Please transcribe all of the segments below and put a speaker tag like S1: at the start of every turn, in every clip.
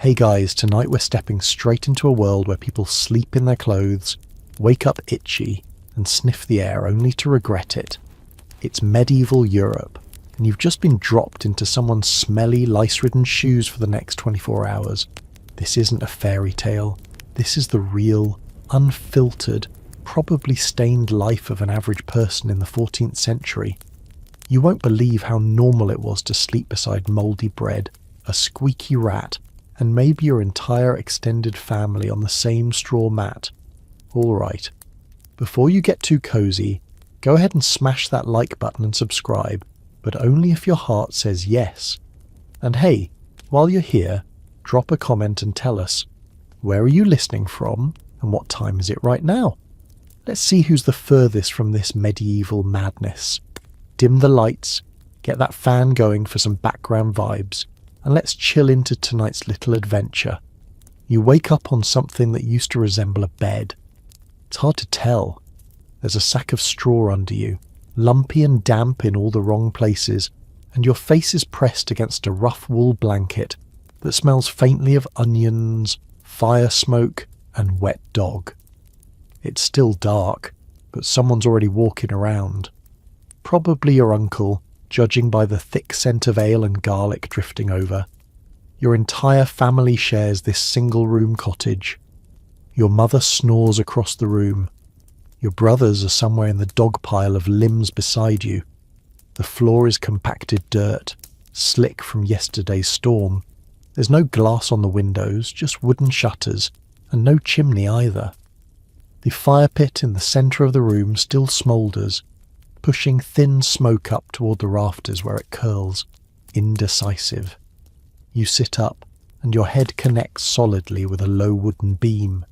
S1: Hey guys, tonight we're stepping straight into a world where people sleep in their clothes, wake up itchy, and sniff the air only to regret it. It's medieval Europe, and you've just been dropped into someone's smelly, lice-ridden shoes for the next 24 hours. This isn't a fairy tale. This is the real, unfiltered, probably stained life of an average person in the 14th century. You won't believe how normal it was to sleep beside mouldy bread, a squeaky rat, and maybe your entire extended family on the same straw mat. All right. Before you get too cozy, go ahead and smash that like button and subscribe, but only if your heart says yes. And hey, while you're here, drop a comment and tell us, where are you listening from and what time is it right now? Let's see who's the furthest from this medieval madness. Dim the lights, get that fan going for some background vibes, and let's chill into tonight's little adventure. You wake up on something that used to resemble a bed. It's hard to tell. There's a sack of straw under you, lumpy and damp in all the wrong places, and your face is pressed against a rough wool blanket that smells faintly of onions, fire smoke, and wet dog. It's still dark, but someone's already walking around. Probably your uncle, judging by the thick scent of ale and garlic drifting over. Your entire family shares this single-room cottage. Your mother snores across the room. Your brothers are somewhere in the dog pile of limbs beside you. The floor is compacted dirt, slick from yesterday's storm. There's no glass on the windows, just wooden shutters, and no chimney either. The fire pit in the centre of the room still smoulders, pushing thin smoke up toward the rafters where it curls, indecisive. You sit up, and your head connects solidly with a low wooden beam.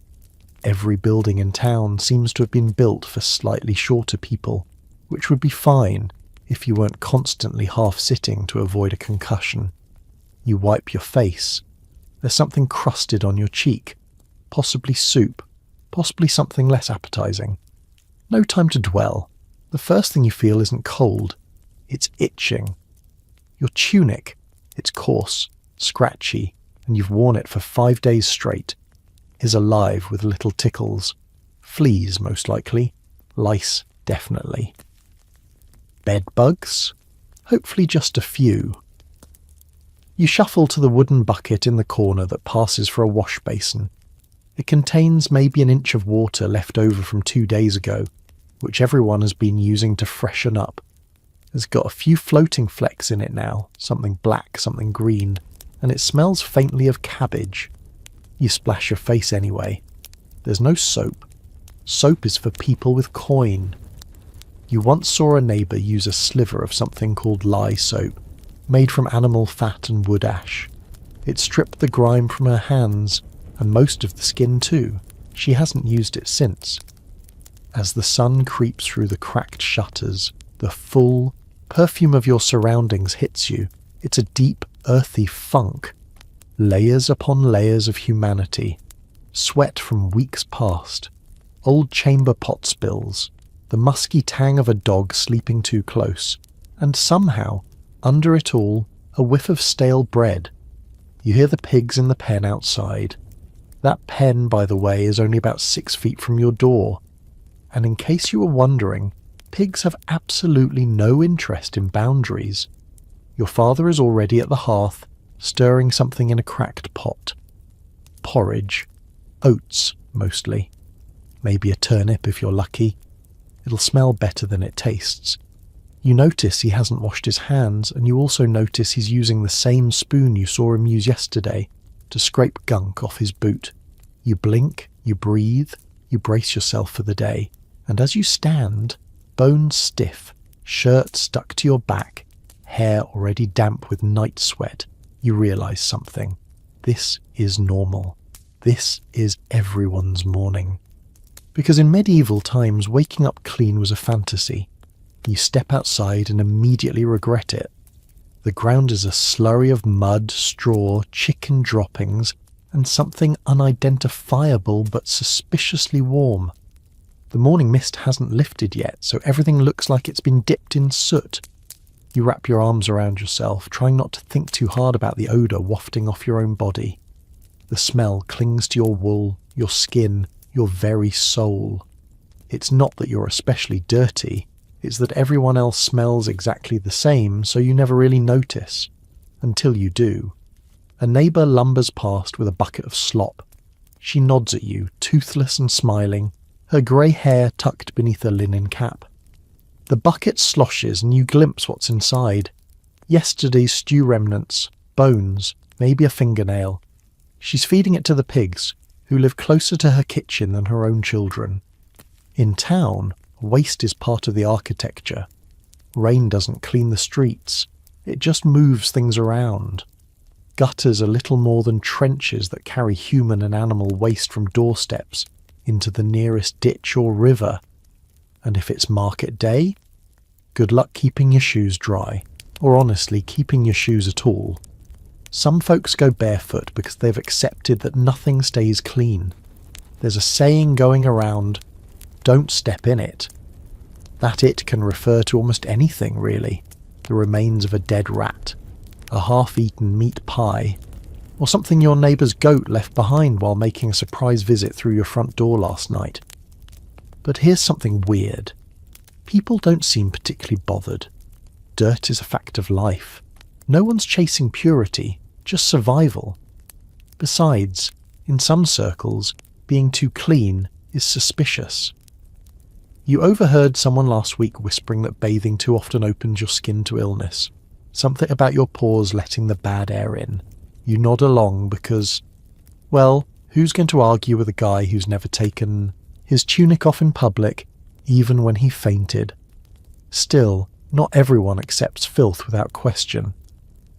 S1: Every building in town seems to have been built for slightly shorter people, which would be fine if you weren't constantly half-sitting to avoid a concussion. You wipe your face. There's something crusted on your cheek, possibly soup, possibly something less appetizing. No time to dwell. The first thing you feel isn't cold, it's itching. Your tunic, it's coarse, scratchy, and you've worn it for 5 days straight, is alive with little tickles. Fleas, most likely. Lice, definitely. Bed bugs? Hopefully just a few. You shuffle to the wooden bucket in the corner that passes for a wash basin. It contains maybe an inch of water left over from 2 days ago, which everyone has been using to freshen up. It's got a few floating flecks in it now, something black, something green, and it smells faintly of cabbage. You splash your face anyway. There's no soap. Soap is for people with coin. You once saw a neighbour use a sliver of something called lye soap, made from animal fat and wood ash. It stripped the grime from her hands, and most of the skin too. She hasn't used it since. As the sun creeps through the cracked shutters, the full perfume of your surroundings hits you. It's a deep, earthy funk. Layers upon layers of humanity. Sweat from weeks past. Old chamber pot spills. The musky tang of a dog sleeping too close. And somehow, under it all, a whiff of stale bread. You hear the pigs in the pen outside. That pen, by the way, is only about 6 feet from your door. And in case you were wondering, pigs have absolutely no interest in boundaries. Your father is already at the hearth, stirring something in a cracked pot. Porridge. Oats, mostly. Maybe a turnip if you're lucky. It'll smell better than it tastes. You notice he hasn't washed his hands, and you also notice he's using the same spoon you saw him use yesterday to scrape gunk off his boot. You blink, you breathe, you brace yourself for the day. And as you stand, bones stiff, shirt stuck to your back, hair already damp with night sweat, you realise something. This is normal. This is everyone's morning. Because in medieval times, waking up clean was a fantasy. You step outside and immediately regret it. The ground is a slurry of mud, straw, chicken droppings, and something unidentifiable but suspiciously warm. The morning mist hasn't lifted yet, so everything looks like it's been dipped in soot. You wrap your arms around yourself, trying not to think too hard about the odour wafting off your own body. The smell clings to your wool, your skin, your very soul. It's not that you're especially dirty, it's that everyone else smells exactly the same, so you never really notice. Until you do. A neighbour lumbers past with a bucket of slop. She nods at you, toothless and smiling, her grey hair tucked beneath a linen cap. The bucket sloshes and you glimpse what's inside. Yesterday's stew remnants, bones, maybe a fingernail. She's feeding it to the pigs, who live closer to her kitchen than her own children. In town, waste is part of the architecture. Rain doesn't clean the streets, it just moves things around. Gutters are little more than trenches that carry human and animal waste from doorsteps into the nearest ditch or river. And if it's market day, good luck keeping your shoes dry, or honestly keeping your shoes at all. Some folks go barefoot because they've accepted that nothing stays clean. There's a saying going around, don't step in it. That it can refer to almost anything really. The remains of a dead rat, a half-eaten meat pie, or something your neighbour's goat left behind while making a surprise visit through your front door last night. But here's something weird. People don't seem particularly bothered. Dirt is a fact of life. No one's chasing purity, just survival. Besides, in some circles, being too clean is suspicious. You overheard someone last week whispering that bathing too often opens your skin to illness. Something about your pores letting the bad air in. You nod along because, well, who's going to argue with a guy who's never taken his tunic off in public, even when he fainted? Still, not everyone accepts filth without question.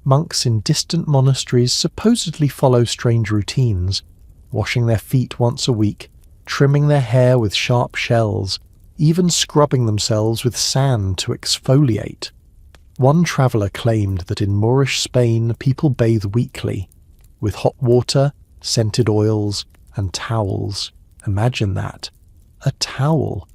S1: Monks in distant monasteries supposedly follow strange routines, washing their feet once a week, trimming their hair with sharp shells, even scrubbing themselves with sand to exfoliate. One traveller claimed that in Moorish Spain people bathe weekly, with hot water, scented oils, and towels. Imagine that. A towel.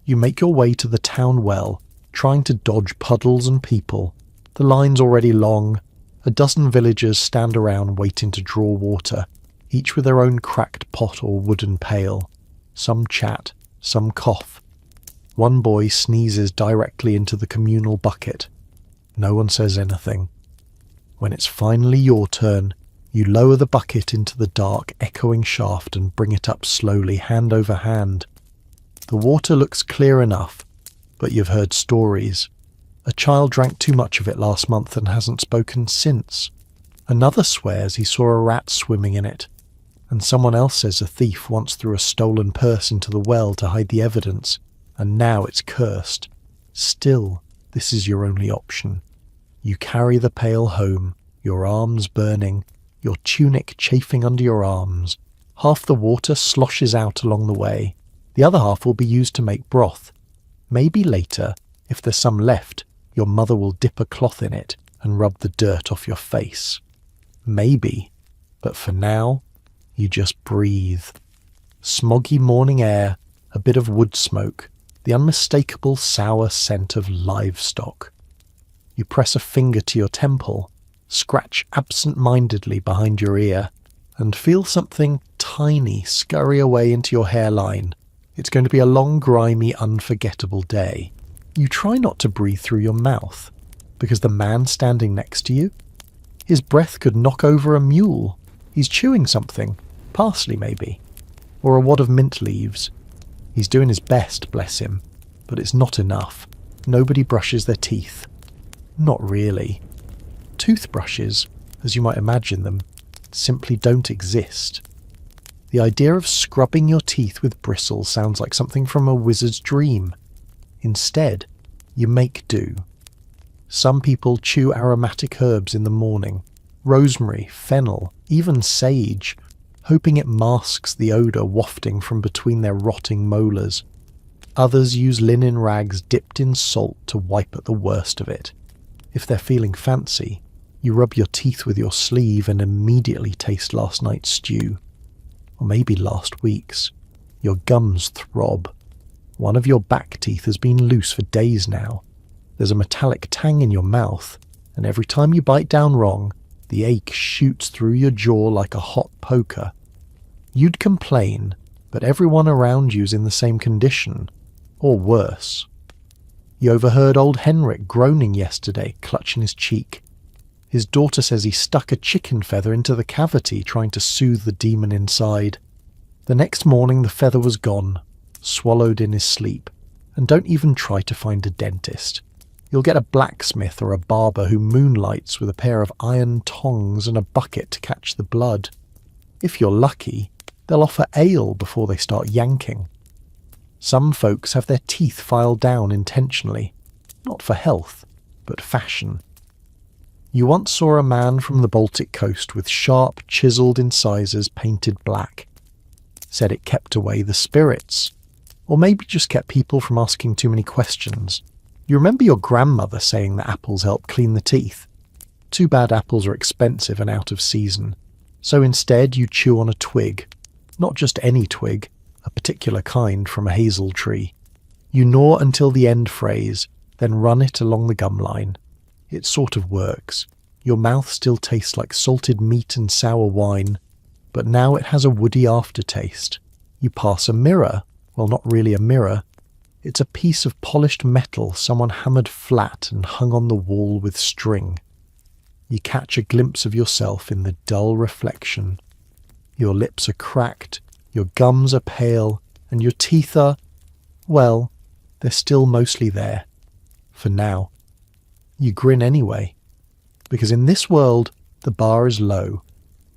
S1: You make your way to the town well, trying to dodge puddles and people. The line's already long. A dozen villagers stand around waiting to draw water, each with their own cracked pot or wooden pail. Some chat, some cough. One boy sneezes directly into the communal bucket. No one says anything. When it's finally your turn, you lower the bucket into the dark, echoing shaft and bring it up slowly, hand over hand. The water looks clear enough, but you've heard stories. A child drank too much of it last month and hasn't spoken since. Another swears he saw a rat swimming in it. And someone else says a thief once threw a stolen purse into the well to hide the evidence, and now it's cursed. Still, this is your only option. You carry the pail home, your arms burning, your tunic chafing under your arms. Half the water sloshes out along the way. The other half will be used to make broth. Maybe later, if there's some left, your mother will dip a cloth in it and rub the dirt off your face. Maybe, but for now, you just breathe. Smoggy morning air, a bit of wood smoke, the unmistakable sour scent of livestock. You press a finger to your temple, scratch absent-mindedly behind your ear, and feel something tiny scurry away into your hairline. It's going to be a long, grimy, unforgettable day. You try not to breathe through your mouth, because the man standing next to you, his breath could knock over a mule. He's chewing something, parsley maybe, or a wad of mint leaves. He's doing his best, bless him, but it's not enough. Nobody brushes their teeth. Not really. Toothbrushes, as you might imagine them, simply don't exist. The idea of scrubbing your teeth with bristles sounds like something from a wizard's dream. Instead, you make do. Some people chew aromatic herbs in the morning, rosemary, fennel, even sage, hoping it masks the odour wafting from between their rotting molars. Others use linen rags dipped in salt to wipe at the worst of it. If they're feeling fancy, you rub your teeth with your sleeve and immediately taste last night's stew. Or maybe last week's. Your gums throb. One of your back teeth has been loose for days now. There's a metallic tang in your mouth, and every time you bite down wrong, The ache shoots through your jaw like a hot poker. You'd complain, but everyone around you's in the same condition, or worse. You overheard old Henrik groaning yesterday, clutching his cheek. His daughter says he stuck a chicken feather into the cavity, trying to soothe the demon inside. The next morning the feather was gone, swallowed in his sleep, and don't even try to find a dentist. You'll get a blacksmith or a barber who moonlights with a pair of iron tongs and a bucket to catch the blood. If you're lucky, they'll offer ale before they start yanking. Some folks have their teeth filed down intentionally, not for health, but fashion. You once saw a man from the Baltic coast with sharp, chiselled incisors painted black. Said it kept away the spirits, or maybe just kept people from asking too many questions. You remember your grandmother saying that apples help clean the teeth? Too bad apples are expensive and out of season, so instead you chew on a twig. Not just any twig, a particular kind from a hazel tree. You gnaw until the end phrase, then run it along the gum line. It sort of works. Your mouth still tastes like salted meat and sour wine, but now it has a woody aftertaste. You pass a mirror. Well, not really a mirror. It's a piece of polished metal someone hammered flat and hung on the wall with string. You catch a glimpse of yourself in the dull reflection. Your lips are cracked, your gums are pale, and your teeth are, well, they're still mostly there. For now. You grin anyway. Because in this world, the bar is low.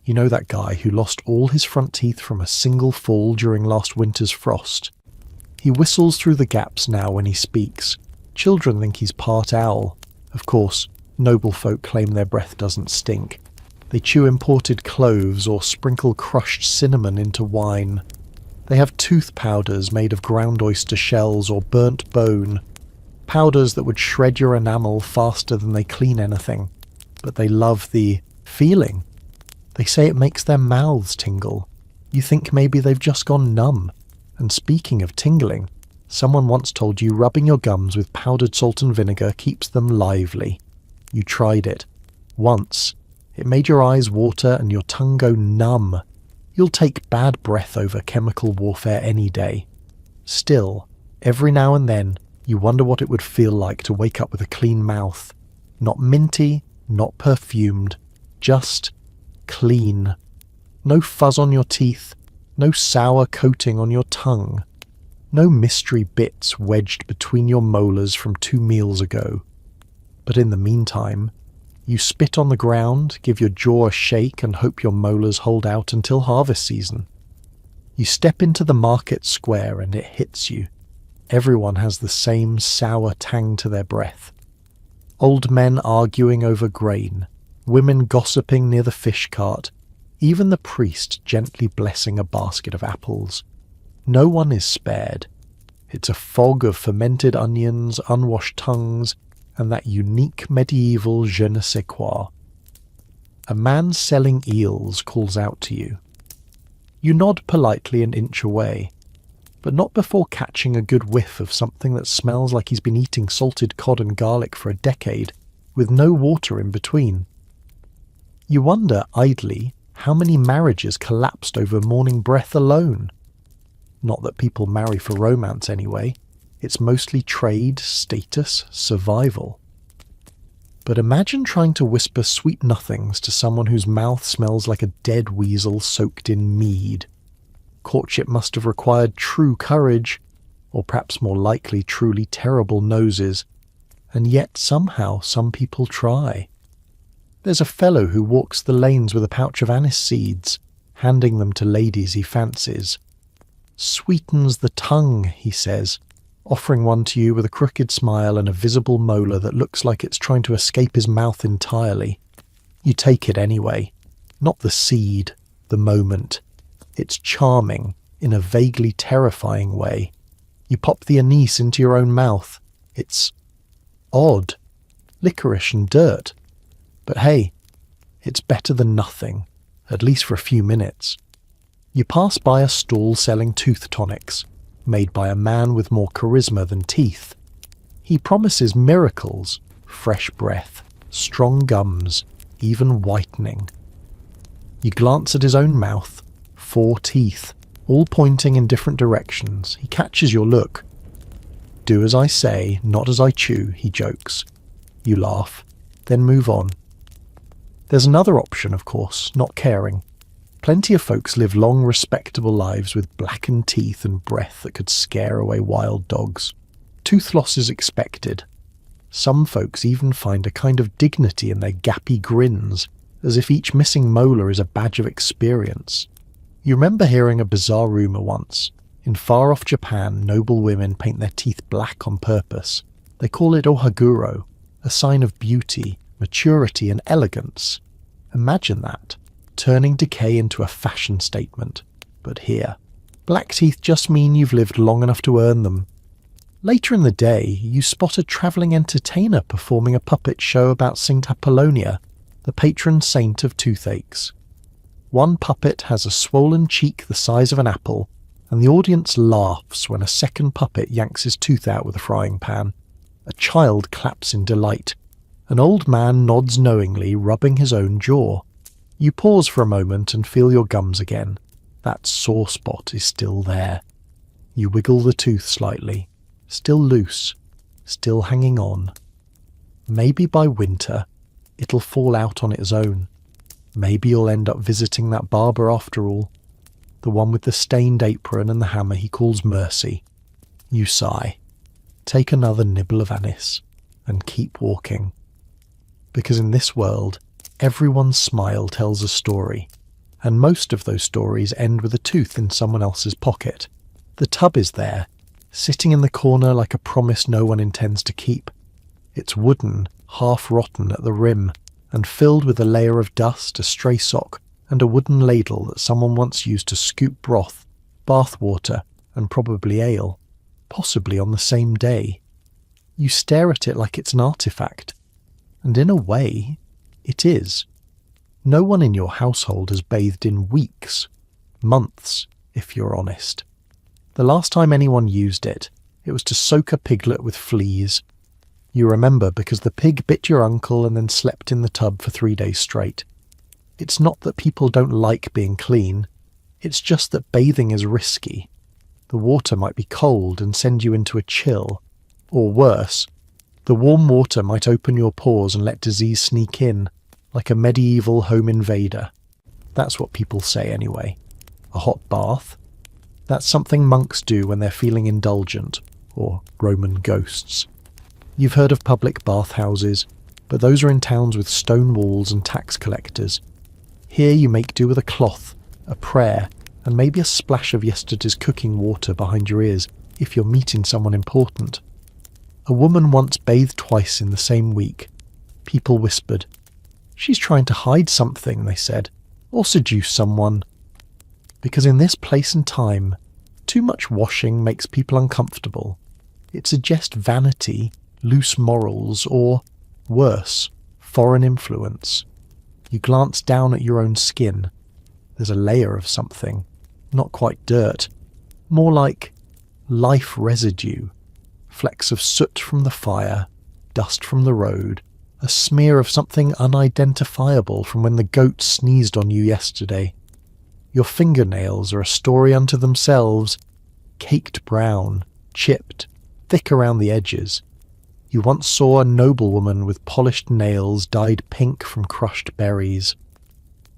S1: You know that guy who lost all his front teeth from a single fall during last winter's frost? He whistles through the gaps now when he speaks. Children think he's part owl. Of course, noble folk claim their breath doesn't stink. They chew imported cloves or sprinkle crushed cinnamon into wine. They have tooth powders made of ground oyster shells or burnt bone. Powders that would shred your enamel faster than they clean anything. But they love the feeling. They say it makes their mouths tingle. You think maybe they've just gone numb. And speaking of tingling, someone once told you rubbing your gums with powdered salt and vinegar keeps them lively. You tried it. Once. It made your eyes water and your tongue go numb. You'll take bad breath over chemical warfare any day. Still, every now and then, you wonder what it would feel like to wake up with a clean mouth. Not minty, not perfumed, just clean. No fuzz on your teeth. No sour coating on your tongue. No mystery bits wedged between your molars from 2 meals ago. But in the meantime, you spit on the ground, give your jaw a shake and hope your molars hold out until harvest season. You step into the market square and it hits you. Everyone has the same sour tang to their breath. Old men arguing over grain, women gossiping near the fish cart, even the priest gently blessing a basket of apples. No one is spared. It's a fog of fermented onions, unwashed tongues, and that unique medieval je ne sais quoi. A man selling eels calls out to you. You nod politely and inch away, but not before catching a good whiff of something that smells like he's been eating salted cod and garlic for a decade, with no water in between. You wonder, idly, how many marriages collapsed over morning breath alone? Not that people marry for romance anyway. It's mostly trade, status, survival. But imagine trying to whisper sweet nothings to someone whose mouth smells like a dead weasel soaked in mead. Courtship must have required true courage, or perhaps more likely truly terrible noses, and yet somehow some people try. There's a fellow who walks the lanes with a pouch of anise seeds, handing them to ladies he fancies. Sweetens the tongue, he says, offering one to you with a crooked smile and a visible molar that looks like it's trying to escape his mouth entirely. You take it anyway. Not the seed, the moment. It's charming, in a vaguely terrifying way. You pop the anise into your own mouth. It's odd, licorice and dirt. But hey, it's better than nothing, at least for a few minutes. You pass by a stall selling tooth tonics, made by a man with more charisma than teeth. He promises miracles, fresh breath, strong gums, even whitening. You glance at his own mouth, 4 teeth, all pointing in different directions. He catches your look. "Do as I say, not as I chew," he jokes. You laugh, then move on. There's another option, of course, not caring. Plenty of folks live long, respectable lives with blackened teeth and breath that could scare away wild dogs. Tooth loss is expected. Some folks even find a kind of dignity in their gappy grins, as if each missing molar is a badge of experience. You remember hearing a bizarre rumour once. In far-off Japan, noble women paint their teeth black on purpose. They call it ohaguro, a sign of beauty, maturity and elegance. Imagine that, turning decay into a fashion statement. But here, black teeth just mean you've lived long enough to earn them. Later in the day, you spot a travelling entertainer performing a puppet show about Saint Apollonia, the patron saint of toothaches. One puppet has a swollen cheek the size of an apple, and the audience laughs when a second puppet yanks his tooth out with a frying pan. A child claps in delight. An old man nods knowingly, rubbing his own jaw. You pause for a moment and feel your gums again. That sore spot is still there. You wiggle the tooth slightly. Still loose. Still hanging on. Maybe by winter, it'll fall out on its own. Maybe you'll end up visiting that barber after all. The one with the stained apron and the hammer he calls Mercy. You sigh. Take another nibble of anise and keep walking. Because in this world, everyone's smile tells a story, and most of those stories end with a tooth in someone else's pocket. The tub is there, sitting in the corner like a promise no one intends to keep. It's wooden, half rotten at the rim, and filled with a layer of dust, a stray sock, and a wooden ladle that someone once used to scoop broth, bath water, and probably ale, possibly on the same day. You stare at it like it's an artifact, and in a way, it is. No one in your household has bathed in weeks, months, if you're honest. The last time anyone used it, it was to soak a piglet with fleas. You remember because the pig bit your uncle and then slept in the tub for 3 days straight. It's not that people don't like being clean, it's just that bathing is risky. The water might be cold and send you into a chill, or worse, the warm water might open your pores and let disease sneak in, like a medieval home invader. That's what people say anyway. A hot bath? That's something monks do when they're feeling indulgent, or Roman ghosts. You've heard of public bathhouses, but those are in towns with stone walls and tax collectors. Here you make do with a cloth, a prayer, and maybe a splash of yesterday's cooking water behind your ears if you're meeting someone important. A woman once bathed twice in the same week. People whispered. "She's trying to hide something," they said, "or seduce someone." Because in this place and time, too much washing makes people uncomfortable. It suggests vanity, loose morals, or, worse, foreign influence. You glance down at your own skin. There's a layer of something, not quite dirt, more like life residue. Flecks of soot from the fire, dust from the road, a smear of something unidentifiable from when the goat sneezed on you yesterday. Your fingernails are a story unto themselves, caked brown, chipped, thick around the edges. You once saw a noblewoman with polished nails dyed pink from crushed berries.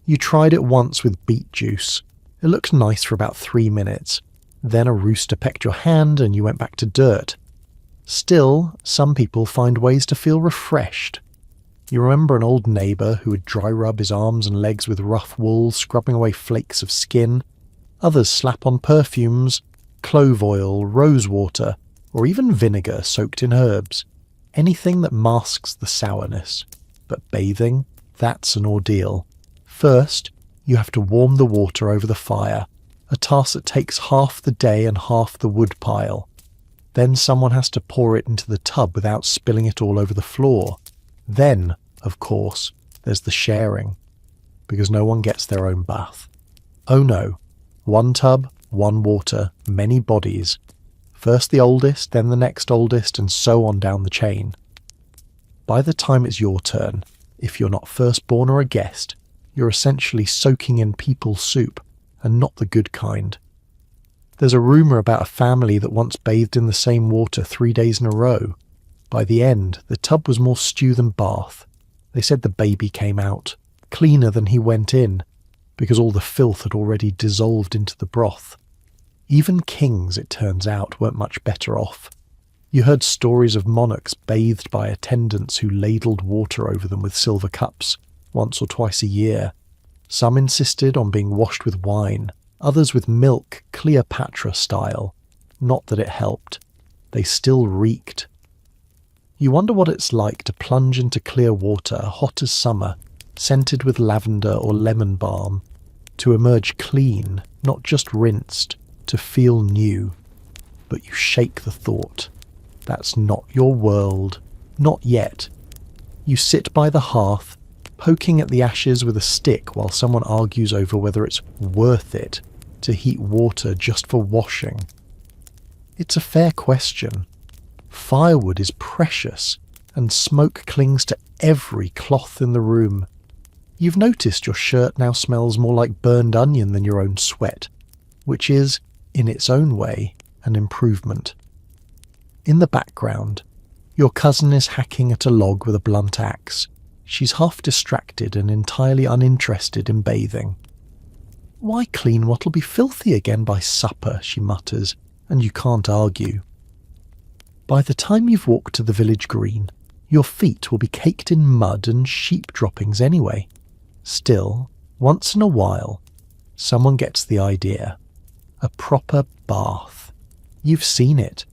S1: You tried it once with beet juice. It looked nice for about 3 minutes. Then a rooster pecked your hand and you went back to dirt. Still, some people find ways to feel refreshed. You remember an old neighbour who would dry rub his arms and legs with rough wool, scrubbing away flakes of skin. Others slap on perfumes, clove oil, rose water, or even vinegar soaked in herbs. Anything that masks the sourness. But bathing, that's an ordeal. First, you have to warm the water over the fire, a task that takes half the day and half the wood pile. Then someone has to pour it into the tub without spilling it all over the floor. Then, of course, there's the sharing, because no one gets their own bath. Oh no, one tub, one water, many bodies. First the oldest, then the next oldest, and so on down the chain. By the time it's your turn, If you're not firstborn or a guest, you're essentially soaking in people soup, and not the good kind. There's a rumour about a family that once bathed in the same water 3 days in a row. By the end, the tub was more stew than bath. They said the baby came out, cleaner than he went in, because all the filth had already dissolved into the broth. Even kings, it turns out, weren't much better off. You heard stories of monarchs bathed by attendants who ladled water over them with silver cups, once or twice a year. Some insisted on being washed with wine, others with milk, Cleopatra style. Not that it helped. They still reeked. You wonder what it's like to plunge into clear water, hot as summer, scented with lavender or lemon balm, to emerge clean, not just rinsed, to feel new. But you shake the thought. That's not your world. Not yet. You sit by the hearth, poking at the ashes with a stick while someone argues over whether it's worth it to heat water just for washing. It's a fair question. Firewood is precious, and smoke clings to every cloth in the room. You've noticed your shirt now smells more like burned onion than your own sweat, which is, in its own way, an improvement. In the background, your cousin is hacking at a log with a blunt axe. She's half distracted and entirely uninterested in bathing. "Why clean what'll be filthy again by supper?" she mutters, and you can't argue. By the time you've walked to the village green, your feet will be caked in mud and sheep droppings anyway. Still, once in a while, someone gets the idea. A proper bath. You've seen it.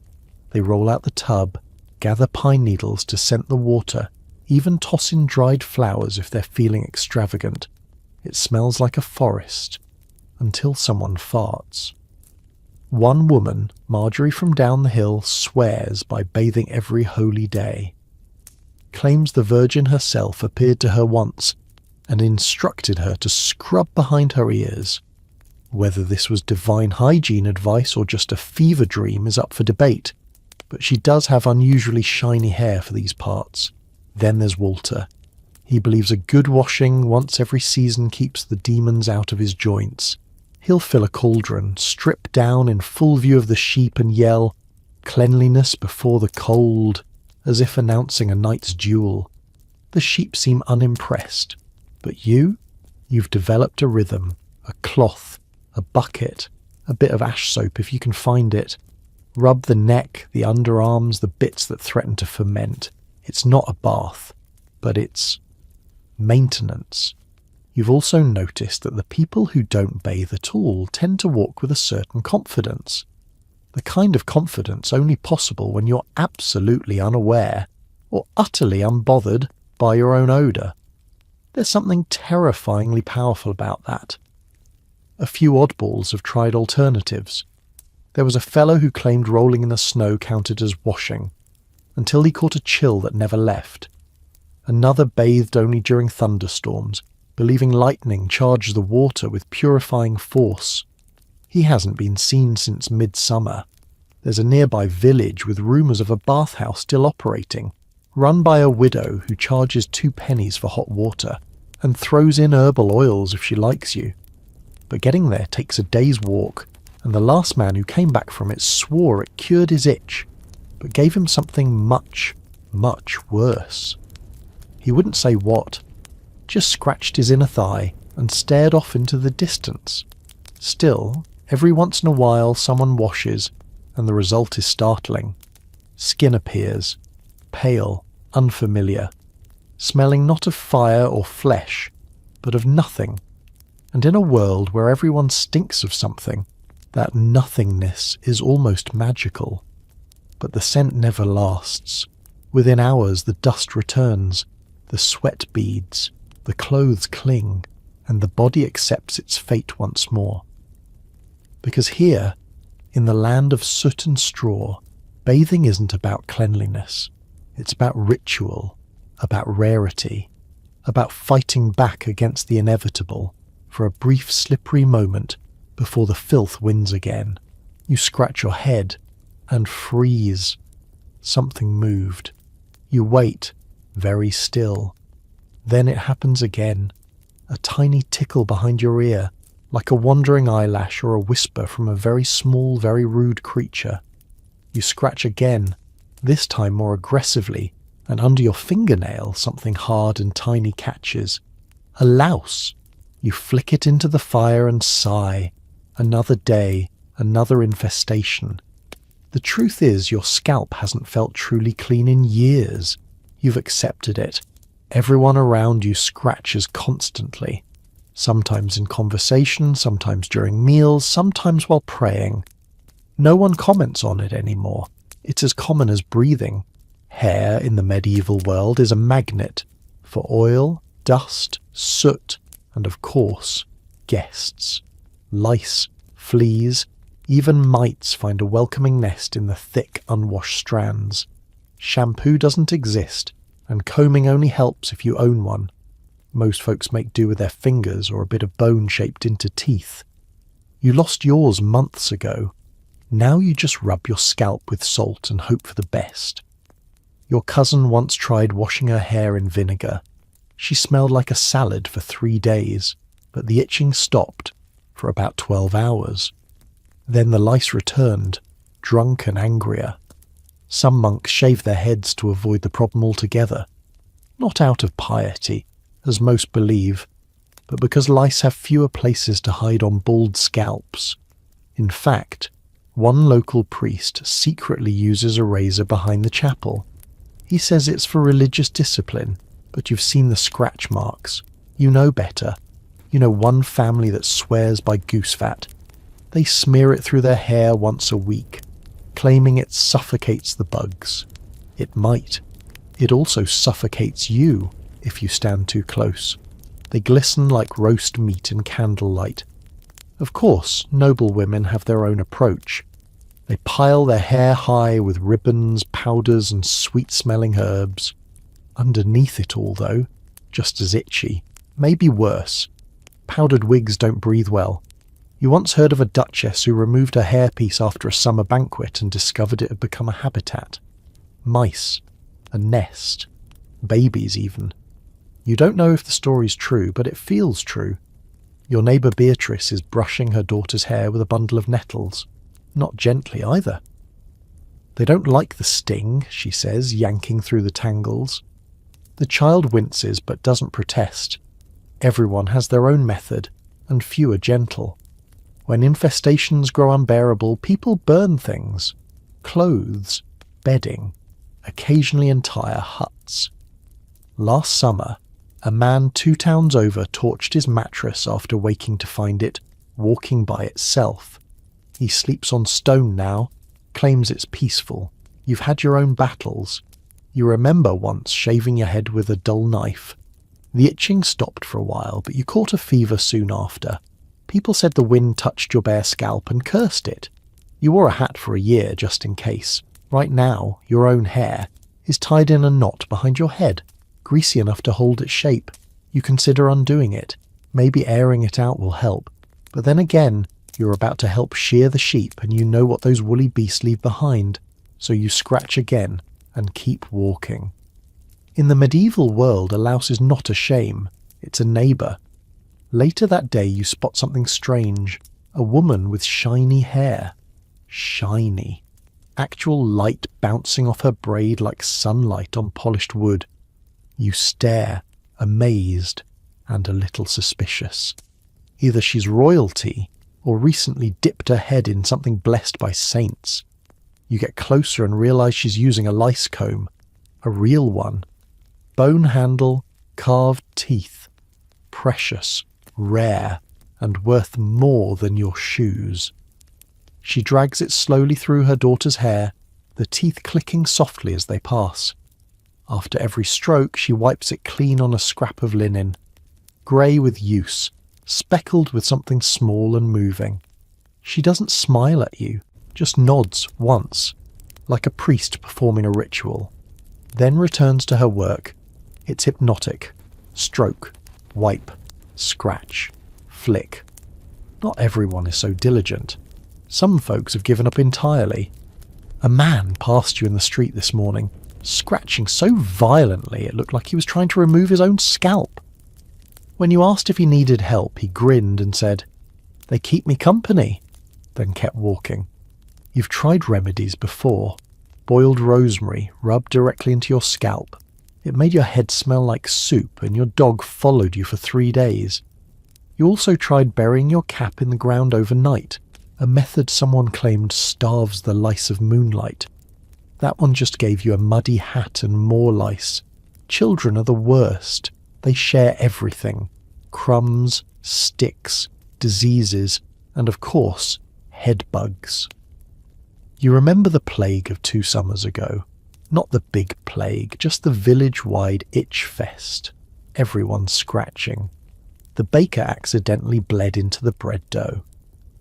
S1: They roll out the tub, gather pine needles to scent the water, even toss in dried flowers if they're feeling extravagant. It smells like a forest, until someone farts. One woman, Marjorie from down the hill, swears by bathing every holy day. Claims the Virgin herself appeared to her once and instructed her to scrub behind her ears. Whether this was divine hygiene advice or just a fever dream is up for debate, but she does have unusually shiny hair for these parts. Then there's Walter. He believes a good washing once every season keeps the demons out of his joints. He'll fill a cauldron, strip down in full view of the sheep and yell, "Cleanliness before the cold," as if announcing a night's duel. The sheep seem unimpressed, but you've developed a rhythm, a cloth, a bucket, a bit of ash soap if you can find it. Rub the neck, the underarms, the bits that threaten to ferment. It's not a bath, but it's maintenance. You've also noticed that the people who don't bathe at all tend to walk with a certain confidence. The kind of confidence only possible when you're absolutely unaware or utterly unbothered by your own odour. There's something terrifyingly powerful about that. A few oddballs have tried alternatives. There was a fellow who claimed rolling in the snow counted as washing, until he caught a chill that never left. Another bathed only during thunderstorms, believing lightning charged the water with purifying force. He hasn't been seen since midsummer. There's a nearby village with rumours of a bathhouse still operating, run by a widow who charges 2 pennies for hot water and throws in herbal oils if she likes you. But getting there takes a day's walk, and the last man who came back from it swore it cured his itch, but gave him something much, much worse. He wouldn't say what, just scratched his inner thigh and stared off into the distance. Still, every once in a while someone washes, and the result is startling. Skin appears, pale, unfamiliar, smelling not of fire or flesh, but of nothing. And in a world where everyone stinks of something, that nothingness is almost magical. But the scent never lasts. Within hours the dust returns, the sweat beads, the clothes cling, and the body accepts its fate once more. Because here, in the land of soot and straw, bathing isn't about cleanliness. It's about ritual, about rarity, about fighting back against the inevitable for a brief slippery moment before the filth wins again. You scratch your head and freeze. Something moved. You wait, very still. Then it happens again, a tiny tickle behind your ear, like a wandering eyelash or a whisper from a very small, very rude creature. You scratch again, this time more aggressively, and under your fingernail something hard and tiny catches. A louse! You flick it into the fire and sigh. Another day, another infestation. The truth is, your scalp hasn't felt truly clean in years. You've accepted it. Everyone around you scratches constantly. Sometimes in conversation, sometimes during meals, sometimes while praying. No one comments on it anymore. It's as common as breathing. Hair in the medieval world is a magnet for oil, dust, soot, and of course, guests. Lice, fleas, even mites find a welcoming nest in the thick, unwashed strands. Shampoo doesn't exist, and combing only helps if you own one. Most folks make do with their fingers or a bit of bone shaped into teeth. You lost yours months ago. Now you just rub your scalp with salt and hope for the best. Your cousin once tried washing her hair in vinegar. She smelled like a salad for 3 days, but the itching stopped for about 12 hours. Then the lice returned, drunk and angrier. Some monks shaved their heads to avoid the problem altogether. Not out of piety, as most believe, but because lice have fewer places to hide on bald scalps. In fact, one local priest secretly uses a razor behind the chapel. He says it's for religious discipline, but you've seen the scratch marks. You know better. You know one family that swears by goose fat. They smear it through their hair once a week, claiming it suffocates the bugs. It might. It also suffocates you if you stand too close. They glisten like roast meat in candlelight. Of course, noble women have their own approach. They pile their hair high with ribbons, powders, and sweet-smelling herbs. Underneath it all, though, just as itchy, maybe worse. Powdered wigs don't breathe well. You once heard of a duchess who removed her hairpiece after a summer banquet and discovered it had become a habitat. Mice. A nest. Babies, even. You don't know if the story's true, but it feels true. Your neighbour Beatrice is brushing her daughter's hair with a bundle of nettles. Not gently, either. They don't like the sting, she says, yanking through the tangles. The child winces but doesn't protest. Everyone has their own method, and few are gentle. When infestations grow unbearable, people burn things. Clothes, bedding, occasionally entire huts. Last summer, a man 2 towns over torched his mattress after waking to find it walking by itself. He sleeps on stone now, claims it's peaceful. You've had your own battles. You remember once shaving your head with a dull knife. The itching stopped for a while, but you caught a fever soon after. People said the wind touched your bare scalp and cursed it. You wore a hat for a year just in case. Right now, your own hair is tied in a knot behind your head, greasy enough to hold its shape. You consider undoing it. Maybe airing it out will help. But then again, you're about to help shear the sheep and you know what those woolly beasts leave behind. So you scratch again and keep walking. In the medieval world, a louse is not a shame. It's a neighbour. Later that day you spot something strange. A woman with shiny hair. Shiny. Actual light bouncing off her braid like sunlight on polished wood. You stare, amazed, and a little suspicious. Either she's royalty, or recently dipped her head in something blessed by saints. You get closer and realise she's using a lice comb. A real one. Bone handle, carved teeth. Precious, rare, and worth more than your shoes. She drags it slowly through her daughter's hair, the teeth clicking softly as they pass. After every stroke, she wipes it clean on a scrap of linen. Grey with use, speckled with something small and moving. She doesn't smile at you, just nods once, like a priest performing a ritual. Then returns to her work. It's hypnotic. Stroke, wipe, scratch, flick. Not everyone is so diligent. Some folks have given up entirely. A man passed you in the street this morning. scratching so violently it looked like he was trying to remove his own scalp. When you asked if he needed help, he grinned and said, "They keep me company," then kept walking. You've tried remedies before. Boiled rosemary rubbed directly into your scalp. It made your head smell like soup and your dog followed you for 3 days. You also tried burying your cap in the ground overnight, a method someone claimed starves the lice of moonlight. That one just gave you a muddy hat and more lice. Children are the worst. They share everything. Crumbs, sticks, diseases, and of course, head bugs. You remember the plague of 2 summers ago? Not the big plague, just the village-wide itch fest. Everyone scratching. The baker accidentally bled into the bread dough.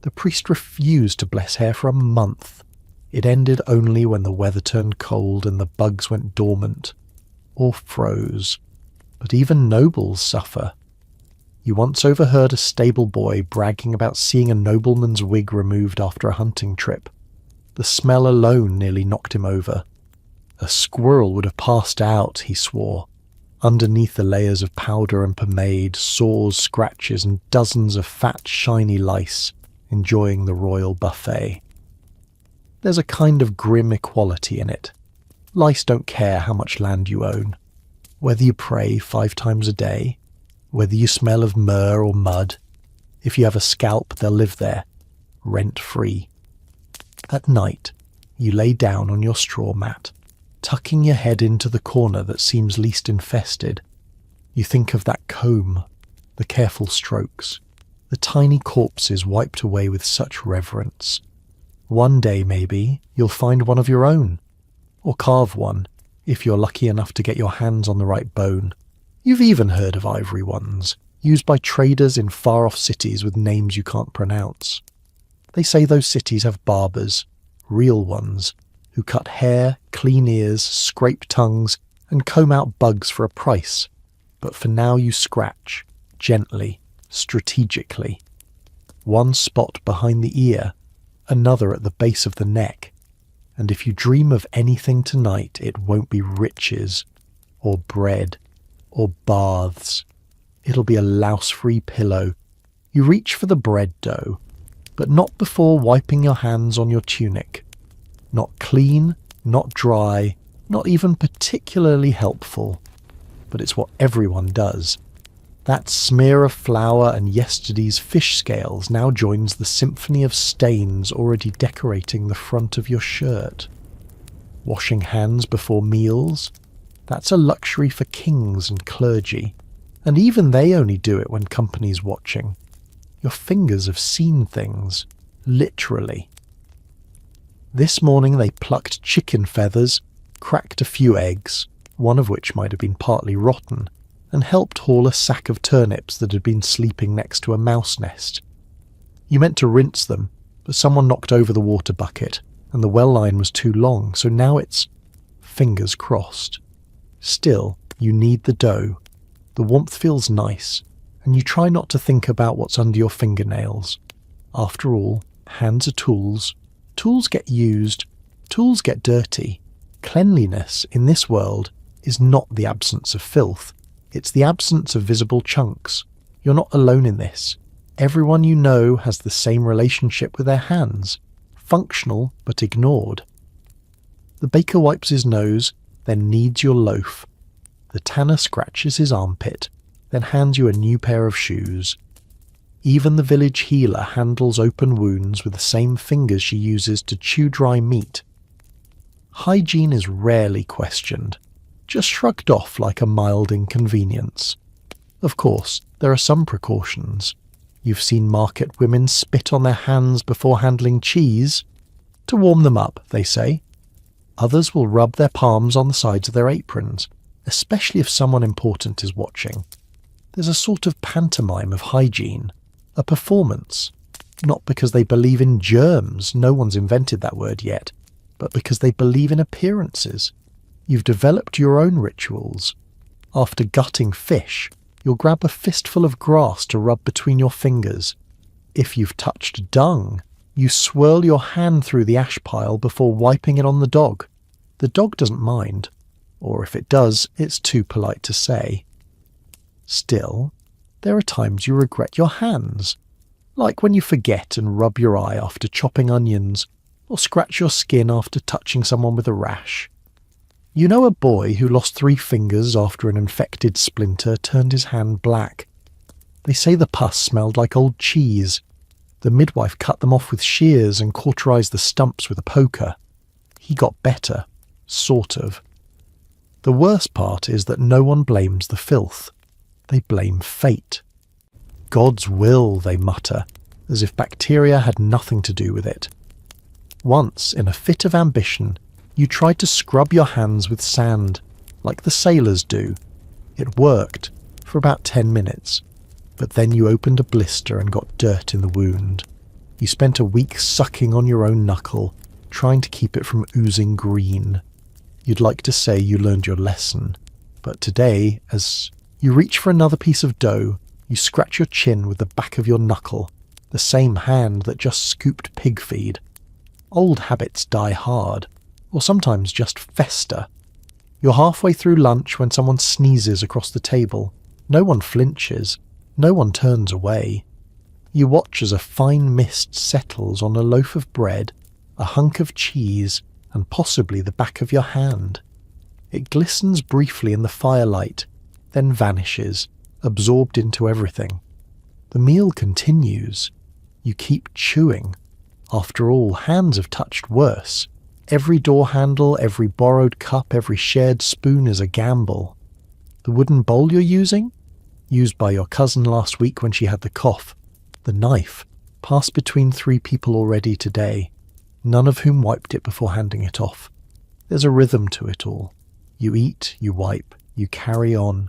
S1: The priest refused to bless hair for a month. It ended only when the weather turned cold and the bugs went dormant. Or froze. But even nobles suffer. You once overheard a stable boy bragging about seeing a nobleman's wig removed after a hunting trip. The smell alone nearly knocked him over. A squirrel would have passed out, he swore, underneath the layers of powder and pomade, sores, scratches, and dozens of fat, shiny lice, enjoying the royal buffet. There's a kind of grim equality in it. Lice don't care how much land you own. Whether you pray 5 times a day, whether you smell of myrrh or mud, if you have a scalp, they'll live there, rent-free. At night, you lay down on your straw mat, tucking your head into the corner that seems least infested. You think of that comb, the careful strokes, the tiny corpses wiped away with such reverence. One day, maybe, you'll find one of your own, or carve one, if you're lucky enough to get your hands on the right bone. You've even heard of ivory ones, used by traders in far-off cities with names you can't pronounce. They say those cities have barbers, real ones, who cut hair, clean ears, scrape tongues, and comb out bugs for a price. But for now you scratch, gently, strategically. One spot behind the ear, another at the base of the neck. And if you dream of anything tonight, it won't be riches, or bread, or baths. It'll be a louse-free pillow. You reach for the bread dough, but not before wiping your hands on your tunic. Not clean, not dry, not even particularly helpful. But it's what everyone does. That smear of flour and yesterday's fish scales now joins the symphony of stains already decorating the front of your shirt. Washing hands before meals? That's a luxury for kings and clergy, and even they only do it when company's watching. Your fingers have seen things, literally. This morning they plucked chicken feathers, cracked a few eggs, one of which might have been partly rotten, and helped haul a sack of turnips that had been sleeping next to a mouse nest. You meant to rinse them, but someone knocked over the water bucket, and the well line was too long, so now it's fingers crossed. Still, you knead the dough. The warmth feels nice, and you try not to think about what's under your fingernails. After all, hands are tools. Tools get used. Tools get dirty. Cleanliness, in this world, is not the absence of filth. It's the absence of visible chunks. You're not alone in this. Everyone you know has the same relationship with their hands. Functional, but ignored. The baker wipes his nose, then kneads your loaf. The tanner scratches his armpit, then hands you a new pair of shoes. Even the village healer handles open wounds with the same fingers she uses to chew dry meat. Hygiene is rarely questioned, just shrugged off like a mild inconvenience. Of course, there are some precautions. You've seen market women spit on their hands before handling cheese. To warm them up, they say. Others will rub their palms on the sides of their aprons, especially if someone important is watching. There's a sort of pantomime of hygiene, a performance, not because they believe in germs, no one's invented that word yet, but because they believe in appearances. You've developed your own rituals. After gutting fish, you'll grab a fistful of grass to rub between your fingers. If you've touched dung, you swirl your hand through the ash pile before wiping it on the dog. The dog doesn't mind. or if it does, it's too polite to say. Still, there are times you regret your hands, like when you forget and rub your eye after chopping onions, or scratch your skin after touching someone with a rash. You know a boy who lost 3 fingers after an infected splinter turned his hand black. They say the pus smelled like old cheese. The midwife cut them off with shears and cauterized the stumps with a poker. He got better, sort of. The worst part is that no one blames the filth. They blame fate. God's will, they mutter, as if bacteria had nothing to do with it. Once, in a fit of ambition, you tried to scrub your hands with sand, like the sailors do. It worked, for about 10 minutes, but then you opened a blister and got dirt in the wound. You spent a week sucking on your own knuckle, trying to keep it from oozing green. You'd like to say you learned your lesson, but today, as you reach for another piece of dough, you scratch your chin with the back of your knuckle, the same hand that just scooped pig feed. Old habits die hard, or sometimes just fester. You're halfway through lunch when someone sneezes across the table. No one flinches. No one turns away. You watch as a fine mist settles on a loaf of bread, a hunk of cheese, and possibly the back of your hand. It glistens briefly in the firelight, then vanishes, absorbed into everything. The meal continues. You keep chewing. After all, hands have touched worse. Every door handle, every borrowed cup, every shared spoon is a gamble. The wooden bowl you're using? Used by your cousin last week when she had the cough. The knife, passed between 3 people already today, none of whom wiped it before handing it off. There's a rhythm to it all. You eat, you wipe, you carry on.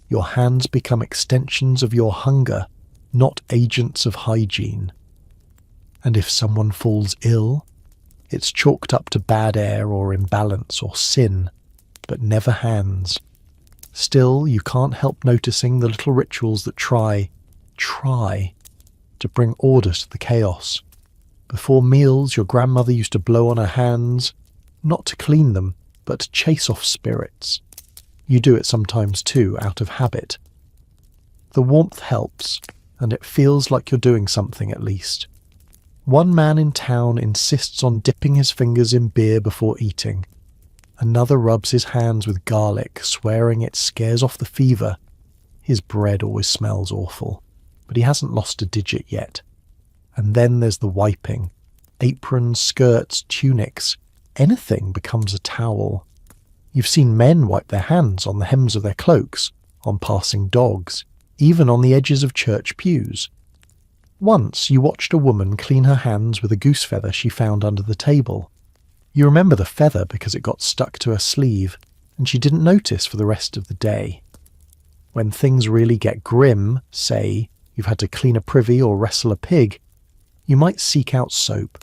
S1: Your hands become extensions of your hunger, not agents of hygiene. And if someone falls ill, it's chalked up to bad air or imbalance or sin, but never hands. Still, you can't help noticing the little rituals that try to bring order to the chaos. Before meals, your grandmother used to blow on her hands, not to clean them, but to chase off spirits. You do it sometimes too, out of habit. The warmth helps, and it feels like you're doing something at least. One man in town insists on dipping his fingers in beer before eating. Another rubs his hands with garlic, swearing it scares off the fever. His bread always smells awful, but he hasn't lost a digit yet. And then there's the wiping. Aprons, skirts, tunics, anything becomes a towel. You've seen men wipe their hands on the hems of their cloaks, on passing dogs, even on the edges of church pews. Once you watched a woman clean her hands with a goose feather she found under the table. You remember the feather because it got stuck to her sleeve, and she didn't notice for the rest of the day. When things really get grim, say, you've had to clean a privy or wrestle a pig, you might seek out soap.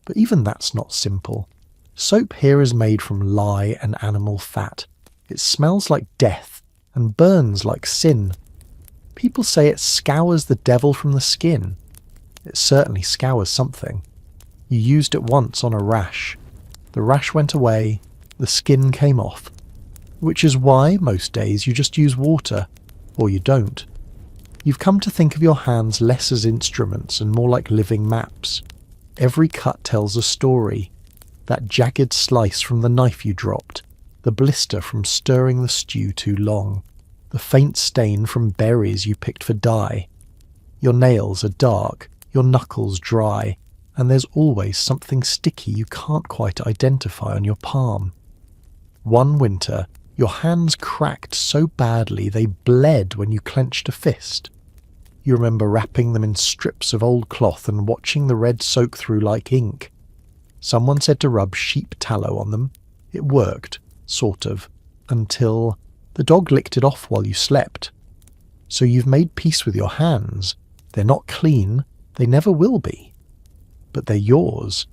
S1: But even that's not simple. Soap here is made from lye and animal fat. It smells like death and burns like sin. People say it scours the devil from the skin. It certainly scours something. You used it once on a rash. The rash went away, the skin came off. Which is why, most days, you just use water. Or you don't. You've come to think of your hands less as instruments and more like living maps. Every cut tells a story. That jagged slice from the knife you dropped, the blister from stirring the stew too long, the faint stain from berries you picked for dye. Your nails are dark, your knuckles dry, and there's always something sticky you can't quite identify on your palm. One winter, your hands cracked so badly they bled when you clenched a fist. You remember wrapping them in strips of old cloth and watching the red soak through like ink. Someone said to rub sheep tallow on them. It worked, sort of, until the dog licked it off while you slept. So you've made peace with your hands. They're not clean, they never will be. But they're yours,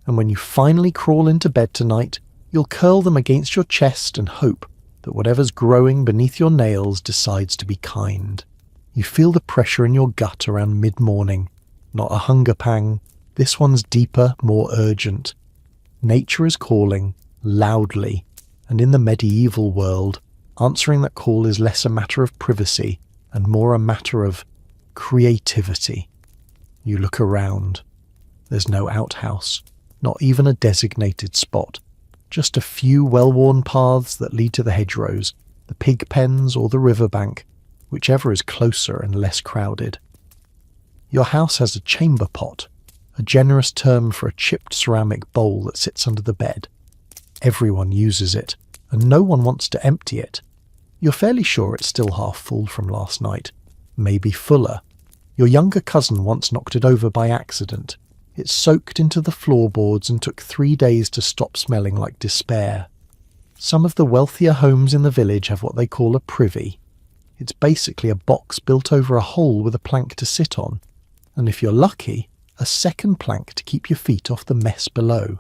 S1: and when you finally crawl into bed tonight, you'll curl them against your chest and hope that whatever's growing beneath your nails decides to be kind. You feel the pressure in your gut around mid-morning, not a hunger pang. This one's deeper, more urgent. Nature is calling, loudly, And in the medieval world, answering that call is less a matter of privacy and more a matter of creativity. You look around. There's no outhouse, not even a designated spot. Just a few well-worn paths that lead to the hedgerows, the pig pens or the riverbank, whichever is closer and less crowded. Your house has a chamber pot, a generous term for a chipped ceramic bowl that sits under the bed. Everyone uses it, and no one wants to empty it. You're fairly sure it's still half full from last night, maybe fuller. Your younger cousin once knocked it over by accident. It soaked into the floorboards and took 3 days to stop smelling like despair. Some of the wealthier homes in the village have what they call a privy. It's basically a box built over a hole with a plank to sit on, and if you're lucky, a second plank to keep your feet off the mess below.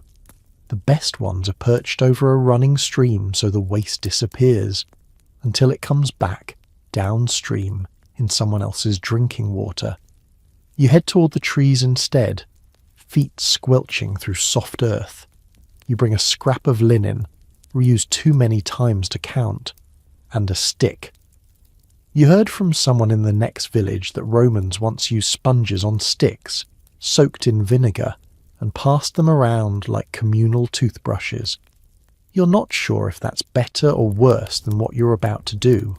S1: The best ones are perched over a running stream so the waste disappears, until it comes back, downstream, in someone else's drinking water. You head toward the trees instead, feet squelching through soft earth. You bring a scrap of linen, reused too many times to count, and a stick. You heard from someone in the next village that Romans once used sponges on sticks, soaked in vinegar, and passed them around like communal toothbrushes. You're not sure if that's better or worse than what you're about to do.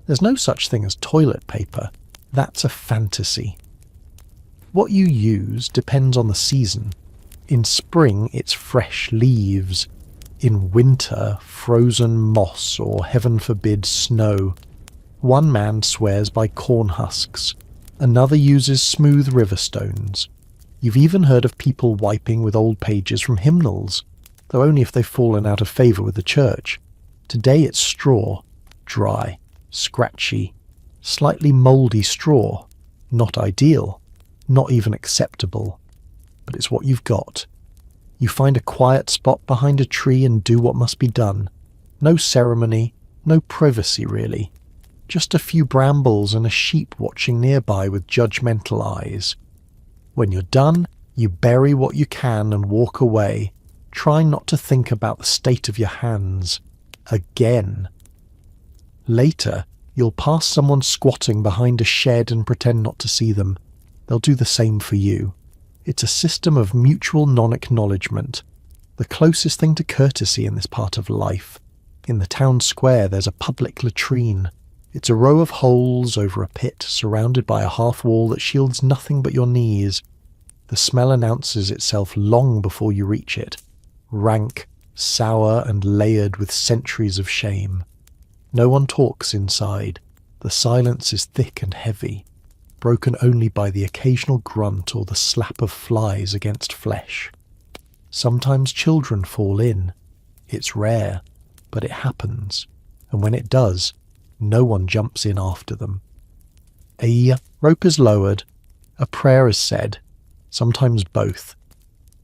S1: There's no such thing as toilet paper. That's a fantasy. What you use depends on the season. In spring, it's fresh leaves. In winter, frozen moss or, heaven forbid, snow. One man swears by corn husks. Another uses smooth river stones. You've even heard of people wiping with old pages from hymnals, though only if they've fallen out of favour with the church. Today it's straw, dry, scratchy, slightly mouldy straw. Not ideal, not even acceptable, but it's what you've got. You find a quiet spot behind a tree and do what must be done. No ceremony, no privacy really. Just a few brambles and a sheep watching nearby with judgmental eyes. When you're done, you bury what you can and walk away, trying not to think about the state of your hands. Again. Later, you'll pass someone squatting behind a shed and pretend not to see them. They'll do the same for you. It's a system of mutual non-acknowledgement, the closest thing to courtesy in this part of life. In the town square there's a public latrine. It's a row of holes over a pit surrounded by a half wall that shields nothing but your knees. The smell announces itself long before you reach it. Rank, sour and layered with centuries of shame. No one talks inside. The silence is thick and heavy, broken only by the occasional grunt or the slap of flies against flesh. Sometimes children fall in. It's rare, but it happens, and when it does, no one jumps in after them. A rope is lowered, a prayer is said, sometimes both.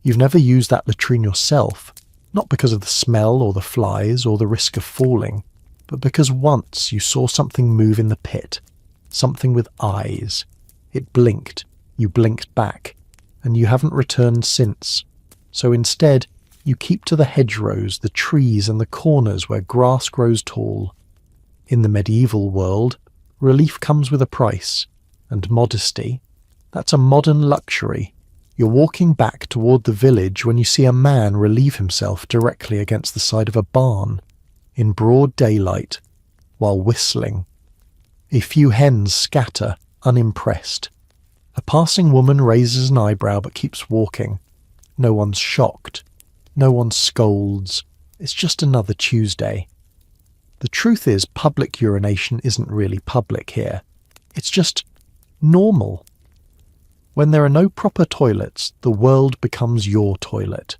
S1: You've never used that latrine yourself, not because of the smell or the flies or the risk of falling, but because once you saw something move in the pit, something with eyes. It blinked, you blinked back, and you haven't returned since. So instead, you keep to the hedgerows, the trees and the corners where grass grows tall. In the medieval world, relief comes with a price, and modesty. That's a modern luxury. You're walking back toward the village when you see a man relieve himself directly against the side of a barn, in broad daylight, while whistling. A few hens scatter, unimpressed. A passing woman raises an eyebrow but keeps walking. No one's shocked. No one scolds. It's just another Tuesday. The truth is, public urination isn't really public here. It's just normal. When there are no proper toilets, the world becomes your toilet.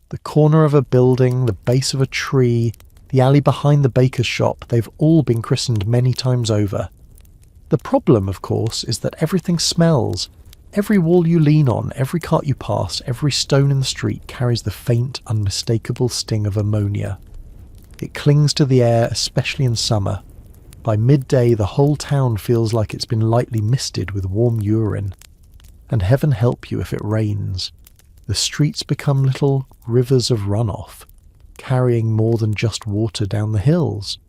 S1: The corner of a building, the base of a tree, the alley behind the baker's shop, they've all been christened many times over. The problem, of course, is that everything smells. Every wall you lean on, every cart you pass, every stone in the street carries the faint, unmistakable sting of ammonia. It clings to the air, especially in summer. By midday, the whole town feels like it's been lightly misted with warm urine. And heaven help you if it rains. The streets become little rivers of runoff. carrying more than just water down the hills.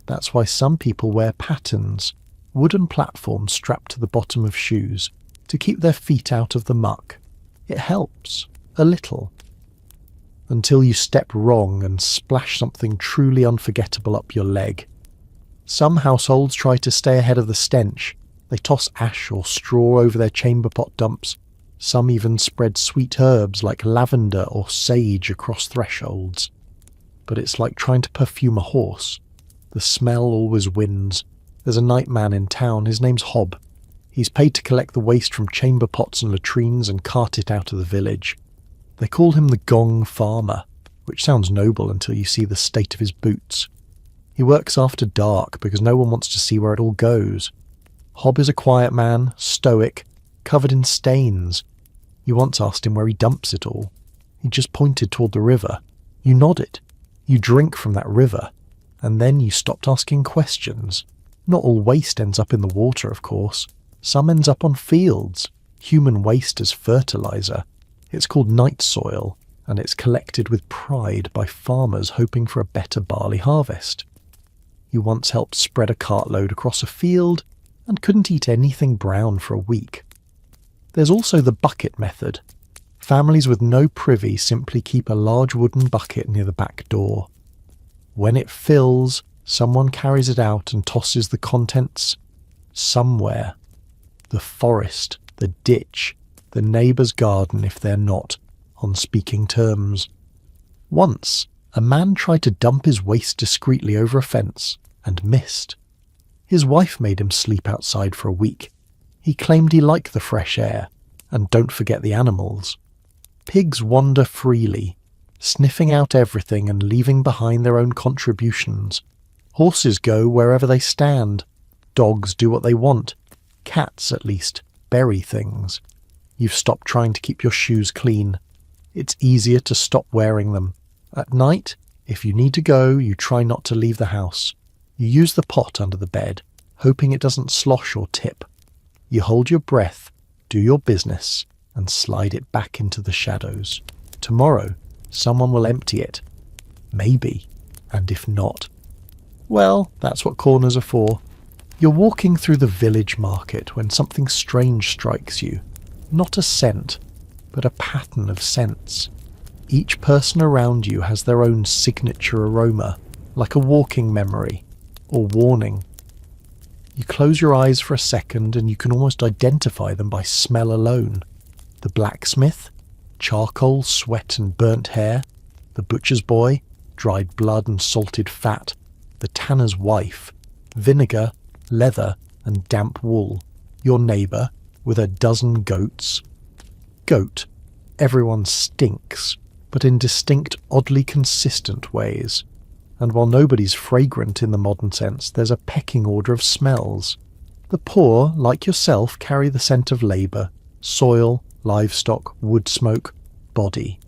S1: That's why some people wear pattens, wooden platforms strapped to the bottom of shoes, to keep their feet out of the muck. It helps, a little. Until you step wrong and splash something truly unforgettable up your leg. Some households try to stay ahead of the stench. They toss ash or straw over their chamber pot dumps. Some even spread sweet herbs like lavender or sage across thresholds. But it's like trying to perfume a horse. The smell always wins. There's a night man in town, his name's Hob. He's paid to collect the waste from chamber pots and latrines and cart it out of the village. They call him the Gong Farmer, which sounds noble until you see the state of his boots. He works after dark because no one wants to see where it all goes. Hob is a quiet man, stoic, covered in stains. You once asked him where he dumps it all. He just pointed toward the river. You nodded. You drink from that river. And then you stopped asking questions. Not all waste ends up in the water, of course. Some ends up on fields. Human waste as fertilizer. It's called night soil, and it's collected with pride by farmers hoping for a better barley harvest. You once helped spread a cartload across a field and couldn't eat anything brown for a week. There's also the bucket method. Families with no privy simply keep a large wooden bucket near the back door. When it fills, someone carries it out and tosses the contents somewhere. The forest, the ditch, the neighbour's garden if they're not on speaking terms. Once, a man tried to dump his waste discreetly over a fence and missed. His wife made him sleep outside for a week. He claimed he liked the fresh air, and don't forget the animals. Pigs wander freely, sniffing out everything and leaving behind their own contributions. Horses go wherever they stand. Dogs do what they want. Cats, at least, bury things. You've stopped trying to keep your shoes clean. It's easier to stop wearing them. At night, if you need to go, you try not to leave the house. You use the pot under the bed, hoping it doesn't slosh or tip. You hold your breath, do your business, and slide it back into the shadows. Tomorrow, someone will empty it. Maybe. And if not, well, that's what corners are for. You're walking through the village market when something strange strikes you. Not a scent, but a pattern of scents. Each person around you has their own signature aroma, like a walking memory, or warning. You close your eyes for a second and you can almost identify them by smell alone. The blacksmith, charcoal, sweat and burnt hair. The butcher's boy, dried blood and salted fat. The tanner's wife, vinegar, leather and damp wool. Your neighbour, with a dozen goats. Goat. Everyone stinks, but in distinct, oddly consistent ways. And while nobody's fragrant in the modern sense, there's a pecking order of smells. The poor, like yourself, carry the scent of labour, soil, livestock, wood smoke, body.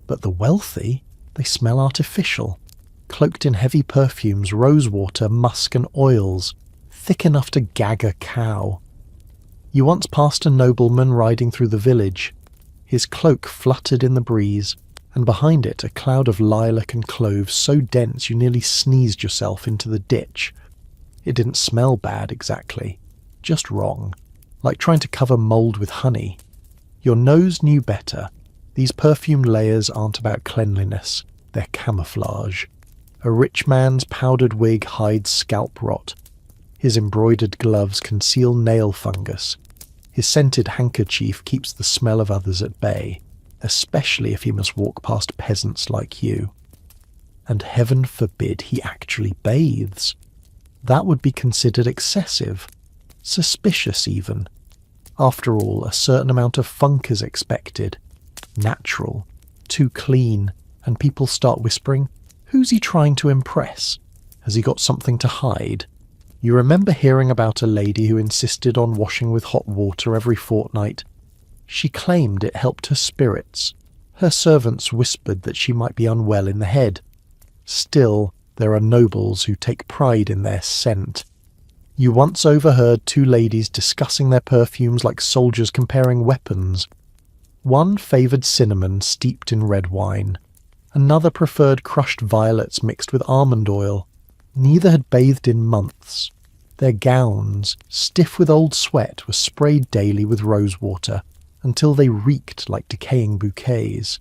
S1: But the wealthy, they smell artificial, cloaked in heavy perfumes, rosewater, musk and oils, thick enough to gag a cow. You once passed a nobleman riding through the village. His cloak fluttered in the breeze, and behind it a cloud of lilac and cloves so dense you nearly sneezed yourself into the ditch. It didn't smell bad exactly, just wrong, like trying to cover mould with honey. Your nose knew better. These perfumed layers aren't about cleanliness, they're camouflage. A rich man's powdered wig hides scalp rot. His embroidered gloves conceal nail fungus. His scented handkerchief keeps the smell of others at bay, especially if he must walk past peasants like you. And heaven forbid he actually bathes. That would be considered excessive, suspicious even. After all, a certain amount of funk is expected. Natural, too clean, and people start whispering, who's he trying to impress? Has he got something to hide? You remember hearing about a lady who insisted on washing with hot water every fortnight. She claimed it helped her spirits. Her servants whispered that she might be unwell in the head. Still, there are nobles who take pride in their scent. You once overheard two ladies discussing their perfumes like soldiers comparing weapons. One favoured cinnamon steeped in red wine. Another preferred crushed violets mixed with almond oil. Neither had bathed in months. Their gowns, stiff with old sweat, were sprayed daily with rose water until they reeked like decaying bouquets.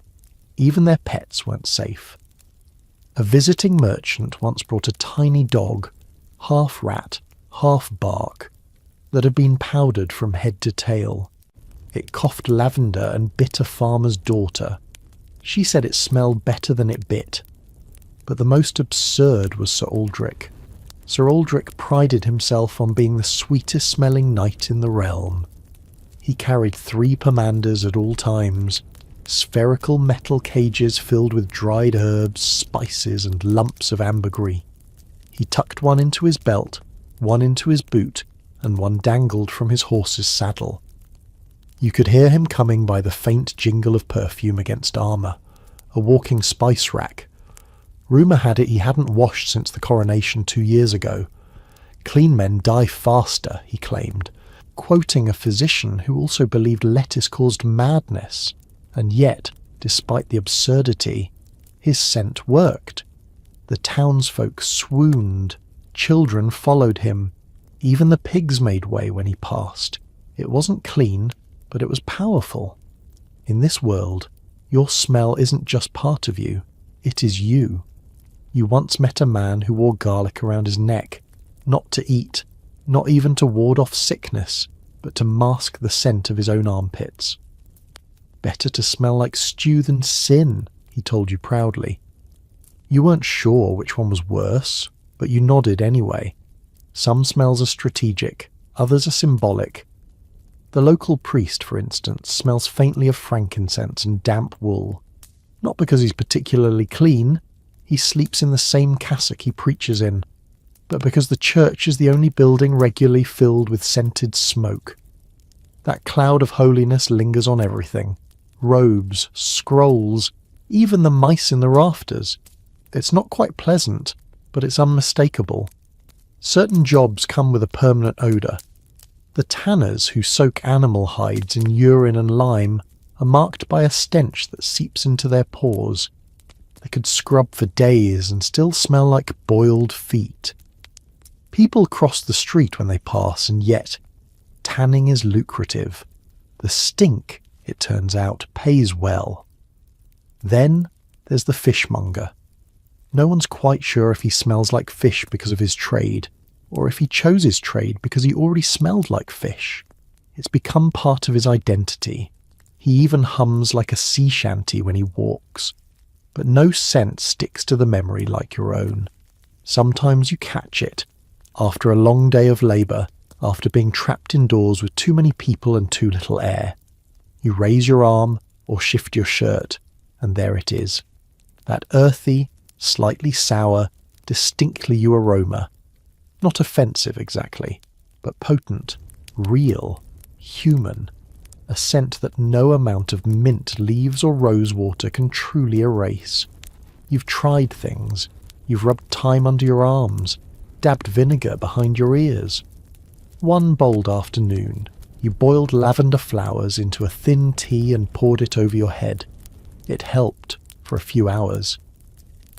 S1: Even their pets weren't safe. A visiting merchant once brought a tiny dog, half rat, half bark, that had been powdered from head to tail. It coughed lavender and bit a farmer's daughter. She said it smelled better than it bit. But the most absurd was Sir Aldrich. Sir Aldrich prided himself on being the sweetest smelling knight in the realm. He carried 3 pomanders at all times, spherical metal cages filled with dried herbs, spices and lumps of ambergris. He tucked one into his belt, one into his boot, and one dangled from his horse's saddle. You could hear him coming by the faint jingle of perfume against armour, a walking spice rack. Rumour had it he hadn't washed since the coronation 2 years ago. Clean men die faster, he claimed, quoting a physician who also believed lettuce caused madness. And yet, despite the absurdity, his scent worked. The townsfolk swooned. Children followed him. Even the pigs made way when he passed. It wasn't clean, but it was powerful. In this world, your smell isn't just part of you, it is you. You once met a man who wore garlic around his neck, not to eat, not even to ward off sickness, but to mask the scent of his own armpits. Better to smell like stew than sin, he told you proudly. You weren't sure which one was worse, but you nodded anyway. Some smells are strategic, others are symbolic. The local priest, for instance, smells faintly of frankincense and damp wool. Not because he's particularly clean, he sleeps in the same cassock he preaches in, but because the church is the only building regularly filled with scented smoke. That cloud of holiness lingers on everything. Robes, scrolls, even the mice in the rafters. It's not quite pleasant, but it's unmistakable. Certain jobs come with a permanent odour. The tanners who soak animal hides in urine and lime are marked by a stench that seeps into their pores. They could scrub for days and still smell like boiled feet. People cross the street when they pass, and yet tanning is lucrative. The stink, it turns out, pays well. Then there's the fishmonger. No one's quite sure if he smells like fish because of his trade, or if he chose his trade because he already smelled like fish. It's become part of his identity. He even hums like a sea shanty when he walks. But no scent sticks to the memory like your own. Sometimes you catch it, after a long day of labour, after being trapped indoors with too many people and too little air. You raise your arm or shift your shirt, and there it is. That earthy, slightly sour, distinctly you aroma. Not offensive exactly, but potent, real, human. A scent that no amount of mint leaves or rosewater can truly erase. You've tried things. You've rubbed thyme under your arms, dabbed vinegar behind your ears. One bold afternoon, you boiled lavender flowers into a thin tea and poured it over your head. It helped for a few hours.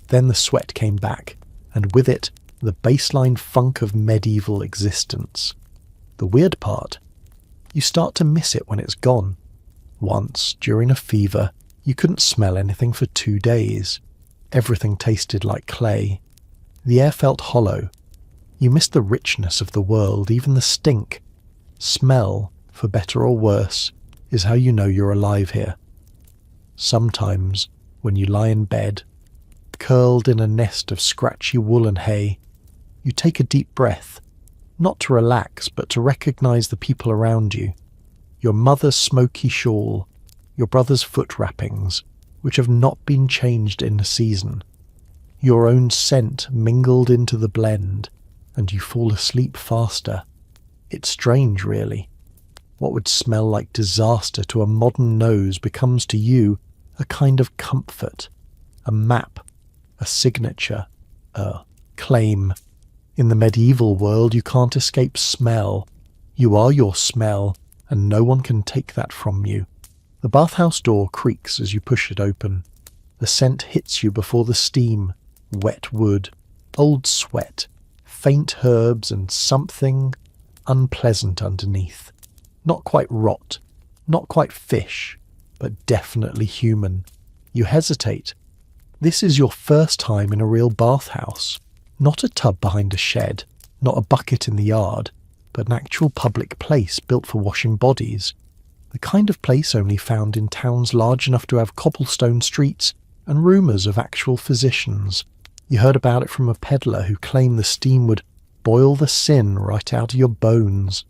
S1: Then the sweat came back, and with it, the baseline funk of medieval existence. The weird part, you start to miss it when it's gone. Once, during a fever, you couldn't smell anything for 2 days. Everything tasted like clay. The air felt hollow. You missed the richness of the world, even the stink. Smell, for better or worse, is how you know you're alive here. Sometimes, when you lie in bed, curled in a nest of scratchy wool and hay, you take a deep breath, not to relax, but to recognize the people around you. Your mother's smoky shawl, your brother's foot wrappings, which have not been changed in a season. Your own scent mingled into the blend, and you fall asleep faster. It's strange, really. What would smell like disaster to a modern nose becomes to you a kind of comfort, a map, a signature, a claim. In the medieval world, you can't escape smell. You are your smell, and no one can take that from you. The bathhouse door creaks as you push it open. The The scent hits you before the steam. Wet wood, old sweat, faint herbs, and something unpleasant underneath. Not quite rot, not quite fish, but definitely human. You hesitate. This is your first time in a real bathhouse. Not a tub behind a shed, not a bucket in the yard, but an actual public place built for washing bodies. The kind of place only found in towns large enough to have cobblestone streets and rumours of actual physicians. You heard about it from a peddler who claimed the steam would boil the sin right out of your bones.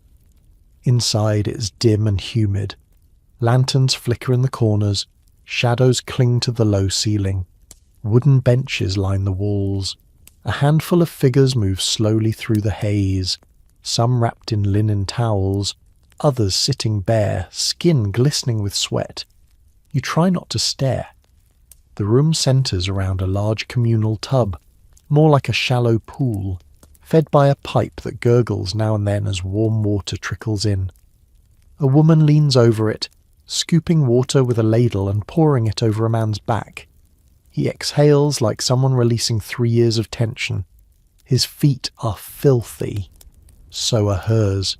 S1: Inside it's dim and humid. Lanterns flicker in the corners, shadows cling to the low ceiling. Wooden benches line the walls. A handful of figures move slowly through the haze, some wrapped in linen towels, others sitting bare, skin glistening with sweat. You try not to stare. The room centres around a large communal tub, more like a shallow pool, fed by a pipe that gurgles now and then as warm water trickles in. A woman leans over it, scooping water with a ladle and pouring it over a man's back. He exhales like someone releasing 3 years of tension. His feet are filthy. So are hers.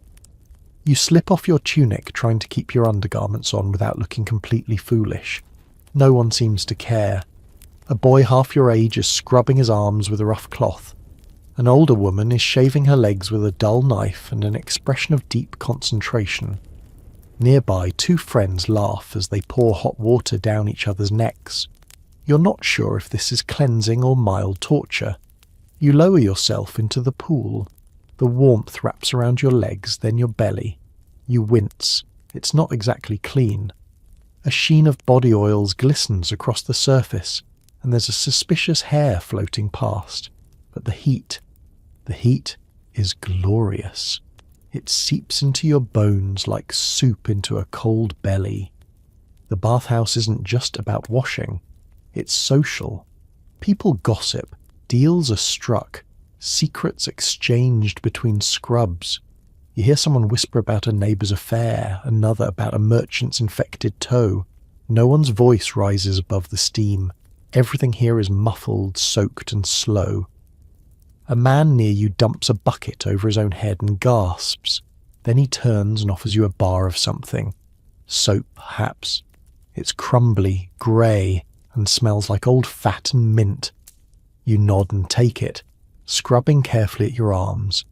S1: You slip off your tunic, trying to keep your undergarments on without looking completely foolish. No one seems to care. A boy half your age is scrubbing his arms with a rough cloth. An older woman is shaving her legs with a dull knife and an expression of deep concentration. Nearby, 2 friends laugh as they pour hot water down each other's necks. You're not sure if this is cleansing or mild torture. You lower yourself into the pool. The warmth wraps around your legs, then your belly. You wince. It's not exactly clean. A sheen of body oils glistens across the surface, and there's a suspicious hair floating past. But the heat is glorious. It seeps into your bones like soup into a cold belly. The bathhouse isn't just about washing. It's social. People gossip, deals are struck, secrets exchanged between scrubs. You hear someone whisper about a neighbour's affair, another about a merchant's infected toe. No one's voice rises above the steam. Everything here is muffled, soaked and slow. A man near you dumps a bucket over his own head and gasps. Then he turns and offers you a bar of something. Soap, perhaps. It's crumbly, grey, and smells like old fat and mint. You nod and take it, scrubbing carefully at your arms.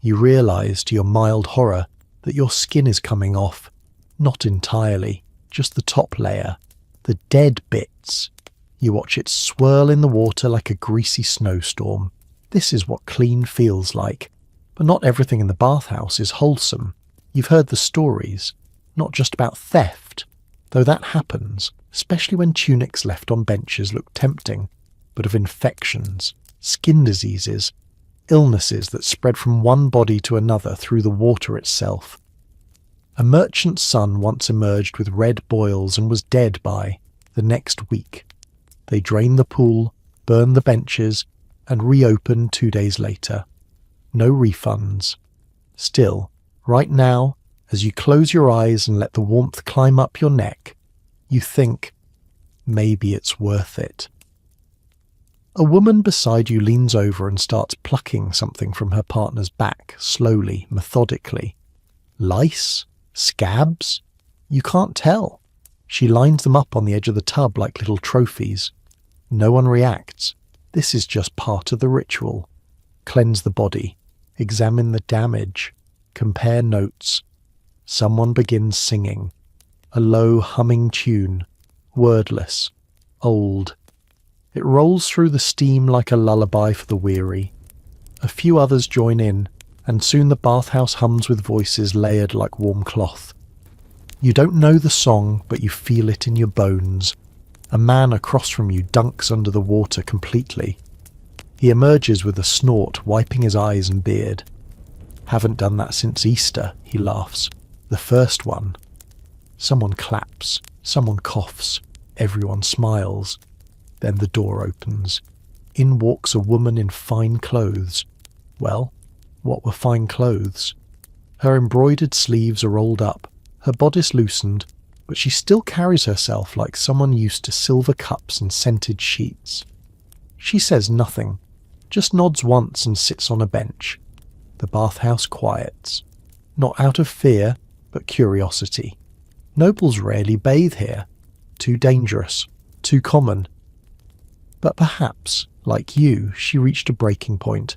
S1: You realise, to your mild horror, that your skin is coming off. Not entirely, just the top layer. The dead bits. You watch it swirl in the water like a greasy snowstorm. This is what clean feels like. But not everything in the bathhouse is wholesome. You've heard the stories, not just about theft, though that happens, especially when tunics left on benches look tempting, but of infections, skin diseases, illnesses that spread from one body to another through the water itself. A merchant's son once emerged with red boils and was dead by the next week. They drained the pool, burned the benches, and reopened 2 days later. No refunds. Still, right now, as you close your eyes and let the warmth climb up your neck, you think, maybe it's worth it. A woman beside you leans over and starts plucking something from her partner's back, slowly, methodically. Lice? Scabs? You can't tell. She lines them up on the edge of the tub like little trophies. No one reacts. This is just part of the ritual. Cleanse the body. Examine the damage. Compare notes. Someone begins singing. A low humming tune. Wordless. Old. It rolls through the steam like a lullaby for the weary. A few others join in, and soon the bathhouse hums with voices layered like warm cloth. You don't know the song, but you feel it in your bones. A man across from you dunks under the water completely. He emerges with a snort, wiping his eyes and beard. Haven't done that since Easter, he laughs. The first one. Someone claps. Someone coughs. Everyone smiles. Then the door opens. In walks a woman in fine clothes. Well, what were fine clothes? Her embroidered sleeves are rolled up, her bodice loosened, but she still carries herself like someone used to silver cups and scented sheets. She says nothing, just nods once and sits on a bench. The bathhouse quiets, not out of fear, but curiosity. Nobles rarely bathe here. Too dangerous, too common. But perhaps, like you, she reached a breaking point.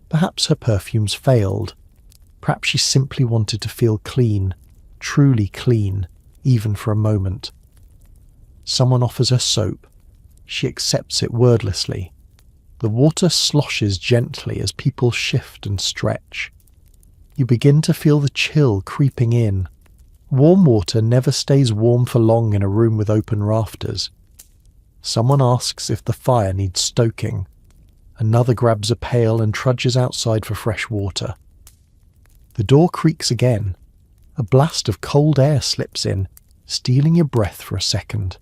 S1: Perhaps her perfumes failed. Perhaps she simply wanted to feel clean, truly clean, even for a moment. Someone offers her soap. She accepts it wordlessly. The water sloshes gently as people shift and stretch. You begin to feel the chill creeping in. Warm water never stays warm for long in a room with open rafters. Someone asks if the fire needs stoking. Another grabs a pail and trudges outside for fresh water. The door creaks again. A blast of cold air slips in, stealing your breath for a second.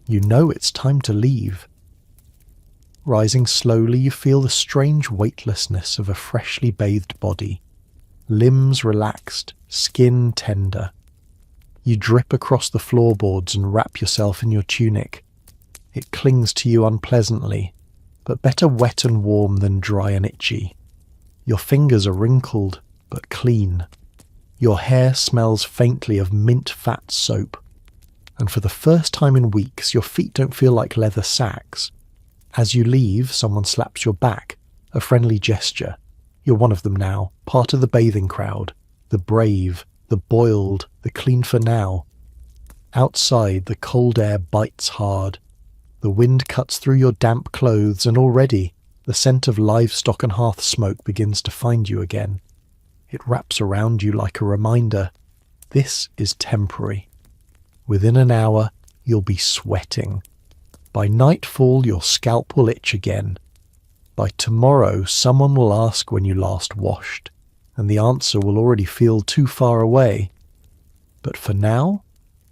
S1: You know it's time to leave. Rising slowly, you feel the strange weightlessness of a freshly bathed body. Limbs relaxed, skin tender. You drip across the floorboards and wrap yourself in your tunic. It clings to you unpleasantly, but better wet and warm than dry and itchy. Your fingers are wrinkled, but clean. Your hair smells faintly of mint-fat soap. And for the first time in weeks, your feet don't feel like leather sacks. As you leave, someone slaps your back, a friendly gesture. You're one of them now, part of the bathing crowd, the brave, the boiled, the clean for now. Outside, the cold air bites hard. The wind cuts through your damp clothes, and already the scent of livestock and hearth smoke begins to find you again. It wraps around you like a reminder. This is temporary. Within an hour, you'll be sweating. By nightfall, your scalp will itch again. By tomorrow, someone will ask when you last washed, and the answer will already feel too far away. But for now,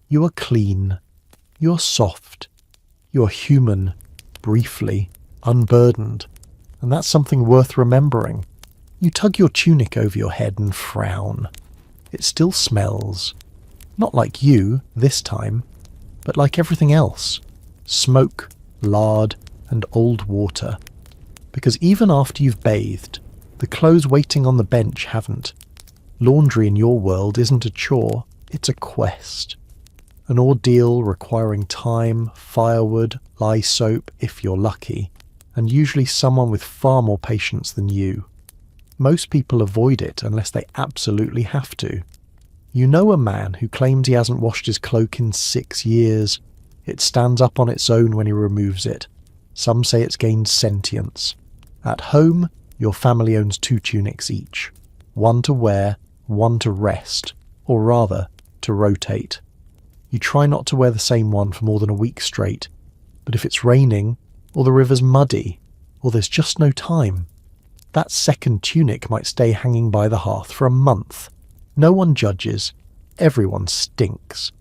S1: you are clean. You're soft. You're human, briefly, unburdened, and that's something worth remembering. You tug your tunic over your head and frown. It still smells. Not like you, this time, but like everything else. Smoke, lard, and old water. Because even after you've bathed, the clothes waiting on the bench haven't. Laundry in your world isn't a chore, it's a quest. An ordeal requiring time, firewood, lye soap if you're lucky, and usually someone with far more patience than you. Most people avoid it unless they absolutely have to. You know a man who claims he hasn't washed his cloak in 6 years. It stands up on its own when he removes it. Some say it's gained sentience. At home, your family owns 2 tunics each. One to wear, one to rest, or rather, to rotate. You try not to wear the same one for more than a week straight, but if it's raining, or the river's muddy, or there's just no time, that second tunic might stay hanging by the hearth for a month. No one judges. Everyone stinks.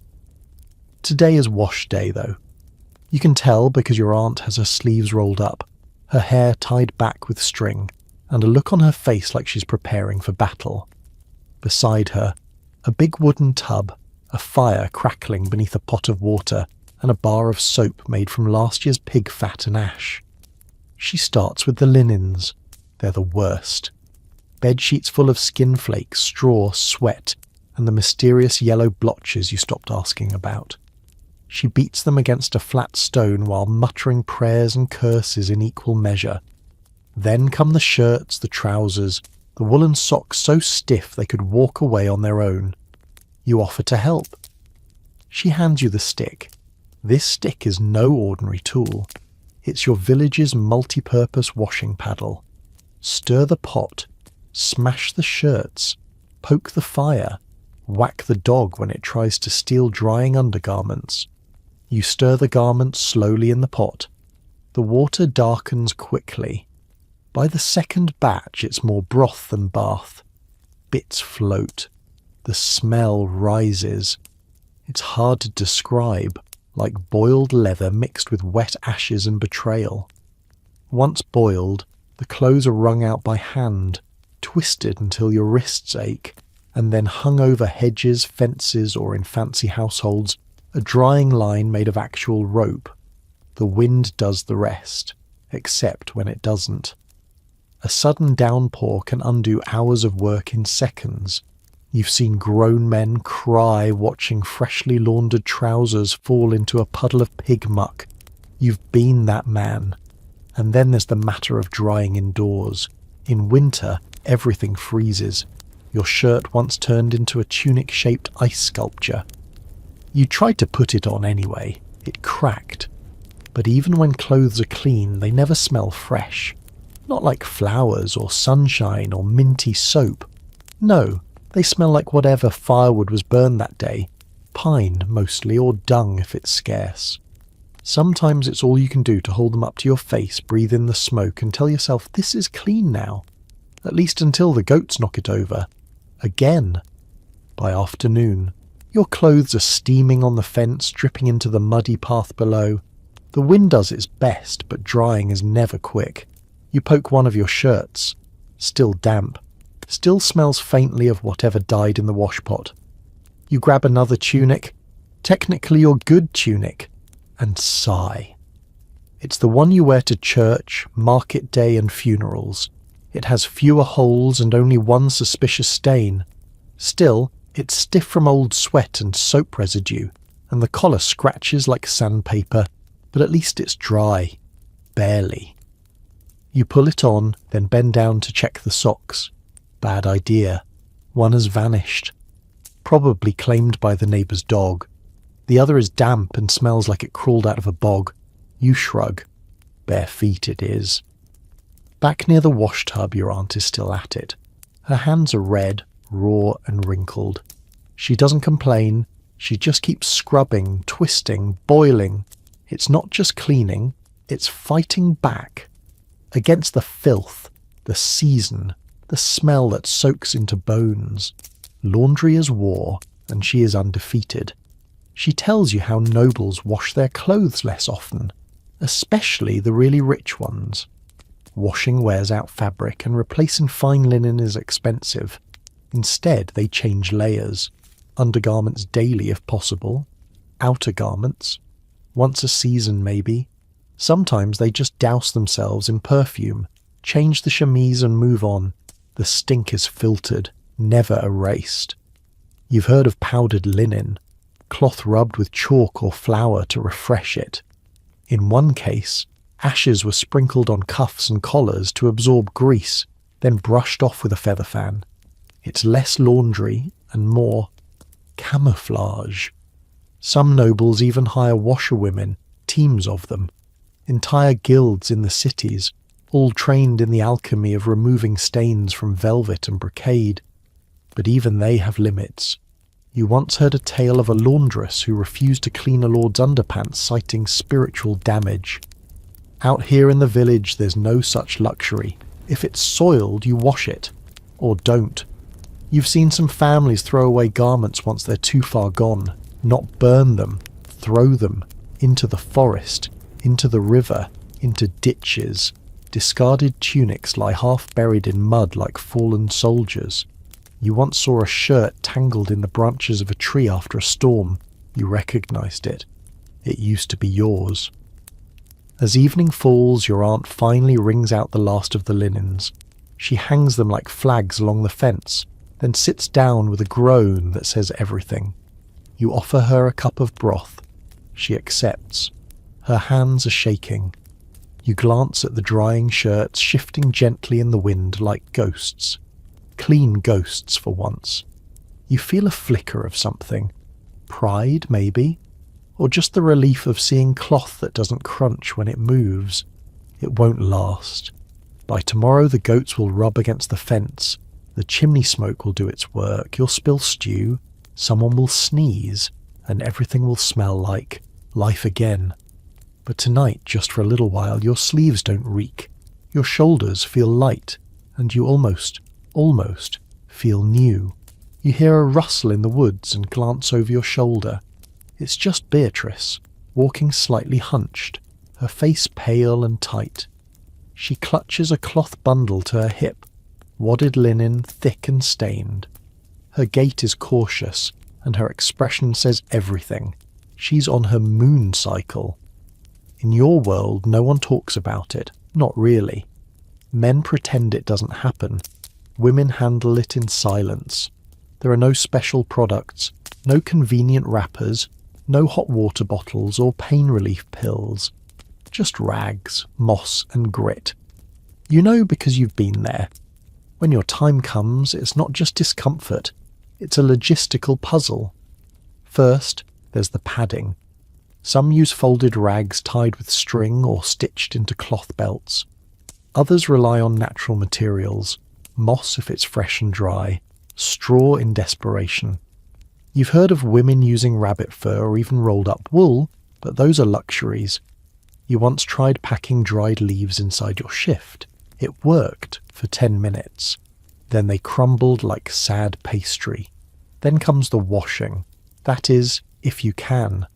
S1: Today is wash day, though. You can tell because your aunt has her sleeves rolled up, her hair tied back with string, and a look on her face like she's preparing for battle. Beside her, a big wooden tub, a fire crackling beneath a pot of water, and a bar of soap made from last year's pig fat and ash. She starts with the linens. They're the worst. Bed sheets full of skin flakes, straw, sweat, and the mysterious yellow blotches you stopped asking about. She beats them against a flat stone while muttering prayers and curses in equal measure. Then come the shirts, the trousers, the woolen socks so stiff they could walk away on their own. You offer to help. She hands you the stick. This stick is no ordinary tool. It's your village's multi-purpose washing paddle. Stir the pot, smash the shirts, poke the fire, whack the dog when it tries to steal drying undergarments. You stir the garments slowly in the pot. The water darkens quickly. By the second batch, it's more broth than bath. Bits float. The smell rises. It's hard to describe, like boiled leather mixed with wet ashes and betrayal. Once boiled, the clothes are wrung out by hand, twisted until your wrists ache, and then hung over hedges, fences, or in fancy households, a drying line made of actual rope. The wind does the rest, except when it doesn't. A sudden downpour can undo hours of work in seconds. You've seen grown men cry watching freshly laundered trousers fall into a puddle of pig muck. You've been that man. And then there's the matter of drying indoors. In winter, everything freezes. Your shirt once turned into a tunic-shaped ice sculpture. You tried to put it on anyway. It cracked. But even when clothes are clean, they never smell fresh. Not like flowers or sunshine or minty soap. No, they smell like whatever firewood was burned that day. Pine, mostly, or dung if it's scarce. Sometimes it's all you can do to hold them up to your face, breathe in the smoke, and tell yourself this is clean now. At least until the goats knock it over. Again. By afternoon, your clothes are steaming on the fence, dripping into the muddy path below. The wind does its best, but drying is never quick. You poke one of your shirts. Still damp. Still smells faintly of whatever died in the washpot. You grab another tunic, technically your good tunic, and sigh. It's the one you wear to church, market day and funerals. It has fewer holes and only one suspicious stain. Still, it's stiff from old sweat and soap residue, and the collar scratches like sandpaper, but at least it's dry. Barely. You pull it on, then bend down to check the socks. Bad idea. One has vanished. Probably claimed by the neighbour's dog. The other is damp and smells like it crawled out of a bog. You shrug. Bare feet it is. Back near the wash tub, your aunt is still at it. Her hands are red, raw and wrinkled. She doesn't complain. She just keeps scrubbing, twisting, boiling. It's not just cleaning, it's fighting back. Against the filth, the season, the smell that soaks into bones. Laundry is war, and she is undefeated. She tells you how nobles wash their clothes less often, especially the really rich ones. Washing wears out fabric, and replacing fine linen is expensive. Instead, they change layers. Undergarments daily if possible. Outer garments. Once a season maybe. Sometimes they just douse themselves in perfume, change the chemise and move on. The stink is filtered, never erased. You've heard of powdered linen, cloth rubbed with chalk or flour to refresh it. In one case, ashes were sprinkled on cuffs and collars to absorb grease, then brushed off with a feather fan. It's less laundry and more camouflage. Some nobles even hire washerwomen, teams of them. Entire guilds in the cities, all trained in the alchemy of removing stains from velvet and brocade. But even they have limits. You once heard a tale of a laundress who refused to clean a lord's underpants, citing spiritual damage. Out here in the village there's no such luxury. If it's soiled, you wash it. Or don't. You've seen some families throw away garments once they're too far gone. Not burn them, throw them, into the forest, into the river, into ditches. Discarded tunics lie half buried in mud like fallen soldiers. You once saw a shirt tangled in the branches of a tree after a storm. You recognized it. It used to be yours. As evening falls, your aunt finally wrings out the last of the linens. She hangs them like flags along the fence, then sits down with a groan that says everything. You offer her a cup of broth. She accepts. Her hands are shaking. You glance at the drying shirts shifting gently in the wind like ghosts. Clean ghosts for once. You feel a flicker of something. Pride, maybe? Or just the relief of seeing cloth that doesn't crunch when it moves. It won't last. By tomorrow the goats will rub against the fence. The chimney smoke will do its work. You'll spill stew. Someone will sneeze. And everything will smell like life again. But tonight, just for a little while, your sleeves don't reek. Your shoulders feel light. And you almost feel new. You hear a rustle in the woods and glance over your shoulder. It's just Beatrice, walking slightly hunched, her face pale and tight. She clutches a cloth bundle to her hip, wadded linen, thick and stained. Her gait is cautious, and her expression says everything. She's on her moon cycle. In your world, no one talks about it. Not really. Men pretend it doesn't happen. Women handle it in silence. There are no special products, no convenient wrappers, no hot water bottles or pain relief pills. Just rags, moss and grit. You know because you've been there. When your time comes, it's not just discomfort. It's a logistical puzzle. First, there's the padding. Some use folded rags tied with string or stitched into cloth belts. Others rely on natural materials, moss if it's fresh and dry, straw in desperation. You've heard of women using rabbit fur or even rolled up wool, but those are luxuries. You once tried packing dried leaves inside your shift. It worked for 10 minutes. Then they crumbled like sad pastry. Then comes the washing. That is, if you can.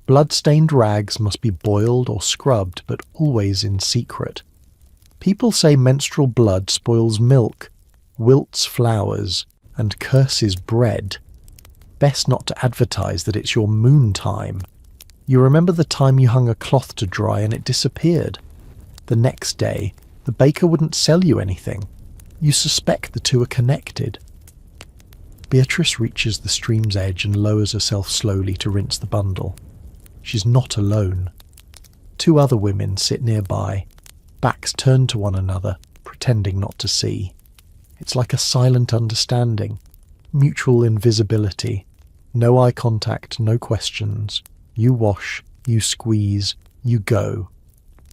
S1: Blood-stained rags must be boiled or scrubbed, but always in secret. People say menstrual blood spoils milk, wilts flowers, and curses bread. Best not to advertise that it's your moon time. You remember the time you hung a cloth to dry and it disappeared. The next day, the baker wouldn't sell you anything. You suspect the two are connected. Beatrice reaches the stream's edge and lowers herself slowly to rinse the bundle. She's not alone. 2 other women sit nearby, backs turned to one another, pretending not to see. It's like a silent understanding, mutual invisibility, no eye contact, no questions. You wash, you squeeze, you go.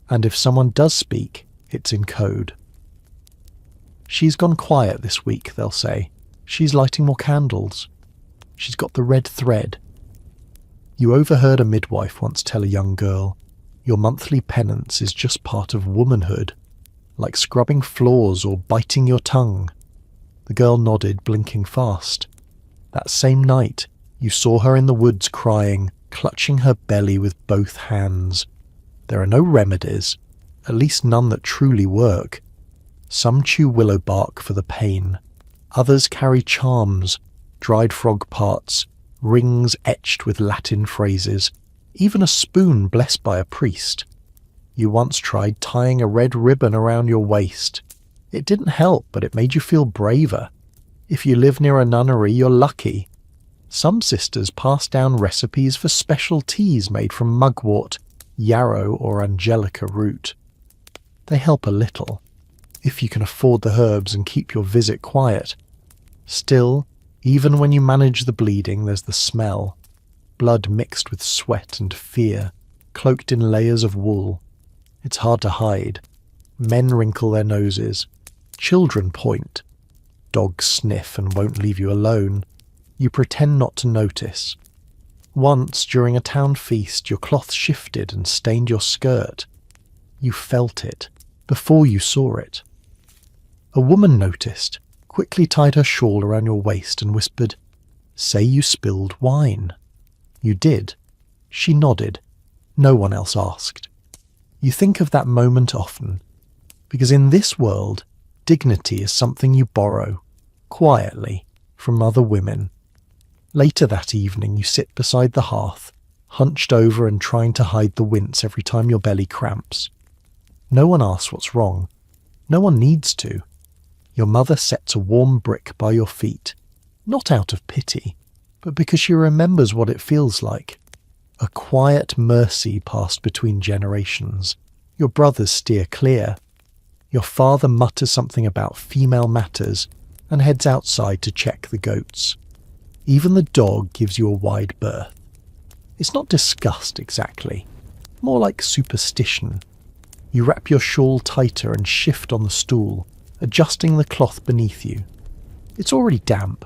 S1: And if someone does speak, it's in code. She's gone quiet this week, they'll say. She's lighting more candles. She's got the red thread. You overheard a midwife once tell a young girl, your monthly penance is just part of womanhood, like scrubbing floors or biting your tongue. The girl nodded, blinking fast. That same night, you saw her in the woods crying, clutching her belly with both hands. There are no remedies, at least none that truly work. Some chew willow bark for the pain. Others carry charms, dried frog parts, rings etched with Latin phrases, even a spoon blessed by a priest. You once tried tying a red ribbon around your waist. It didn't help, but it made you feel braver. If you live near a nunnery, you're lucky. Some sisters pass down recipes for special teas made from mugwort, yarrow or angelica root. They help a little, if you can afford the herbs and keep your visit quiet. Still, even when you manage the bleeding, there's the smell. Blood mixed with sweat and fear, cloaked in layers of wool. It's hard to hide. Men wrinkle their noses. Children point. Dogs sniff and won't leave you alone. You pretend not to notice. Once, during a town feast, your cloth shifted and stained your skirt. You felt it, before you saw it. A woman noticed, quickly tied her shawl around your waist and whispered, "Say you spilled wine." You did. She nodded. No one else asked. You think of that moment often, because in this world, dignity is something you borrow, quietly, from other women. Later that evening you sit beside the hearth, hunched over and trying to hide the wince every time your belly cramps. No one asks what's wrong. No one needs to. Your mother sets a warm brick by your feet, not out of pity, but because she remembers what it feels like. A quiet mercy passed between generations. Your brothers steer clear. Your father mutters something about female matters and heads outside to check the goats. Even the dog gives you a wide berth. It's not disgust exactly, more like superstition. You wrap your shawl tighter and shift on the stool, adjusting the cloth beneath you. It's already damp.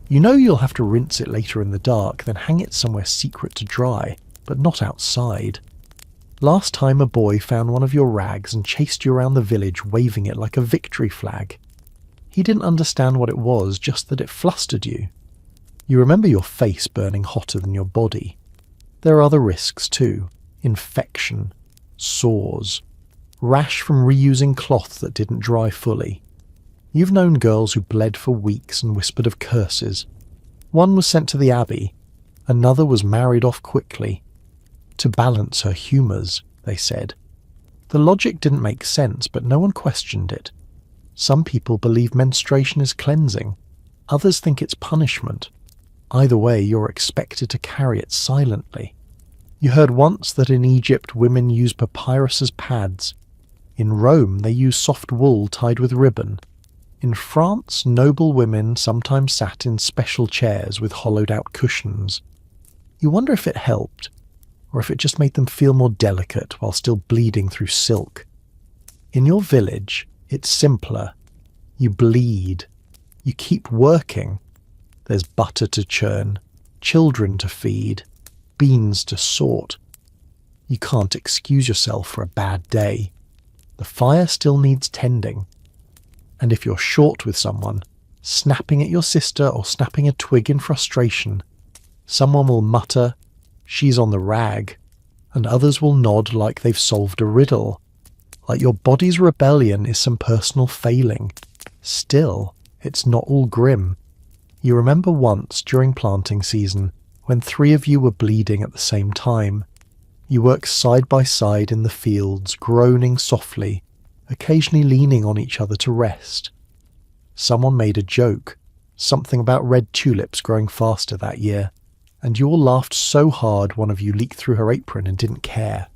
S1: You know you'll have to rinse it later in the dark, then hang it somewhere secret to dry, but not outside. Last time a boy found one of your rags and chased you around the village waving it like a victory flag. He didn't understand what it was, just that it flustered you. You remember your face burning hotter than your body. There are other risks too. Infection, sores, rash from reusing cloth that didn't dry fully. You've known girls who bled for weeks and whispered of curses. One was sent to the abbey. Another was married off quickly. To balance her humours, they said. The logic didn't make sense, but no one questioned it. Some people believe menstruation is cleansing. Others think it's punishment. Either way, you're expected to carry it silently. You heard once that in Egypt women use papyrus as pads. In Rome, they use soft wool tied with ribbon. In France, noble women sometimes sat in special chairs with hollowed-out cushions. You wonder if it helped, or if it just made them feel more delicate while still bleeding through silk. In your village, it's simpler. You bleed. You keep working. There's butter to churn, children to feed, beans to sort. You can't excuse yourself for a bad day. The fire still needs tending. And if you're short with someone, snapping at your sister or snapping a twig in frustration, someone will mutter, "She's on the rag," and others will nod like they've solved a riddle, like your body's rebellion is some personal failing. Still, it's not all grim. You remember once during planting season when 3 of you were bleeding at the same time. You work side by side in the fields, groaning softly, occasionally leaning on each other to rest. Someone made a joke, something about red tulips growing faster that year, and you all laughed so hard one of you leaked through her apron and didn't care.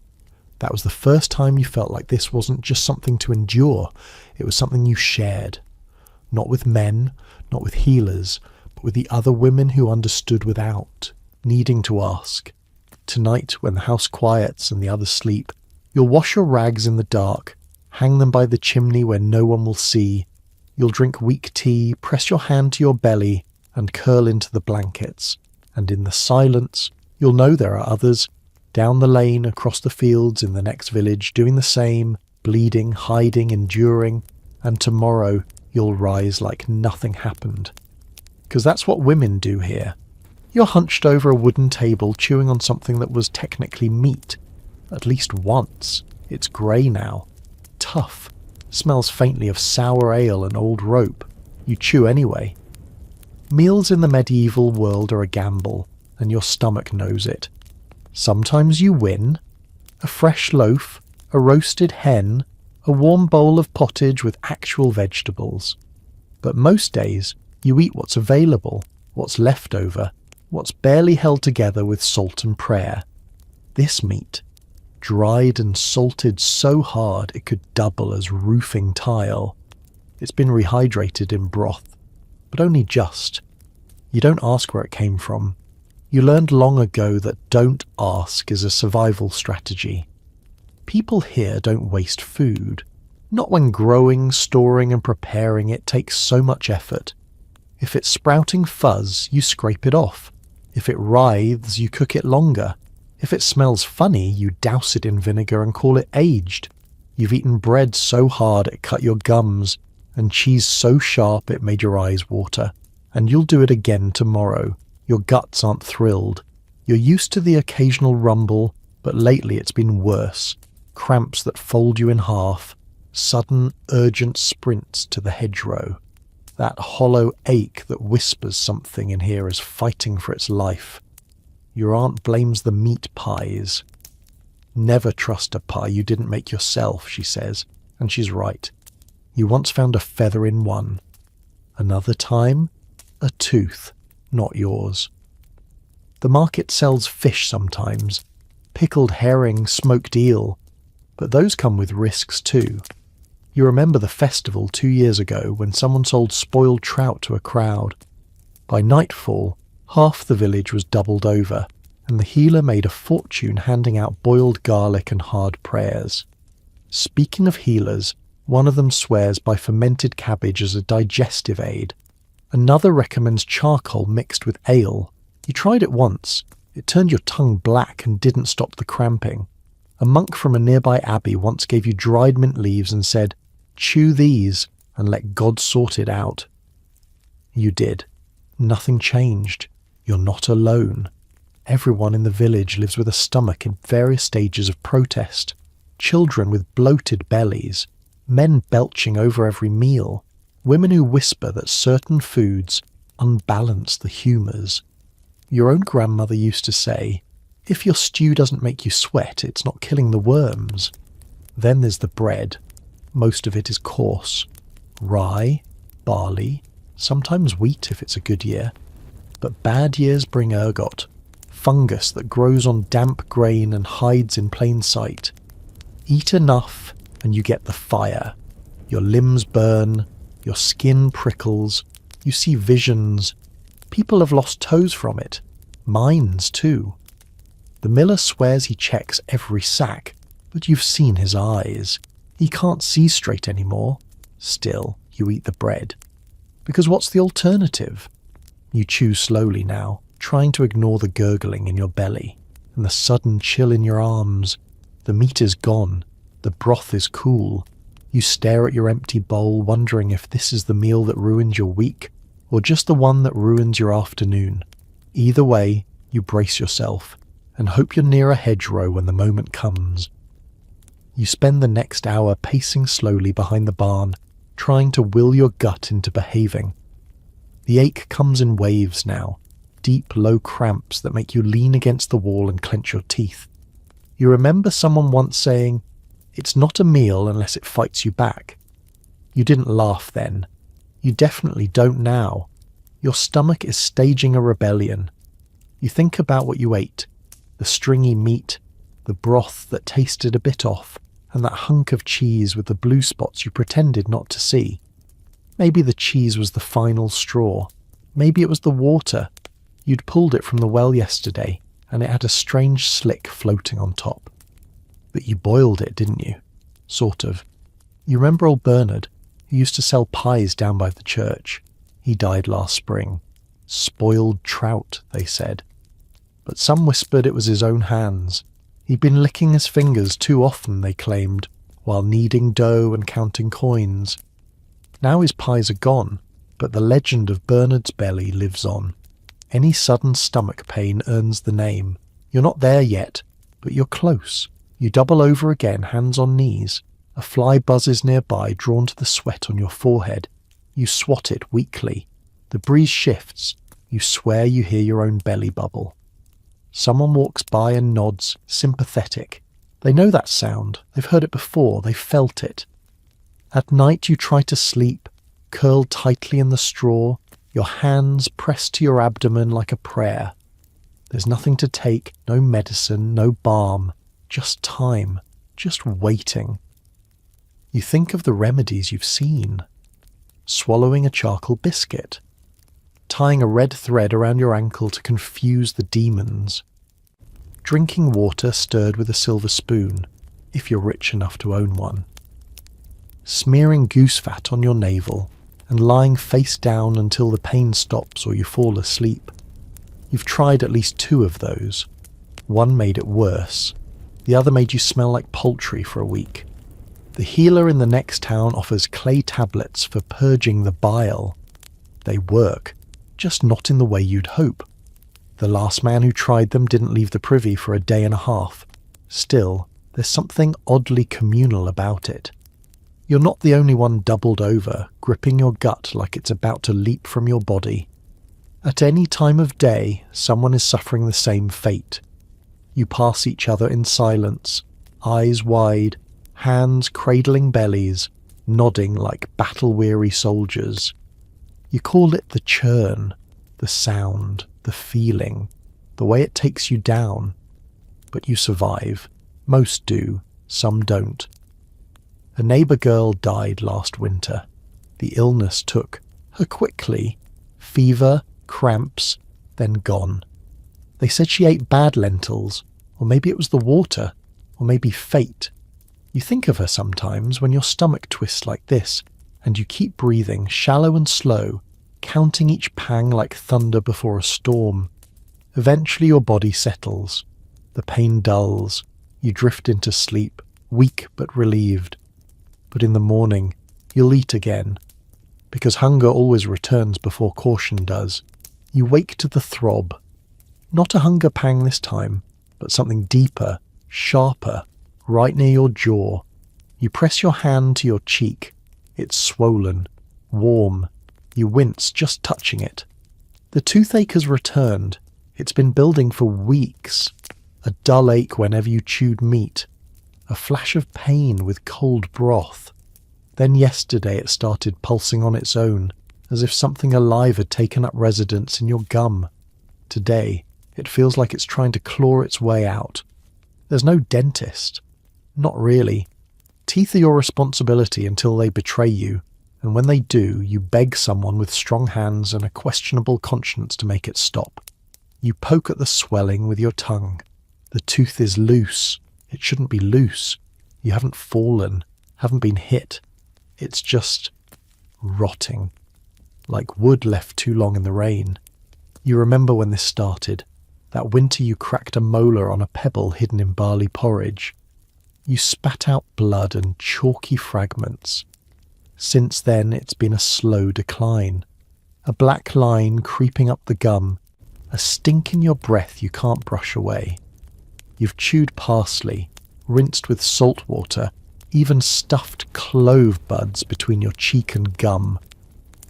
S1: That was the first time you felt like this wasn't just something to endure, it was something you shared. Not with men, not with healers, but with the other women who understood without, needing to ask. Tonight, when the house quiets and the others sleep, you'll wash your rags in the dark, hang them by the chimney where no one will see. You'll drink weak tea, press your hand to your belly, and curl into the blankets. And in the silence, you'll know there are others, down the lane, across the fields, in the next village, doing the same, bleeding, hiding, enduring, and tomorrow you'll rise like nothing happened. 'Cause that's what women do here. You're hunched over a wooden table chewing on something that was technically meat. At least once. It's grey now. Tough. Smells faintly of sour ale and old rope. You chew anyway. Meals in the medieval world are a gamble, and your stomach knows it. Sometimes you win. A fresh loaf, a roasted hen, a warm bowl of pottage with actual vegetables. But most days, you eat what's available, what's left over, what's barely held together with salt and prayer. This meat, dried and salted so hard it could double as roofing tile. It's been rehydrated in broth, but only just. You don't ask where it came from. You learned long ago that don't ask is a survival strategy. People here don't waste food. Not when growing, storing and preparing it takes so much effort. If it's sprouting fuzz, you scrape it off. If it writhes, you cook it longer. If it smells funny, you douse it in vinegar and call it aged. You've eaten bread so hard it cut your gums, and cheese so sharp it made your eyes water. And you'll do it again tomorrow. Your guts aren't thrilled. You're used to the occasional rumble, but lately it's been worse. Cramps that fold you in half. Sudden, urgent sprints to the hedgerow. That hollow ache that whispers something in here is fighting for its life. Your aunt blames the meat pies. Never trust a pie you didn't make yourself, she says, and she's right. You once found a feather in one. Another time, a tooth, not yours. The market sells fish sometimes, pickled herring, smoked eel, but those come with risks too. You remember the festival 2 years ago when someone sold spoiled trout to a crowd. By nightfall, half the village was doubled over, and the healer made a fortune handing out boiled garlic and hard prayers. Speaking of healers, one of them swears by fermented cabbage as a digestive aid. Another recommends charcoal mixed with ale. You tried it once. It turned your tongue black and didn't stop the cramping. A monk from a nearby abbey once gave you dried mint leaves and said, "Chew these and let God sort it out." You did. Nothing changed. You're not alone. Everyone in the village lives with a stomach in various stages of protest. Children with bloated bellies. Men belching over every meal. Women who whisper that certain foods unbalance the humours. Your own grandmother used to say, If your stew doesn't make you sweat, it's not killing the worms. Then there's the bread. Most of it is coarse. Rye, barley, sometimes wheat if it's a good year. But bad years bring ergot, fungus that grows on damp grain and hides in plain sight. Eat enough and you get the fire. Your limbs burn, your skin prickles, you see visions. People have lost toes from it. Minds too. The miller swears he checks every sack, but you've seen his eyes. He can't see straight anymore. Still, you eat the bread. Because what's the alternative? You chew slowly now, trying to ignore the gurgling in your belly and the sudden chill in your arms. The meat is gone. The broth is cool. You stare at your empty bowl, wondering if this is the meal that ruins your week or just the one that ruins your afternoon. Either way, you brace yourself and hope you're near a hedgerow when the moment comes. You spend the next hour pacing slowly behind the barn, trying to will your gut into behaving. The ache comes in waves now, deep, low cramps that make you lean against the wall and clench your teeth. You remember someone once saying, "It's not a meal unless it fights you back." You didn't laugh then. You definitely don't now. Your stomach is staging a rebellion. You think about what you ate, the stringy meat, the broth that tasted a bit off, and that hunk of cheese with the blue spots you pretended not to see. Maybe the cheese was the final straw. Maybe it was the water. You'd pulled it from the well yesterday, and it had a strange slick floating on top. But you boiled it, didn't you? Sort of. You remember old Bernard, who used to sell pies down by the church? He died last spring. Spoiled trout, they said. But some whispered it was his own hands. He'd been licking his fingers too often, they claimed, while kneading dough and counting coins. Now his pies are gone, but the legend of Bernard's belly lives on. Any sudden stomach pain earns the name. You're not there yet, but you're close. You double over again, hands on knees. A fly buzzes nearby, drawn to the sweat on your forehead. You swat it weakly. The breeze shifts. You swear you hear your own belly bubble. Someone walks by and nods, sympathetic. They know that sound. They've heard it before. They've felt it. At night you try to sleep, curled tightly in the straw, your hands pressed to your abdomen like a prayer. There's nothing to take, no medicine, no balm, just time, just waiting. You think of the remedies you've seen. Swallowing a charcoal biscuit, tying a red thread around your ankle to confuse the demons, drinking water stirred with a silver spoon, if you're rich enough to own one, smearing goose fat on your navel and lying face down until the pain stops or you fall asleep. You've tried at least 2 of those. One made it worse. The other made you smell like poultry for a week. The healer in the next town offers clay tablets for purging the bile. They work, just not in the way you'd hope. The last man who tried them didn't leave the privy for a day and a half. Still, there's something oddly communal about it. You're not the only one doubled over, gripping your gut like it's about to leap from your body. At any time of day, someone is suffering the same fate. You pass each other in silence, eyes wide, hands cradling bellies, nodding like battle-weary soldiers. You call it the churn, the sound, the feeling, the way it takes you down. But you survive. Most do, some don't. A neighbour girl died last winter. The illness took her quickly. Fever, cramps, then gone. They said she ate bad lentils, or maybe it was the water, or maybe fate. You think of her sometimes when your stomach twists like this, and you keep breathing, shallow and slow, counting each pang like thunder before a storm. Eventually your body settles. The pain dulls. You drift into sleep, weak but relieved. But in the morning, you'll eat again, because hunger always returns before caution does. You wake to the throb. Not a hunger pang this time, but something deeper, sharper, right near your jaw. You press your hand to your cheek. It's swollen, warm. You wince just touching it. The toothache has returned. It's been building for weeks. a dull ache whenever you chewed meat, a flash of pain with cold broth. Then yesterday it started pulsing on its own, as if something alive had taken up residence in your gum. Today, it feels like it's trying to claw its way out. There's no dentist. Not really. Teeth are your responsibility until they betray you, and when they do, you beg someone with strong hands and a questionable conscience to make it stop. You poke at the swelling with your tongue. The tooth is loose. It shouldn't be loose. You haven't fallen, haven't been hit. It's just rotting, like wood left too long in the rain. You remember when this started, that winter you cracked a molar on a pebble hidden in barley porridge. You spat out blood and chalky fragments. Since then, it's been a slow decline. A black line creeping up the gum, a stink in your breath you can't brush away. You've chewed parsley, rinsed with salt water, even stuffed clove buds between your cheek and gum.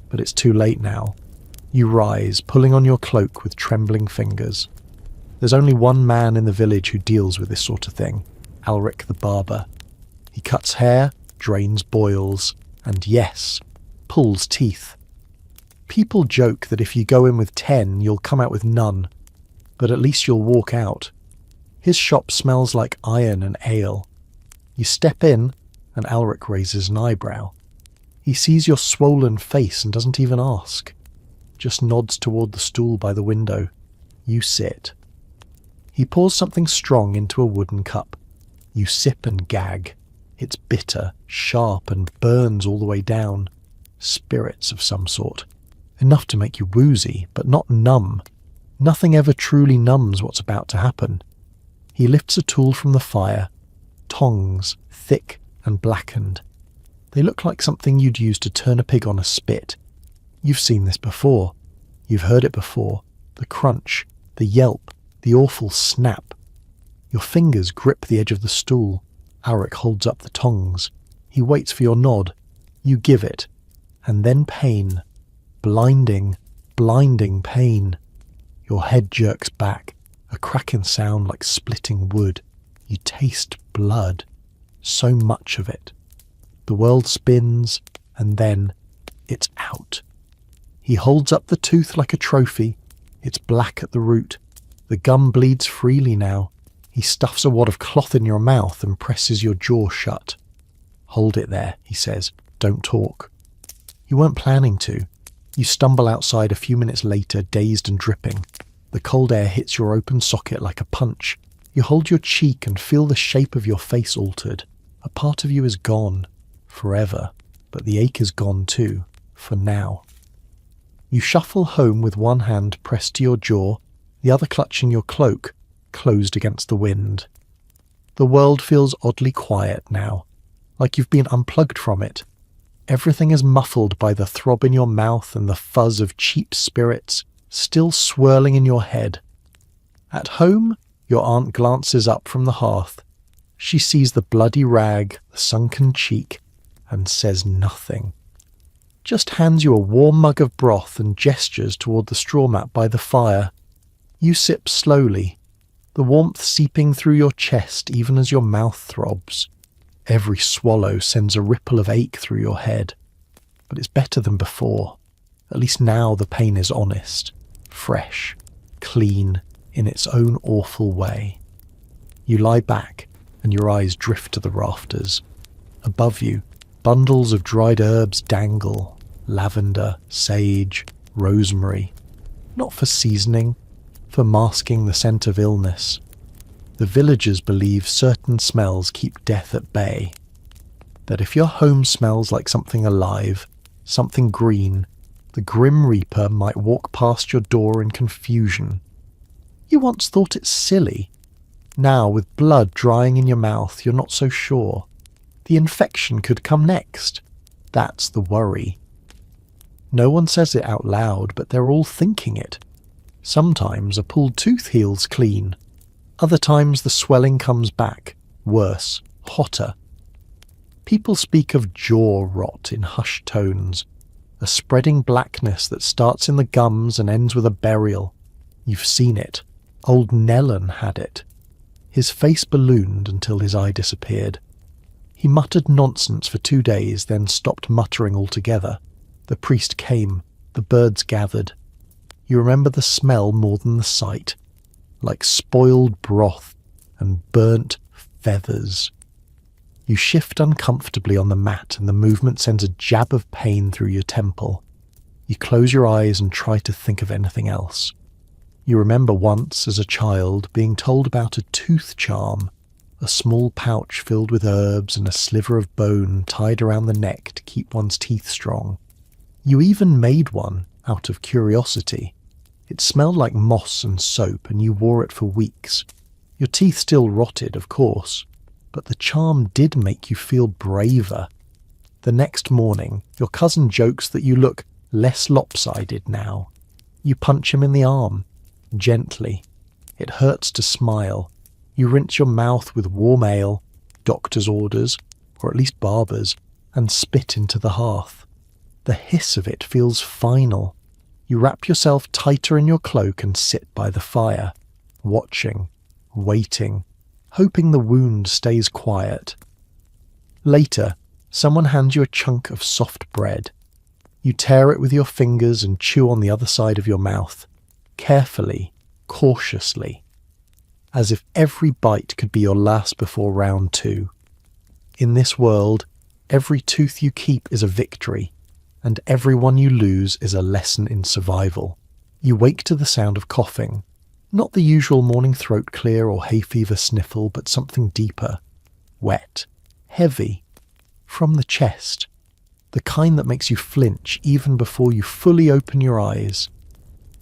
S1: But it's too late now. You rise, pulling on your cloak with trembling fingers. There's only one man in the village who deals with this sort of thing, Alric the barber. He cuts hair, drains boils, and yes, pulls teeth. People joke that if you go in with 10, you'll come out with none, but at least you'll walk out. His shop smells like iron and ale. You step in, and Alric raises an eyebrow. He sees your swollen face and doesn't even ask. Just nods toward the stool by the window. You sit. He pours something strong into a wooden cup. You sip and gag. It's bitter, sharp, and burns all the way down. Spirits of some sort. Enough to make you woozy, but not numb. Nothing ever truly numbs what's about to happen. He lifts a tool from the fire. Tongs, thick and blackened. They look like something you'd use to turn a pig on a spit. You've seen this before. You've heard it before. The crunch, the yelp, the awful snap. Your fingers grip the edge of the stool. Alric holds up the tongs. He waits for your nod. You give it. And then pain. Blinding, blinding pain. Your head jerks back. A cracking sound like splitting wood. You taste blood. So much of it. The world spins, and then it's out. He holds up the tooth like a trophy. It's black at the root. The gum bleeds freely now. He stuffs a wad of cloth in your mouth and presses your jaw shut. Hold it there, he says. Don't talk. You weren't planning to. You stumble outside a few minutes later, dazed and dripping. The cold air hits your open socket like a punch. You hold your cheek and feel the shape of your face altered. A part of you is gone. Forever. But the ache is gone too. For now. You shuffle home with one hand pressed to your jaw, the other clutching your cloak, closed against the wind. The world feels oddly quiet now, like you've been unplugged from it. Everything is muffled by the throb in your mouth and the fuzz of cheap spirits still swirling in your head. At home, your aunt glances up from the hearth. She sees the bloody rag, the sunken cheek, and says nothing. Just hands you a warm mug of broth and gestures toward the straw mat by the fire. You sip slowly, the warmth seeping through your chest even as your mouth throbs. Every swallow sends a ripple of ache through your head. But it's better than before. At least now the pain is honest, fresh, clean, in its own awful way. You lie back, and your eyes drift to the rafters. Above you, bundles of dried herbs dangle. Lavender, sage, rosemary. Not for seasoning, for masking the scent of illness. The villagers believe certain smells keep death at bay. That if your home smells like something alive, something green, the Grim Reaper might walk past your door in confusion. You once thought it silly. Now, with blood drying in your mouth, you're not so sure. The infection could come next. That's the worry. No one says it out loud, but they're all thinking it. Sometimes a pulled tooth heals clean. Other times the swelling comes back, worse, hotter. People speak of jaw rot in hushed tones, a spreading blackness that starts in the gums and ends with a burial. You've seen it. Old Nellen had it. His face ballooned until his eye disappeared. He muttered nonsense for 2 days, then stopped muttering altogether. The priest came. The birds gathered. You remember the smell more than the sight, like spoiled broth and burnt feathers. You shift uncomfortably on the mat and the movement sends a jab of pain through your temple. You close your eyes and try to think of anything else. You remember once, as a child, being told about a tooth charm, a small pouch filled with herbs and a sliver of bone tied around the neck to keep one's teeth strong. You even made one out of curiosity. It smelled like moss and soap, and you wore it for weeks. Your teeth still rotted, of course, but the charm did make you feel braver. The next morning, your cousin jokes that you look less lopsided now. You punch him in the arm, gently. It hurts to smile. You rinse your mouth with warm ale, doctor's orders, or at least barber's, and spit into the hearth. The hiss of it feels final. You wrap yourself tighter in your cloak and sit by the fire, watching, waiting, hoping the wound stays quiet. Later, someone hands you a chunk of soft bread. You tear it with your fingers and chew on the other side of your mouth, carefully, cautiously, as if every bite could be your last before round 2. In this world, every tooth you keep is a victory, and every one you lose is a lesson in survival. You wake to the sound of coughing, not the usual morning throat clear or hay fever sniffle, but something deeper, wet, heavy, from the chest, the kind that makes you flinch even before you fully open your eyes.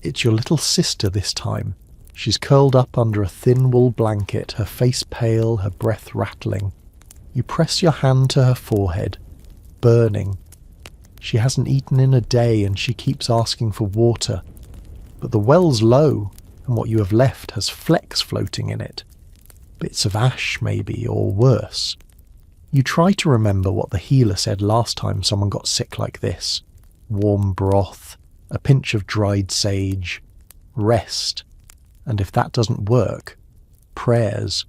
S1: It's your little sister this time. She's curled up under a thin wool blanket, her face pale, her breath rattling. You press your hand to her forehead, burning. She hasn't eaten in a day and she keeps asking for water. But the well's low, and what you have left has flecks floating in it. Bits of ash, maybe, or worse. You try to remember what the healer said last time someone got sick like this. Warm broth, a pinch of dried sage, rest, and if that doesn't work, prayers.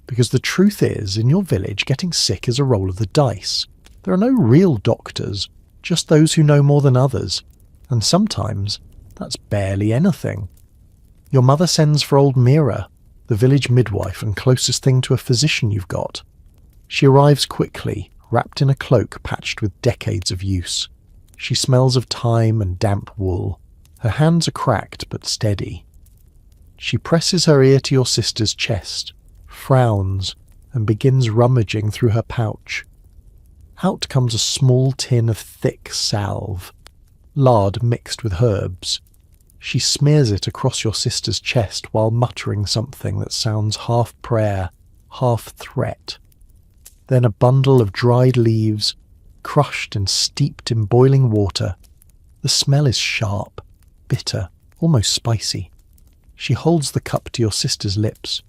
S1: Because the truth is, in your village, getting sick is a roll of the dice. There are no real doctors, just those who know more than others, and sometimes that's barely anything. Your mother sends for old Mira, the village midwife and closest thing to a physician you've got. She arrives quickly, wrapped in a cloak patched with decades of use. She smells of thyme and damp wool. Her hands are cracked but steady. She presses her ear to your sister's chest, frowns, and begins rummaging through her pouch. Out comes a small tin of thick salve, lard mixed with herbs. She smears it across your sister's chest while muttering something that sounds half prayer, half threat. Then a bundle of dried leaves, crushed and steeped in boiling water. The smell is sharp, bitter, almost spicy. She holds the cup to your sister's lips.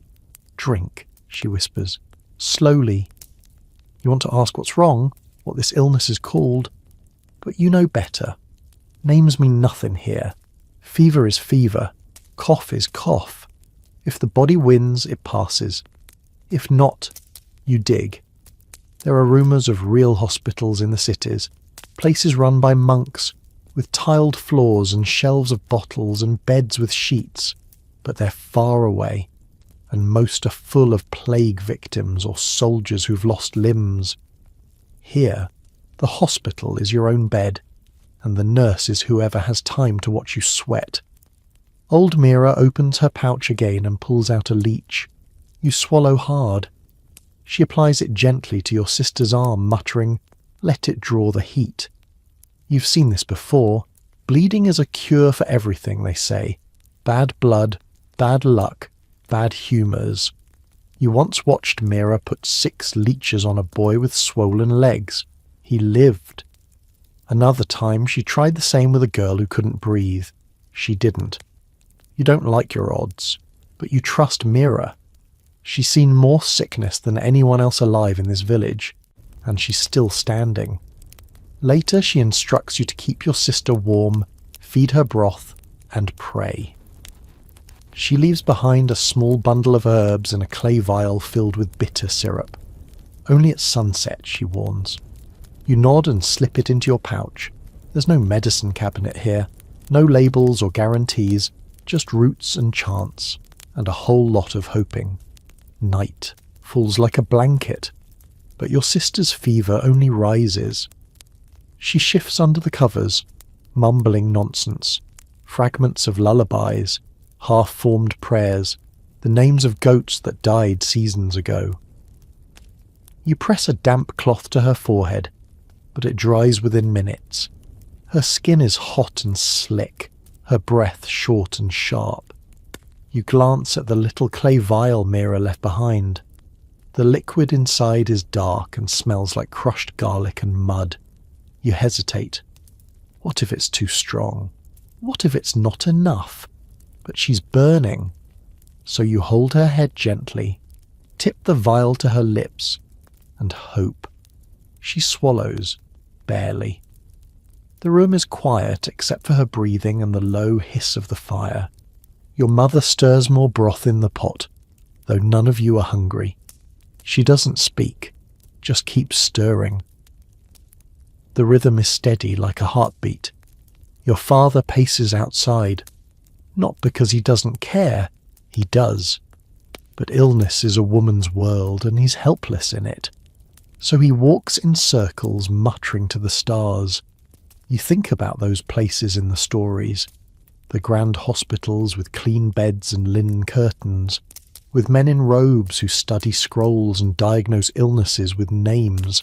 S1: "Drink," she whispers, slowly. You want to ask what's wrong, what this illness is called, but you know better. Names mean nothing here. Fever is fever. Cough is cough. If the body wins, it passes. If not, you dig. There are rumours of real hospitals in the cities, places run by monks, with tiled floors and shelves of bottles and beds with sheets, but they're far away, and most are full of plague victims or soldiers who've lost limbs. Here, the hospital is your own bed, and the nurse is whoever has time to watch you sweat. Old Mira opens her pouch again and pulls out a leech. You swallow hard. She applies it gently to your sister's arm, muttering, "Let it draw the heat." You've seen this before. Bleeding is a cure for everything, they say. Bad blood, bad luck, bad humours. You once watched Mira put 6 leeches on a boy with swollen legs. He lived. Another time she tried the same with a girl who couldn't breathe. She didn't. You don't like your odds, but you trust Mira. She's seen more sickness than anyone else alive in this village, and she's still standing. Later she instructs you to keep your sister warm, feed her broth, and pray. She leaves behind a small bundle of herbs and a clay vial filled with bitter syrup. Only at sunset, she warns. You nod and slip it into your pouch. There's no medicine cabinet here, no labels or guarantees, just roots and chance, and a whole lot of hoping. Night falls like a blanket, but your sister's fever only rises. She shifts under the covers, mumbling nonsense, fragments of lullabies, half-formed prayers, the names of goats that died seasons ago. You press a damp cloth to her forehead, but it dries within minutes. Her skin is hot and slick, her breath short and sharp. You glance at the little clay vial mirror left behind. The liquid inside is dark and smells like crushed garlic and mud. You hesitate. What if it's too strong? What if it's not enough? But she's burning. So you hold her head gently, tip the vial to her lips, and hope. She swallows, barely. The room is quiet except for her breathing and the low hiss of the fire. Your mother stirs more broth in the pot, though none of you are hungry. She doesn't speak, just keeps stirring. The rhythm is steady like a heartbeat. Your father paces outside, not because he doesn't care, he does. But illness is a woman's world and he's helpless in it. So he walks in circles, muttering to the stars. You think about those places in the stories, the grand hospitals with clean beds and linen curtains, with men in robes who study scrolls and diagnose illnesses with names.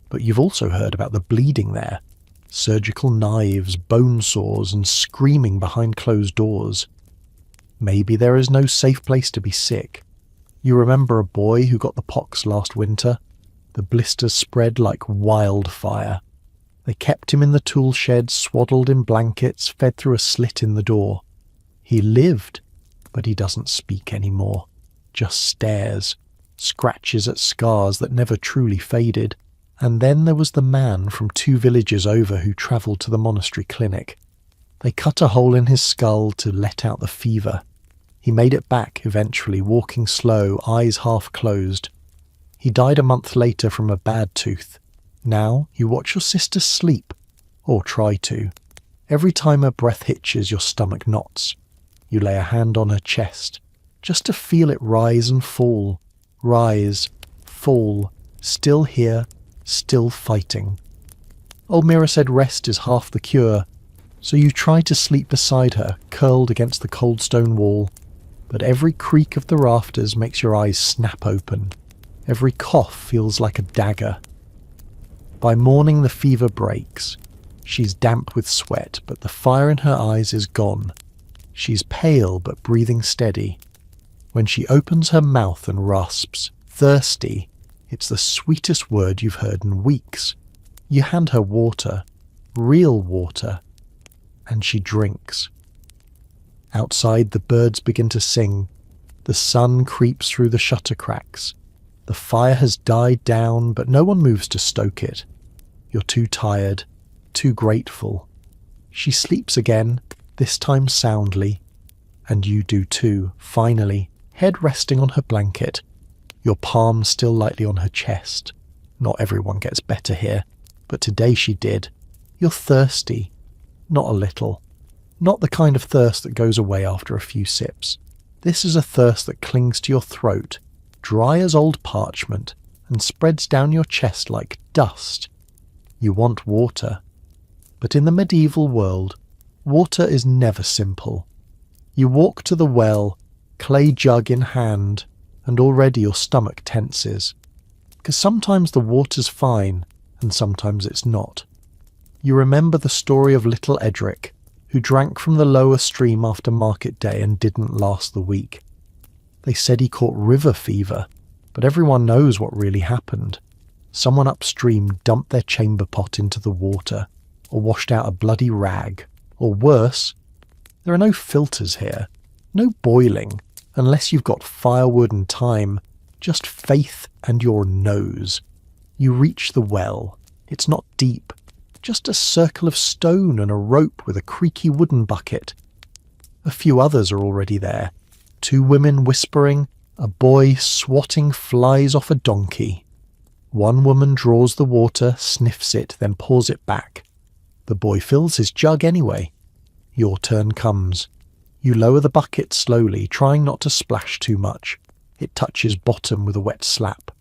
S1: But you've also heard about the bleeding there, surgical knives, bone saws, and screaming behind closed doors. Maybe there is no safe place to be sick. You remember a boy who got the pox last winter? The blisters spread like wildfire. They kept him in the tool shed, swaddled in blankets, fed through a slit in the door. He lived, but he doesn't speak anymore, just stares, scratches at scars that never truly faded. And then there was the man from 2 villages over who travelled to the monastery clinic. They cut a hole in his skull to let out the fever. He made it back eventually, walking slow, eyes half closed. He died a month later from a bad tooth. Now you watch your sister sleep, or try to. Every time her breath hitches, your stomach knots. You lay a hand on her chest, just to feel it rise and fall. Rise, fall, still here, still fighting. Old Mira said rest is half the cure, so you try to sleep beside her, curled against the cold stone wall. But every creak of the rafters makes your eyes snap open. Every cough feels like a dagger. By morning the fever breaks. She's damp with sweat, but the fire in her eyes is gone. She's pale but breathing steady. When she opens her mouth and rasps, thirsty, it's the sweetest word you've heard in weeks. You hand her water, real water, and she drinks. Outside the birds begin to sing. The sun creeps through the shutter cracks. The fire has died down, but no one moves to stoke it. You're too tired, too grateful. She sleeps again, this time soundly. And you do too, finally, head resting on her blanket, your palm still lightly on her chest. Not everyone gets better here, but today she did. You're thirsty, not a little. Not the kind of thirst that goes away after a few sips. This is a thirst that clings to your throat, dry as old parchment, and spreads down your chest like dust. You want water. But in the medieval world, water is never simple. You walk to the well, clay jug in hand, and already your stomach tenses. Because sometimes the water's fine, and sometimes it's not. You remember the story of little Edric, who drank from the lower stream after market day and didn't last the week. They said he caught river fever, but everyone knows what really happened. Someone upstream dumped their chamber pot into the water, or washed out a bloody rag, or worse. There are no filters here, no boiling, unless you've got firewood and time, just faith and your nose. You reach the well. It's not deep, just a circle of stone and a rope with a creaky wooden bucket. A few others are already there, 2 women whispering, a boy swatting flies off a donkey. 1 woman draws the water, sniffs it, then pours it back. The boy fills his jug anyway. Your turn comes. You lower the bucket slowly, trying not to splash too much. It touches bottom with a wet slap.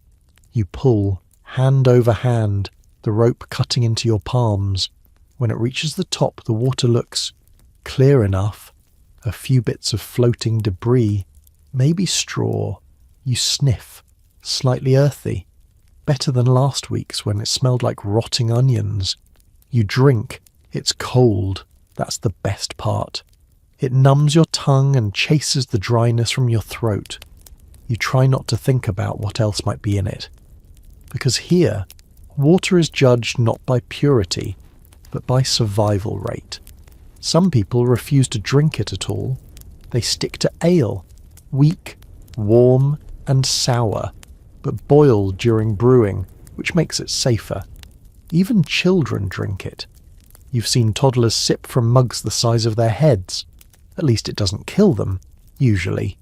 S1: You pull, hand over hand, the rope cutting into your palms. When it reaches the top, the water looks clear enough. A few bits of floating debris, maybe straw. You sniff, slightly earthy. Better than last week's when it smelled like rotting onions. You drink. It's cold. That's the best part. It numbs your tongue and chases the dryness from your throat. You try not to think about what else might be in it. Because here, water is judged not by purity, but by survival rate. Some people refuse to drink it at all. They stick to ale, weak, warm, and sour, but boiled during brewing, which makes it safer. Even children drink it. You've seen toddlers sip from mugs the size of their heads. At least it doesn't kill them, usually.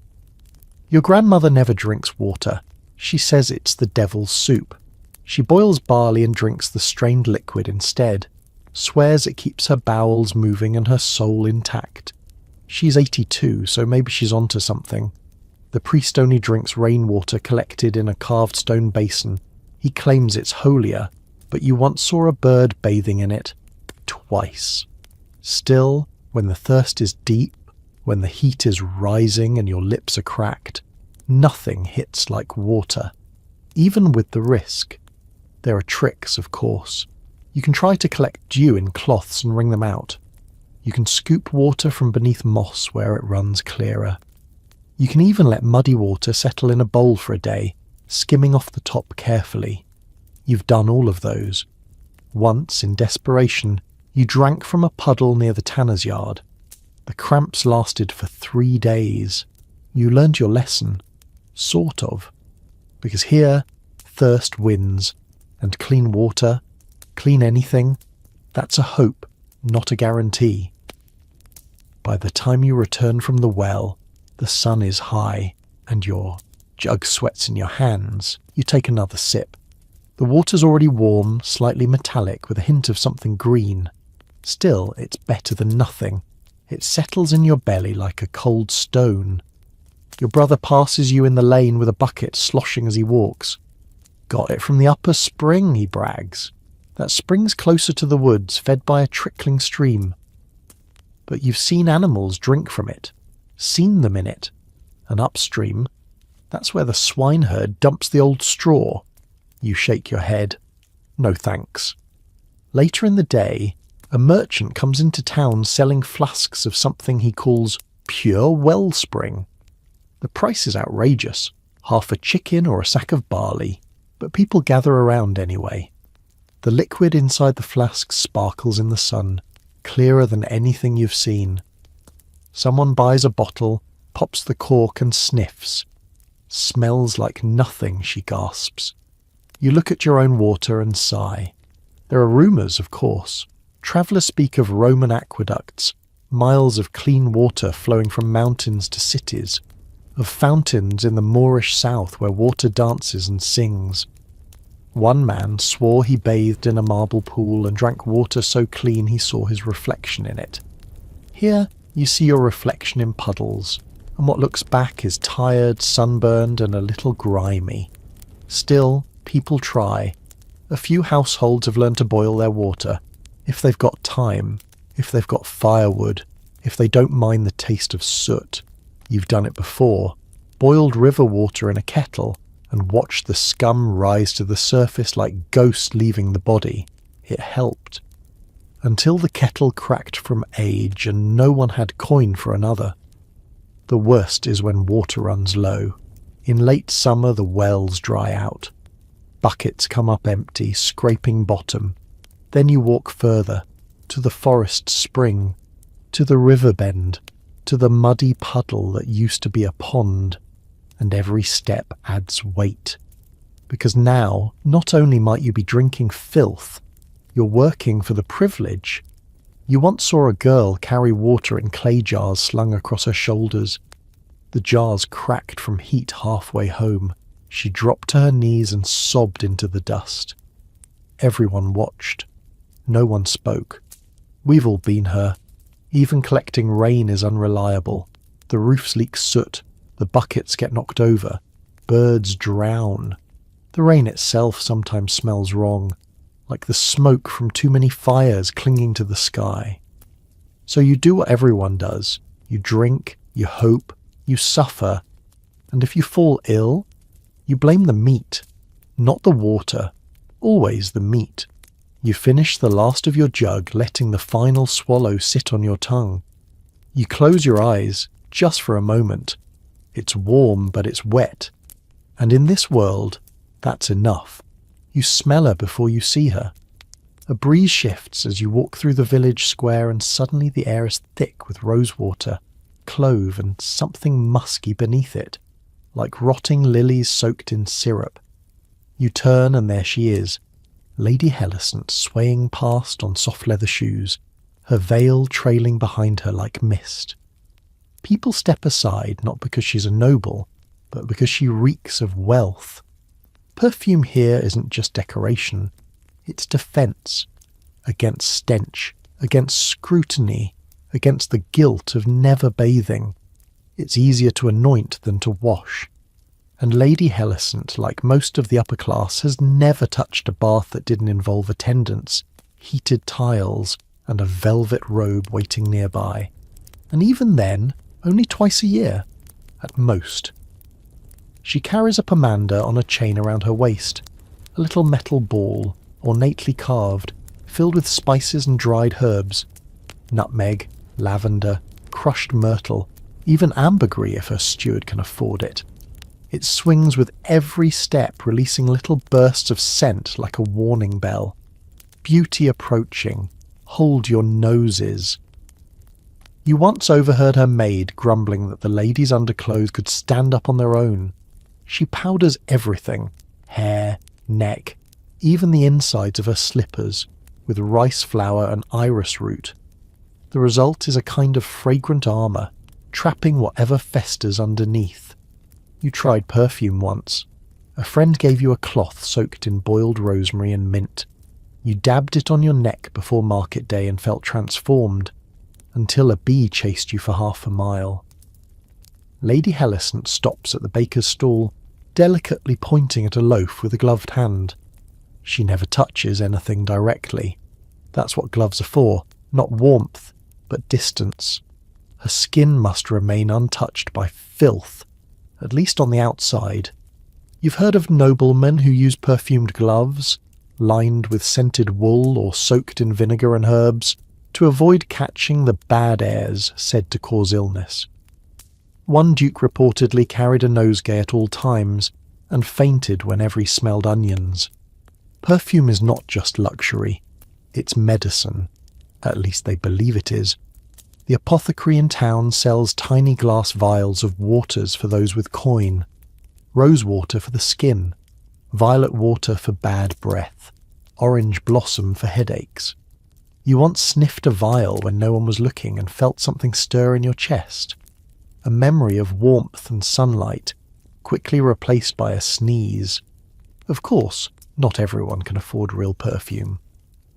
S1: Your grandmother never drinks water. She says it's the devil's soup. She boils barley and drinks the strained liquid instead. Swears it keeps her bowels moving and her soul intact. She's 82, so maybe she's onto something. The priest only drinks rainwater collected in a carved stone basin. He claims it's holier, but you once saw a bird bathing in it. Twice. Still, when the thirst is deep, when the heat is rising and your lips are cracked, nothing hits like water, even with the risk. There are tricks, of course. You can try to collect dew in cloths and wring them out. You can scoop water from beneath moss where it runs clearer. You can even let muddy water settle in a bowl for a day, skimming off the top carefully. You've done all of those. Once, in desperation, you drank from a puddle near the tanner's yard. The cramps lasted for 3 days. You learned your lesson. Sort of. Because here, thirst wins, and clean water, clean anything, that's a hope, not a guarantee. By the time you return from the well, the sun is high, and your jug sweats in your hands. You take another sip. The water's already warm, slightly metallic, with a hint of something green. Still, it's better than nothing. It settles in your belly like a cold stone. Your brother passes you in the lane with a bucket, sloshing as he walks. Got it from the upper spring, he brags. That spring's closer to the woods, fed by a trickling stream. But you've seen animals drink from it, seen them in it. And upstream, that's where the swineherd dumps the old straw. You shake your head. No thanks. Later in the day, a merchant comes into town selling flasks of something he calls pure wellspring. The price is outrageous, half a chicken or a sack of barley, but people gather around anyway. The liquid inside the flask sparkles in the sun, clearer than anything you've seen. Someone buys a bottle, pops the cork and sniffs. Smells like nothing, she gasps. You look at your own water and sigh. There are rumours, of course. Travellers speak of Roman aqueducts, miles of clean water flowing from mountains to cities, of fountains in the Moorish south where water dances and sings. One man swore he bathed in a marble pool and drank water so clean he saw his reflection in it. Here you see your reflection in puddles, and what looks back is tired, sunburned, and a little grimy. Still, people try. A few households have learned to boil their water, if they've got time, if they've got firewood, if they don't mind the taste of soot. You've done it before. Boiled river water in a kettle and watched the scum rise to the surface like ghosts leaving the body. It helped. Until the kettle cracked from age and no one had coin for another. The worst is when water runs low. In late summer the wells dry out. Buckets come up empty, scraping bottom. Then you walk further, to the forest spring, to the river bend, to the muddy puddle that used to be a pond, and every step adds weight. Because now, not only might you be drinking filth, you're working for the privilege. You once saw a girl carry water in clay jars slung across her shoulders. The jars cracked from heat halfway home. She dropped to her knees and sobbed into the dust. Everyone watched. No one spoke. We've all been her. Even collecting rain is unreliable. The roofs leak soot. The buckets get knocked over. Birds drown. The rain itself sometimes smells wrong, like the smoke from too many fires clinging to the sky. So you do what everyone does. You drink, you hope, you suffer, and if you fall ill, you blame the meat, not the water, always the meat. You finish the last of your jug, letting the final swallow sit on your tongue. You close your eyes, just for a moment. It's warm, but it's wet. And in this world, that's enough. You smell her before you see her. A breeze shifts as you walk through the village square, and suddenly the air is thick with rosewater, clove, and something musky beneath it, like rotting lilies soaked in syrup. You turn, and there she is, Lady Hellicent, swaying past on soft leather shoes, her veil trailing behind her like mist. People step aside not because she's a noble, but because she reeks of wealth. Perfume here isn't just decoration, it's defence, against stench, against scrutiny, against the guilt of never bathing. It's easier to anoint than to wash. And Lady Hellicent, like most of the upper class, has never touched a bath that didn't involve attendants, heated tiles, and a velvet robe waiting nearby. And even then, only twice a year, at most. She carries a pomander on a chain around her waist, a little metal ball, ornately carved, filled with spices and dried herbs, nutmeg, lavender, crushed myrtle, even ambergris if her steward can afford it. It swings with every step, releasing little bursts of scent like a warning bell. Beauty approaching. Hold your noses. You once overheard her maid grumbling that the ladies' underclothes could stand up on their own. She powders everything, hair, neck, even the insides of her slippers, with rice flour and iris root. The result is a kind of fragrant armour, trapping whatever festers underneath. You tried perfume once. A friend gave you a cloth soaked in boiled rosemary and mint. You dabbed it on your neck before market day and felt transformed, until a bee chased you for half a mile. Lady Hellicent stops at the baker's stall, delicately pointing at a loaf with a gloved hand. She never touches anything directly. That's what gloves are for, not warmth, but distance. Her skin must remain untouched by filth, at least on the outside. You've heard of noblemen who use perfumed gloves, lined with scented wool or soaked in vinegar and herbs, to avoid catching the bad airs said to cause illness. One duke reportedly carried a nosegay at all times, and fainted whenever he smelled onions. Perfume is not just luxury, it's medicine. At least they believe it is. The apothecary in town sells tiny glass vials of waters for those with coin, rose water for the skin, violet water for bad breath, orange blossom for headaches. You once sniffed a vial when no one was looking and felt something stir in your chest. A memory of warmth and sunlight, quickly replaced by a sneeze. Of course, not everyone can afford real perfume.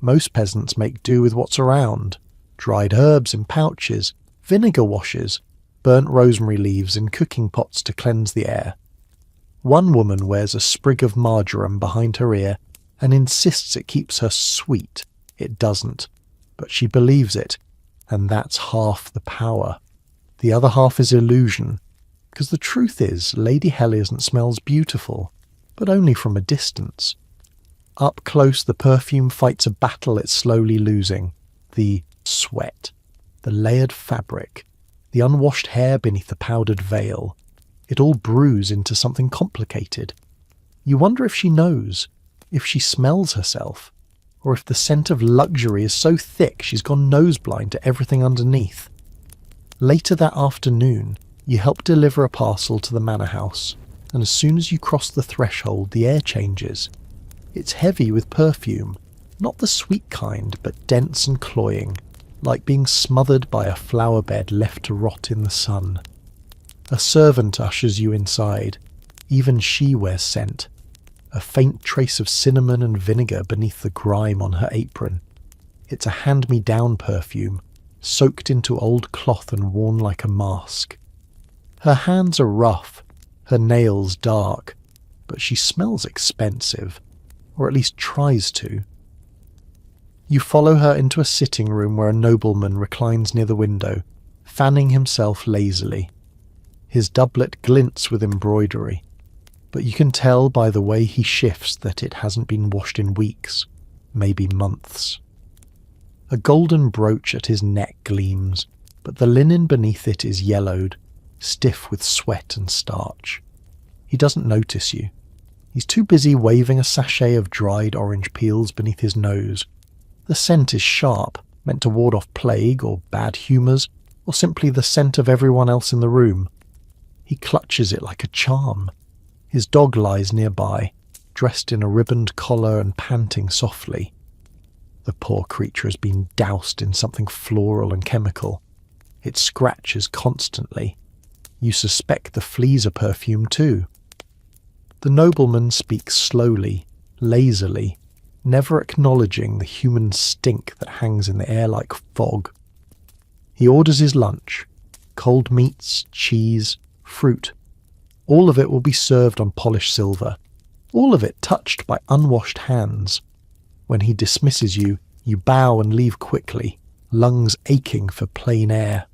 S1: Most peasants make do with what's around. Dried herbs in pouches, vinegar washes, burnt rosemary leaves in cooking pots to cleanse the air. One woman wears a sprig of marjoram behind her ear and insists it keeps her sweet. It doesn't, but she believes it, and that's half the power. The other half is illusion, because the truth is Lady Hellicent smells beautiful, but only from a distance. Up close the perfume fights a battle it's slowly losing. The sweat, the layered fabric, the unwashed hair beneath the powdered veil. It all brews into something complicated. You wonder if she knows, if she smells herself, or if the scent of luxury is so thick she's gone noseblind to everything underneath. Later that afternoon, you help deliver a parcel to the manor house, and as soon as you cross the threshold, the air changes. It's heavy with perfume, not the sweet kind, but dense and cloying, like being smothered by a flower bed left to rot in the sun. A servant ushers you inside. Even she wears scent. A faint trace of cinnamon and vinegar beneath the grime on her apron. It's a hand-me-down perfume, soaked into old cloth and worn like a mask. Her hands are rough, her nails dark, but she smells expensive, or at least tries to. You follow her into a sitting room where a nobleman reclines near the window, fanning himself lazily. His doublet glints with embroidery, but you can tell by the way he shifts that it hasn't been washed in weeks, maybe months. A golden brooch at his neck gleams, but the linen beneath it is yellowed, stiff with sweat and starch. He doesn't notice you. He's too busy waving a sachet of dried orange peels beneath his nose. The scent is sharp, meant to ward off plague or bad humours, or simply the scent of everyone else in the room. He clutches it like a charm. His dog lies nearby, dressed in a ribboned collar and panting softly. The poor creature has been doused in something floral and chemical. It scratches constantly. You suspect the fleas are perfume too. The nobleman speaks slowly, lazily, never acknowledging the human stink that hangs in the air like fog. He orders his lunch: cold meats, cheese, fruit. All of it will be served on polished silver, all of it touched by unwashed hands. When he dismisses you, you bow and leave quickly, lungs aching for plain air.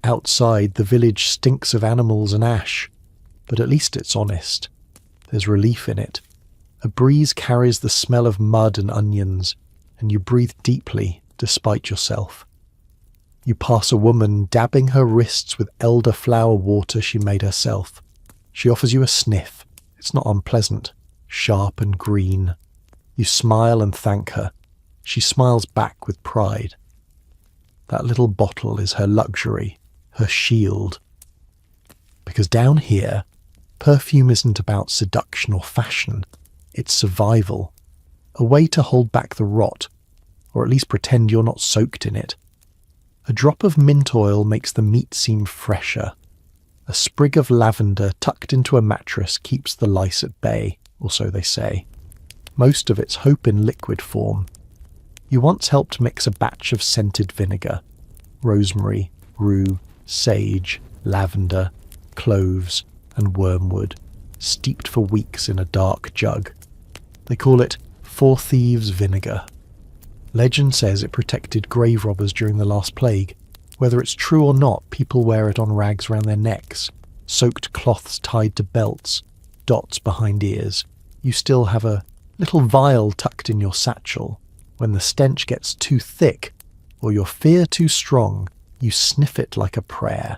S1: Outside, the village stinks of animals and ash, but at least it's honest. There's relief in it. A breeze carries the smell of mud and onions, and you breathe deeply despite yourself. You pass a woman dabbing her wrists with elderflower water she made herself. She offers you a sniff. It's not unpleasant, sharp and green. You smile and thank her. She smiles back with pride. That little bottle is her luxury, her shield. Because down here, perfume isn't about seduction or fashion. It's survival. A way to hold back the rot, or at least pretend you're not soaked in it. A drop of mint oil makes the meat seem fresher. A sprig of lavender tucked into a mattress keeps the lice at bay, or so they say. Most of it's hope in liquid form. You once helped mix a batch of scented vinegar. Rosemary, rue, sage, lavender, cloves, and wormwood, steeped for weeks in a dark jug. They call it Four Thieves' Vinegar. Legend says it protected grave robbers during the last plague. Whether it's true or not, people wear it on rags around their necks, soaked cloths tied to belts, dots behind ears. You still have a little vial tucked in your satchel. When the stench gets too thick, or your fear too strong, you sniff it like a prayer.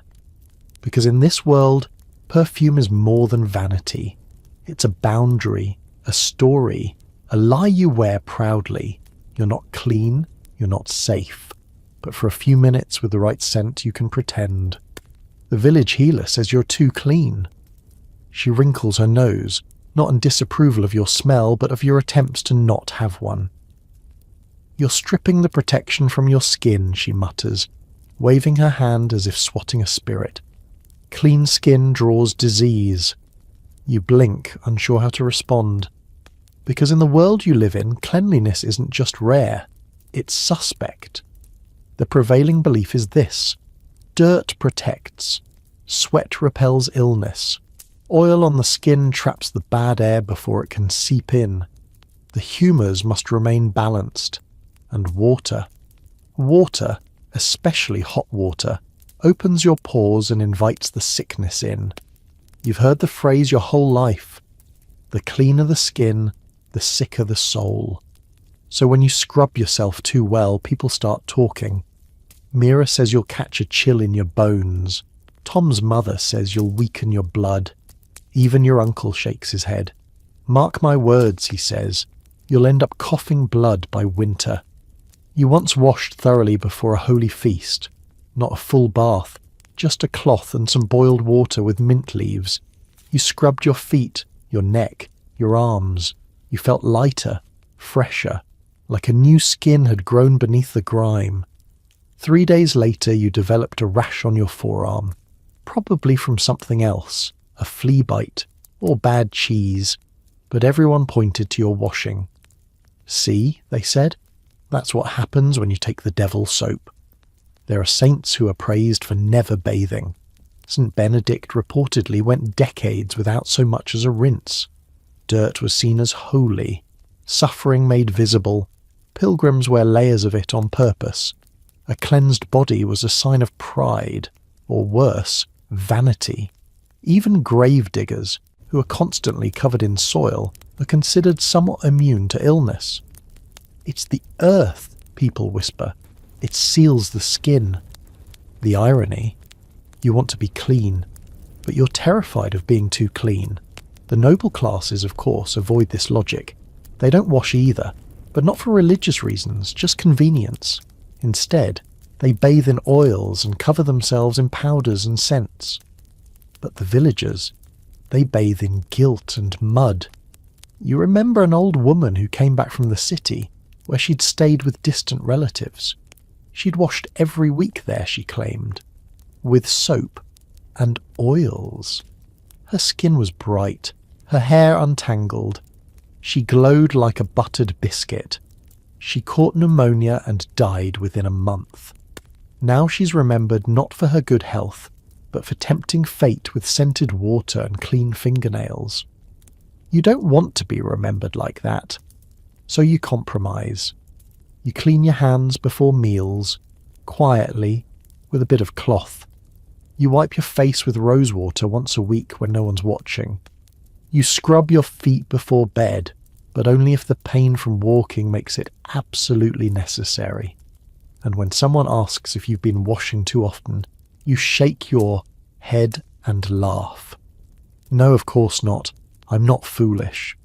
S1: Because in this world, perfume is more than vanity. It's a boundary, a story, a lie you wear proudly. You're not clean, you're not safe. But for a few minutes with the right scent, you can pretend. The village healer says you're too clean. She wrinkles her nose, not in disapproval of your smell, but of your attempts to not have one. You're stripping the protection from your skin, she mutters, waving her hand as if swatting a spirit. Clean skin draws disease. You blink, unsure how to respond. Because in the world you live in, cleanliness isn't just rare, it's suspect. The prevailing belief is this: dirt protects, sweat repels illness, oil on the skin traps the bad air before it can seep in. The humours must remain balanced, and water, especially hot water, opens your pores and invites the sickness in. You've heard the phrase your whole life: the cleaner the skin, the sicker the soul. So when you scrub yourself too well, people start talking. Mira says you'll catch a chill in your bones. Tom's mother says you'll weaken your blood. Even your uncle shakes his head. Mark my words, he says, you'll end up coughing blood by winter. You once washed thoroughly before a holy feast. Not a full bath, just a cloth and some boiled water with mint leaves. You scrubbed your feet, your neck, your arms. You felt lighter, fresher, like a new skin had grown beneath the grime. 3 days later you developed a rash on your forearm. probably from something else, a flea bite, or bad cheese, but everyone pointed to your washing. "See," they said, "that's what happens when you take the devil's soap." There are saints who are praised for never bathing. St. Benedict reportedly went decades without so much as a rinse. Dirt was seen as holy, suffering made visible. Pilgrims wear layers of it on purpose. A cleansed body was a sign of pride, or worse, vanity. Even grave diggers, who are constantly covered in soil, are considered somewhat immune to illness. "It's the earth," people whisper. "It seals the skin." The irony: you want to be clean, but you're terrified of being too clean. The noble classes, of course, avoid this logic. They don't wash either, but not for religious reasons, just convenience. Instead, they bathe in oils and cover themselves in powders and scents. But the villagers, they bathe in guilt and mud. You remember an old woman who came back from the city, where she'd stayed with distant relatives. She'd washed every week there, she claimed, with soap and oils. Her skin was bright, her hair untangled. She glowed like a buttered biscuit. She caught pneumonia and died within a month. Now she's remembered not for her good health, but for tempting fate with scented water and clean fingernails. You don't want to be remembered like that, so you compromise. You clean your hands before meals, quietly, with a bit of cloth. You wipe your face with rose water once a week when no one's watching. You scrub your feet before bed, but only if the pain from walking makes it absolutely necessary. And when someone asks if you've been washing too often, you shake your head and laugh. No, of course not. I'm not foolish.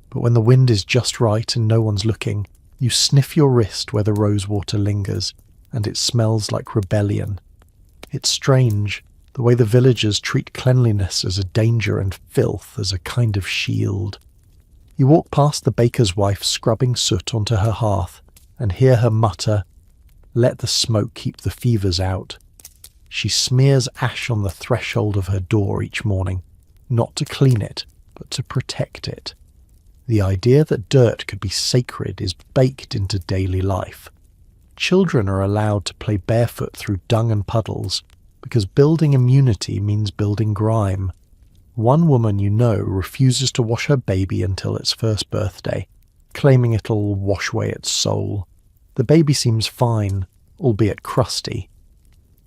S1: But when the wind is just right and no one's looking, you sniff your wrist where the rose water lingers, and it smells like rebellion. It's strange, the way the villagers treat cleanliness as a danger and filth as a kind of shield. You walk past the baker's wife scrubbing soot onto her hearth, and hear her mutter, "Let the smoke keep the fevers out." She smears ash on the threshold of her door each morning, not to clean it, but to protect it. The idea that dirt could be sacred is baked into daily life. Children are allowed to play barefoot through dung and puddles, because building immunity means building grime. One woman you know refuses to wash her baby until its first birthday, claiming it'll wash away its soul. The baby seems fine, albeit crusty.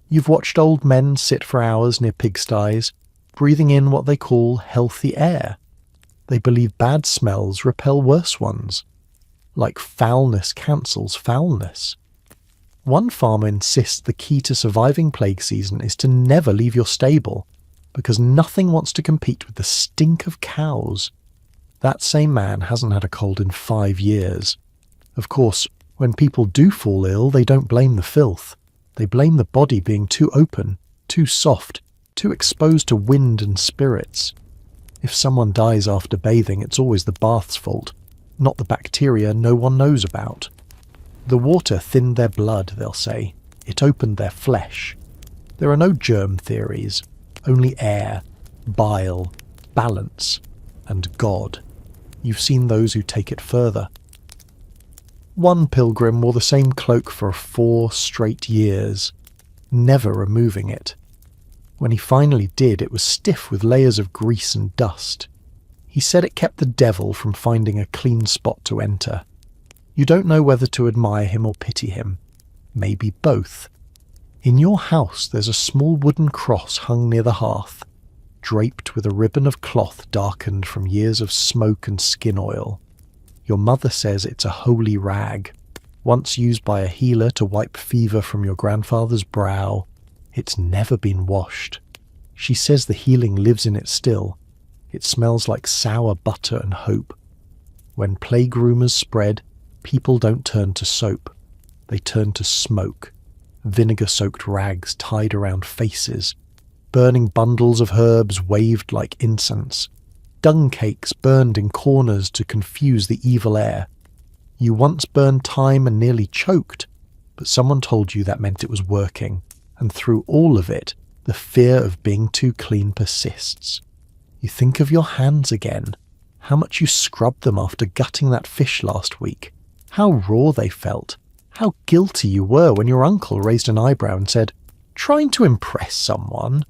S1: You've watched old men sit for hours near pigsties, breathing in what they call healthy air. They believe bad smells repel worse ones, like foulness cancels foulness. One farmer insists the key to surviving plague season is to never leave your stable, because nothing wants to compete with the stink of cows. That same man hasn't had a cold in 5 years. Of course, when people do fall ill, they don't blame the filth. They blame the body being too open, too soft, too exposed to wind and spirits. If someone dies after bathing, it's always the bath's fault, not the bacteria no one knows about. The water thinned their blood, they'll say. It opened their flesh. There are no germ theories, only air, bile, balance, and God. You've seen those who take it further. One pilgrim wore the same cloak for 4 straight years, never removing it. When he finally did, it was stiff with layers of grease and dust. He said it kept the devil from finding a clean spot to enter. You don't know whether to admire him or pity him. Maybe both. In your house there's a small wooden cross hung near the hearth, draped with a ribbon of cloth darkened from years of smoke and skin oil. Your mother says it's a holy rag, once used by a healer to wipe fever from your grandfather's brow. It's never been washed. She says the healing lives in it still. It smells like sour butter and hope. When plague rumours spread, people don't turn to soap. They turn to smoke. Vinegar-soaked rags tied around faces. Burning bundles of herbs waved like incense. Dung cakes burned in corners to confuse the evil air. You once burned thyme and nearly choked, but someone told you that meant it was working, and through all of it, The fear of being too clean persists. You think of your hands again, how much you scrubbed them after gutting that fish last week, how raw they felt, how guilty you were when your uncle raised an eyebrow and said, "Trying to impress someone?"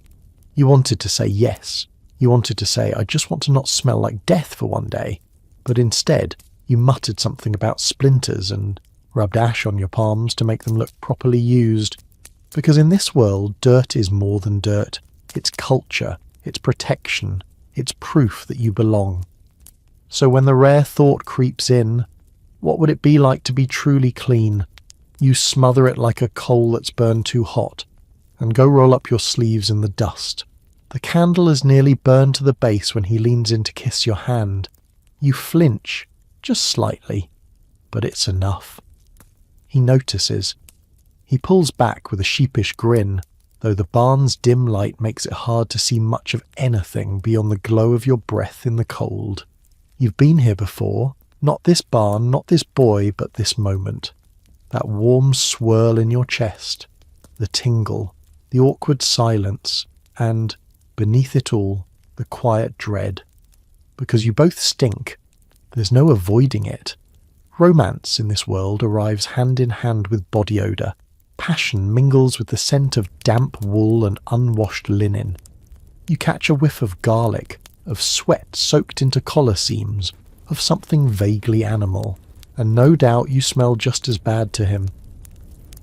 S1: You wanted to say yes. You wanted to say, "I just want to not smell like death for one day." But instead, you muttered something about splinters and rubbed ash on your palms to make them look properly used. Because in this world, dirt is more than dirt. It's culture, it's protection, it's proof that you belong. So when the rare thought creeps in, what would it be like to be truly clean? You smother it like a coal that's burned too hot, and go roll up your sleeves in the dust. The candle is nearly burned to the base when he leans in to kiss your hand. You flinch, just slightly, but it's enough. He notices. He pulls back with a sheepish grin, though the barn's dim light makes it hard to see much of anything beyond the glow of your breath in the cold. You've been here before, not this barn, not this boy, but this moment. That warm swirl in your chest, the tingle, the awkward silence, and, beneath it all, the quiet dread. Because you both stink. There's no avoiding it. Romance in this world arrives hand in hand with body odour. Passion mingles with the scent of damp wool and unwashed linen. You catch a whiff of garlic, of sweat soaked into collar seams, of something vaguely animal, and no doubt you smell just as bad to him.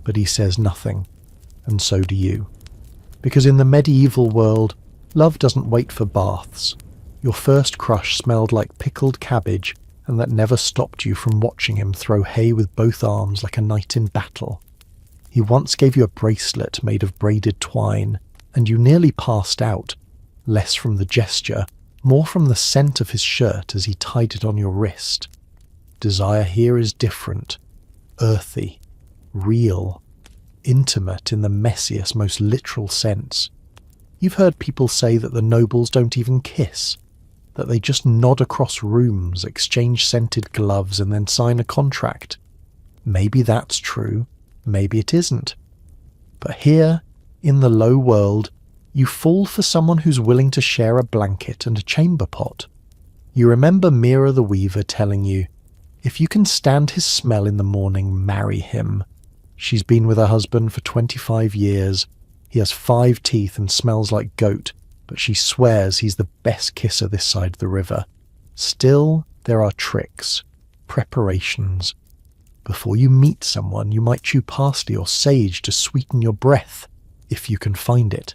S1: But he says nothing, and so do you. Because in the medieval world, love doesn't wait for baths. Your first crush smelled like pickled cabbage, and that never stopped you from watching him throw hay with both arms like a knight in battle. He once gave you a bracelet made of braided twine, and you nearly passed out, less from the gesture, more from the scent of his shirt as he tied it on your wrist. Desire here is different, earthy, real, intimate in the messiest, most literal sense. You've heard people say that the nobles don't even kiss, that they just nod across rooms, exchange scented gloves, and then sign a contract. Maybe that's true. Maybe it isn't. But here, in the low world, you fall for someone who's willing to share a blanket and a chamber pot. You remember Mira the Weaver telling you, if you can stand his smell in the morning, marry him. She's been with her husband for 25 years. He has 5 teeth and smells like goat, but she swears he's the best kisser this side of the river. Still, there are tricks, preparations. Before you meet someone, you might chew parsley or sage to sweeten your breath, if you can find it.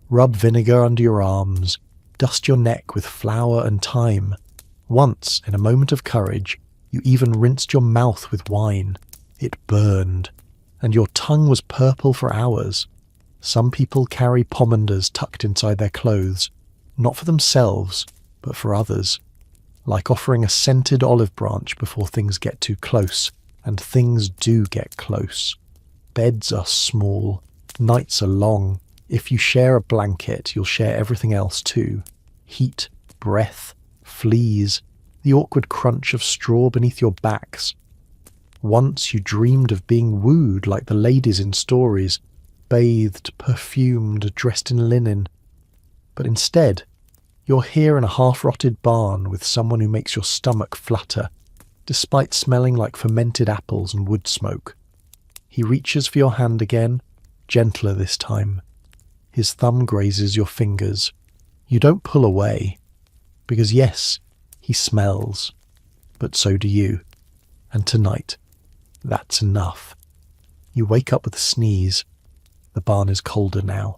S1: Rub vinegar under your arms, dust your neck with flour and thyme. Once, in a moment of courage, you even rinsed your mouth with wine. It burned, and your tongue was purple for hours. Some people carry pomanders tucked inside their clothes, not for themselves, but for others, like offering a scented olive branch before things get too close. And things do get close. Beds are small, nights are long. If you share a blanket, you'll share everything else too. Heat, breath, fleas, the awkward crunch of straw beneath your backs. Once you dreamed of being wooed like the ladies in stories, bathed, perfumed, dressed in linen. But instead, you're here in a half-rotted barn with someone who makes your stomach flutter, despite smelling like fermented apples and wood smoke. He reaches for your hand again, gentler this time. His thumb grazes your fingers. You don't pull away, because yes, he smells, but so do you. And tonight, that's enough. You wake up with a sneeze. The barn is colder now.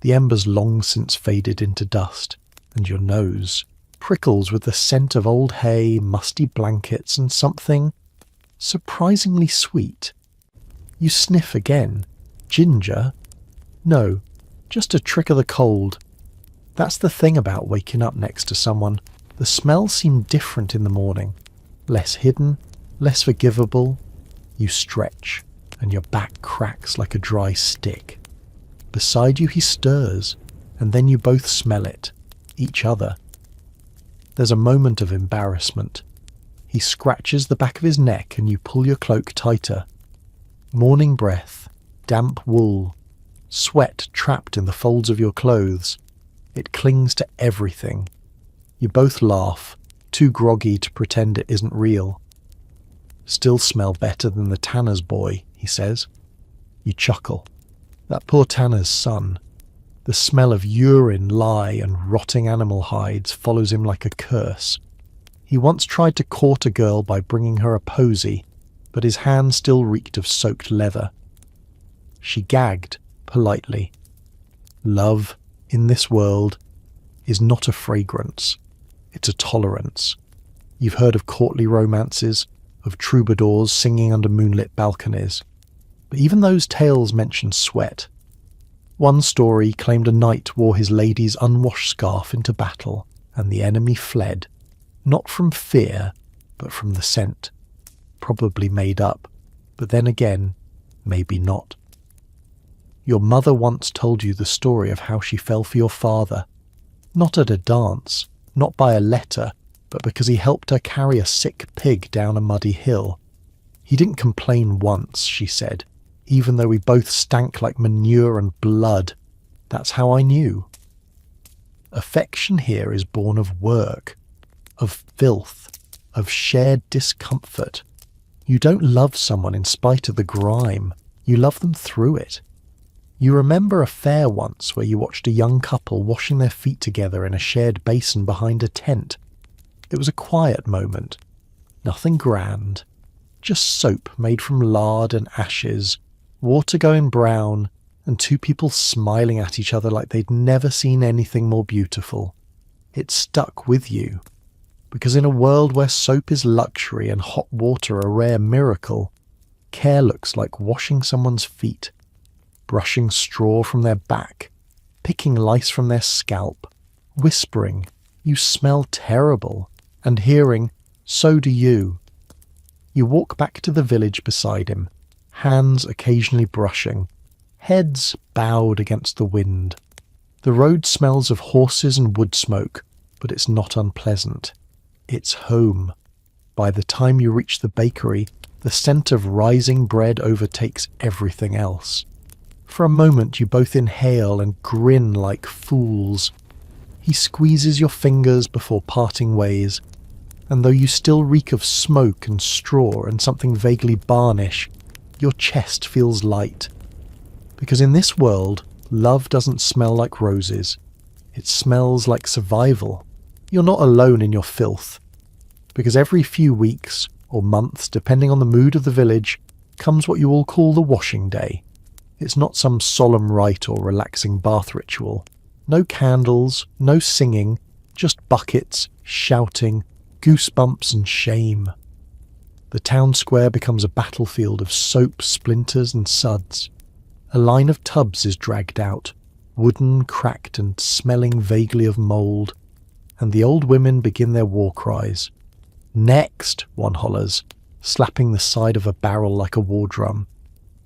S1: The embers long since faded into dust, and your nose prickles with the scent of old hay, musty blankets, and something surprisingly sweet. You sniff again. Ginger? No, just a trick of the cold. That's the thing about waking up next to someone. The smells seem different in the morning. Less hidden, less forgivable. You stretch, and your back cracks like a dry stick. Beside you he stirs, and then you both smell it, each other. There's a moment of embarrassment. He scratches the back of his neck and you pull your cloak tighter. Morning breath, damp wool, sweat trapped in the folds of your clothes. It clings to everything. You both laugh, too groggy to pretend it isn't real. Still smell better than the tanner's boy, he says. You chuckle. That poor tanner's son. The smell of urine, lye, and rotting animal hides follows him like a curse. He once tried to court a girl by bringing her a posy, but his hand still reeked of soaked leather. She gagged, politely. Love, in this world, is not a fragrance. It's a tolerance. You've heard of courtly romances, of troubadours singing under moonlit balconies. But even those tales mention sweat. One story claimed a knight wore his lady's unwashed scarf into battle, and the enemy fled, not from fear, but from the scent. Probably made up, but then again, maybe not. Your mother once told you the story of how she fell for your father, not at a dance, not by a letter, but because he helped her carry a sick pig down a muddy hill. He didn't complain once, she said, even though we both stank like manure and blood. That's how I knew. Affection here is born of work, of filth, of shared discomfort. You don't love someone in spite of the grime. You love them through it. You remember a fair once where you watched a young couple washing their feet together in a shared basin behind a tent. It was a quiet moment. Nothing grand. Just soap made from lard and ashes, water going brown, and two people smiling at each other like they'd never seen anything more beautiful. It stuck with you. Because in a world where soap is luxury and hot water a rare miracle, care looks like washing someone's feet, brushing straw from their back, picking lice from their scalp, whispering, "You smell terrible," and hearing, "So do you." You walk back to the village beside him, hands occasionally brushing, heads bowed against the wind. The road smells of horses and wood smoke, but it's not unpleasant. It's home. By the time you reach the bakery, the scent of rising bread overtakes everything else. For a moment you both inhale and grin like fools. He squeezes your fingers before parting ways, and though you still reek of smoke and straw and something vaguely barnish, your chest feels light. Because in this world, love doesn't smell like roses. It smells like survival. You're not alone in your filth. Because every few weeks, or months, depending on the mood of the village, comes what you all call the washing day. It's not some solemn rite or relaxing bath ritual. No candles, no singing, just buckets, shouting, goosebumps and shame. The town square becomes a battlefield of soap, splinters and suds. A line of tubs is dragged out, wooden, cracked and smelling vaguely of mould, and the old women begin their war cries. "Next," one hollers, slapping the side of a barrel like a war drum.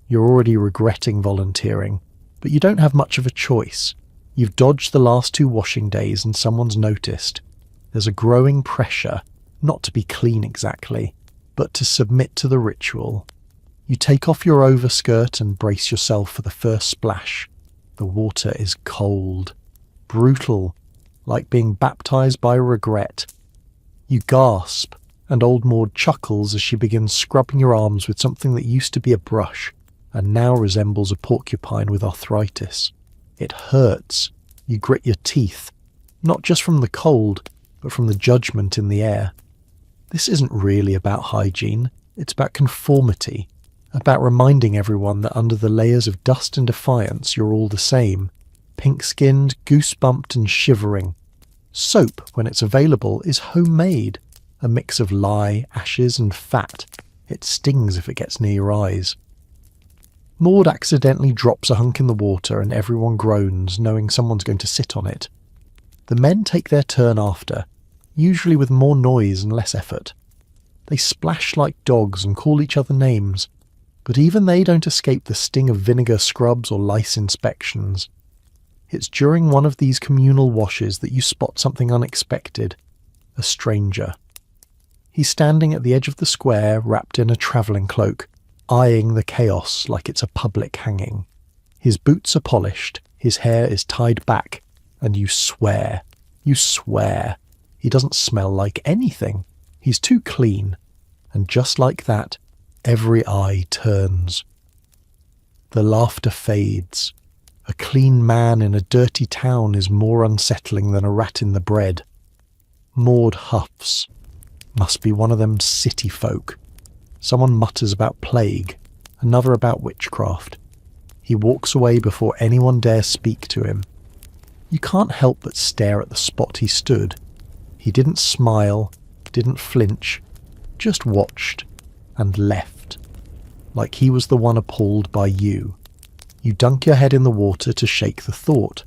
S1: You're already regretting volunteering, but you don't have much of a choice. You've dodged the last 2 washing days and someone's noticed. There's a growing pressure, not to be clean exactly, but to submit to the ritual. You take off your overskirt and brace yourself for the first splash. The water is cold, brutal, like being baptized by regret. You gasp, and old Maud chuckles as she begins scrubbing your arms with something that used to be a brush, and now resembles a porcupine with arthritis. It hurts. You grit your teeth, not just from the cold, but from the judgment in the air. This isn't really about hygiene. It's about conformity, about reminding everyone that under the layers of dust and defiance you're all the same, pink-skinned, goose-bumped and shivering. Soap, when it's available, is homemade, a mix of lye, ashes and fat. It stings if it gets near your eyes. Maud accidentally drops a hunk in the water and everyone groans, knowing someone's going to sit on it. The men take their turn after, usually with more noise and less effort. They splash like dogs and call each other names, but even they don't escape the sting of vinegar scrubs or lice inspections. It's during one of these communal washes that you spot something unexpected. A stranger. He's standing at the edge of the square, wrapped in a travelling cloak, eyeing the chaos like it's a public hanging. His boots are polished, his hair is tied back, and you swear, he doesn't smell like anything. He's too clean. And just like that, every eye turns. The laughter fades. A clean man in a dirty town is more unsettling than a rat in the bread. Maud huffs. Must be one of them city folk. Someone mutters about plague, another about witchcraft. He walks away before anyone dares speak to him. You can't help but stare at the spot he stood. He didn't smile, didn't flinch, just watched and left, like he was the one appalled by you. You dunk your head in the water to shake the thought.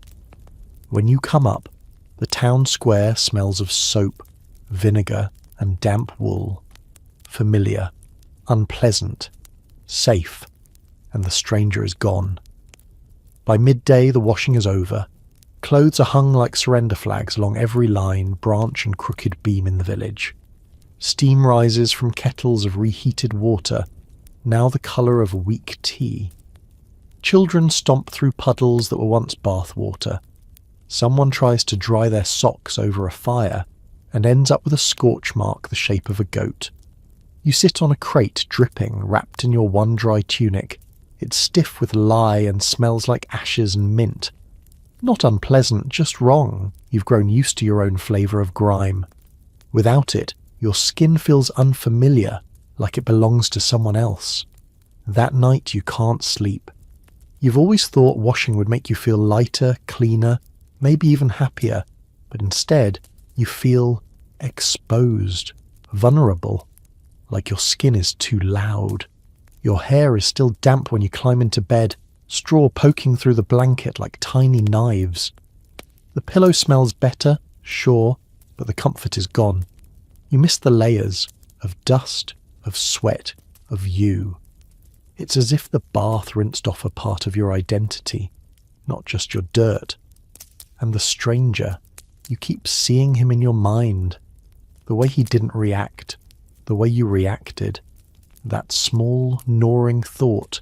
S1: When you come up, the town square smells of soap, vinegar, and damp wool. Familiar, unpleasant, safe, and the stranger is gone. By midday, the washing is over. Clothes are hung like surrender flags along every line, branch, and crooked beam in the village. Steam rises from kettles of reheated water, now the colour of weak tea. Children stomp through puddles that were once bath water. Someone tries to dry their socks over a fire and ends up with a scorch mark the shape of a goat. You sit on a crate dripping, wrapped in your one dry tunic. It's stiff with lye and smells like ashes and mint. Not unpleasant, just wrong. You've grown used to your own flavour of grime. Without it, your skin feels unfamiliar, like it belongs to someone else. That night you can't sleep. You've always thought washing would make you feel lighter, cleaner, maybe even happier, but instead you feel exposed, vulnerable, like your skin is too loud. Your hair is still damp when you climb into bed, straw poking through the blanket like tiny knives. The pillow smells better, sure, but the comfort is gone. You miss the layers of dust, of sweat, of you. It's as if the bath rinsed off a part of your identity, not just your dirt. And the stranger, you keep seeing him in your mind. The way he didn't react, the way you reacted. That small, gnawing thought.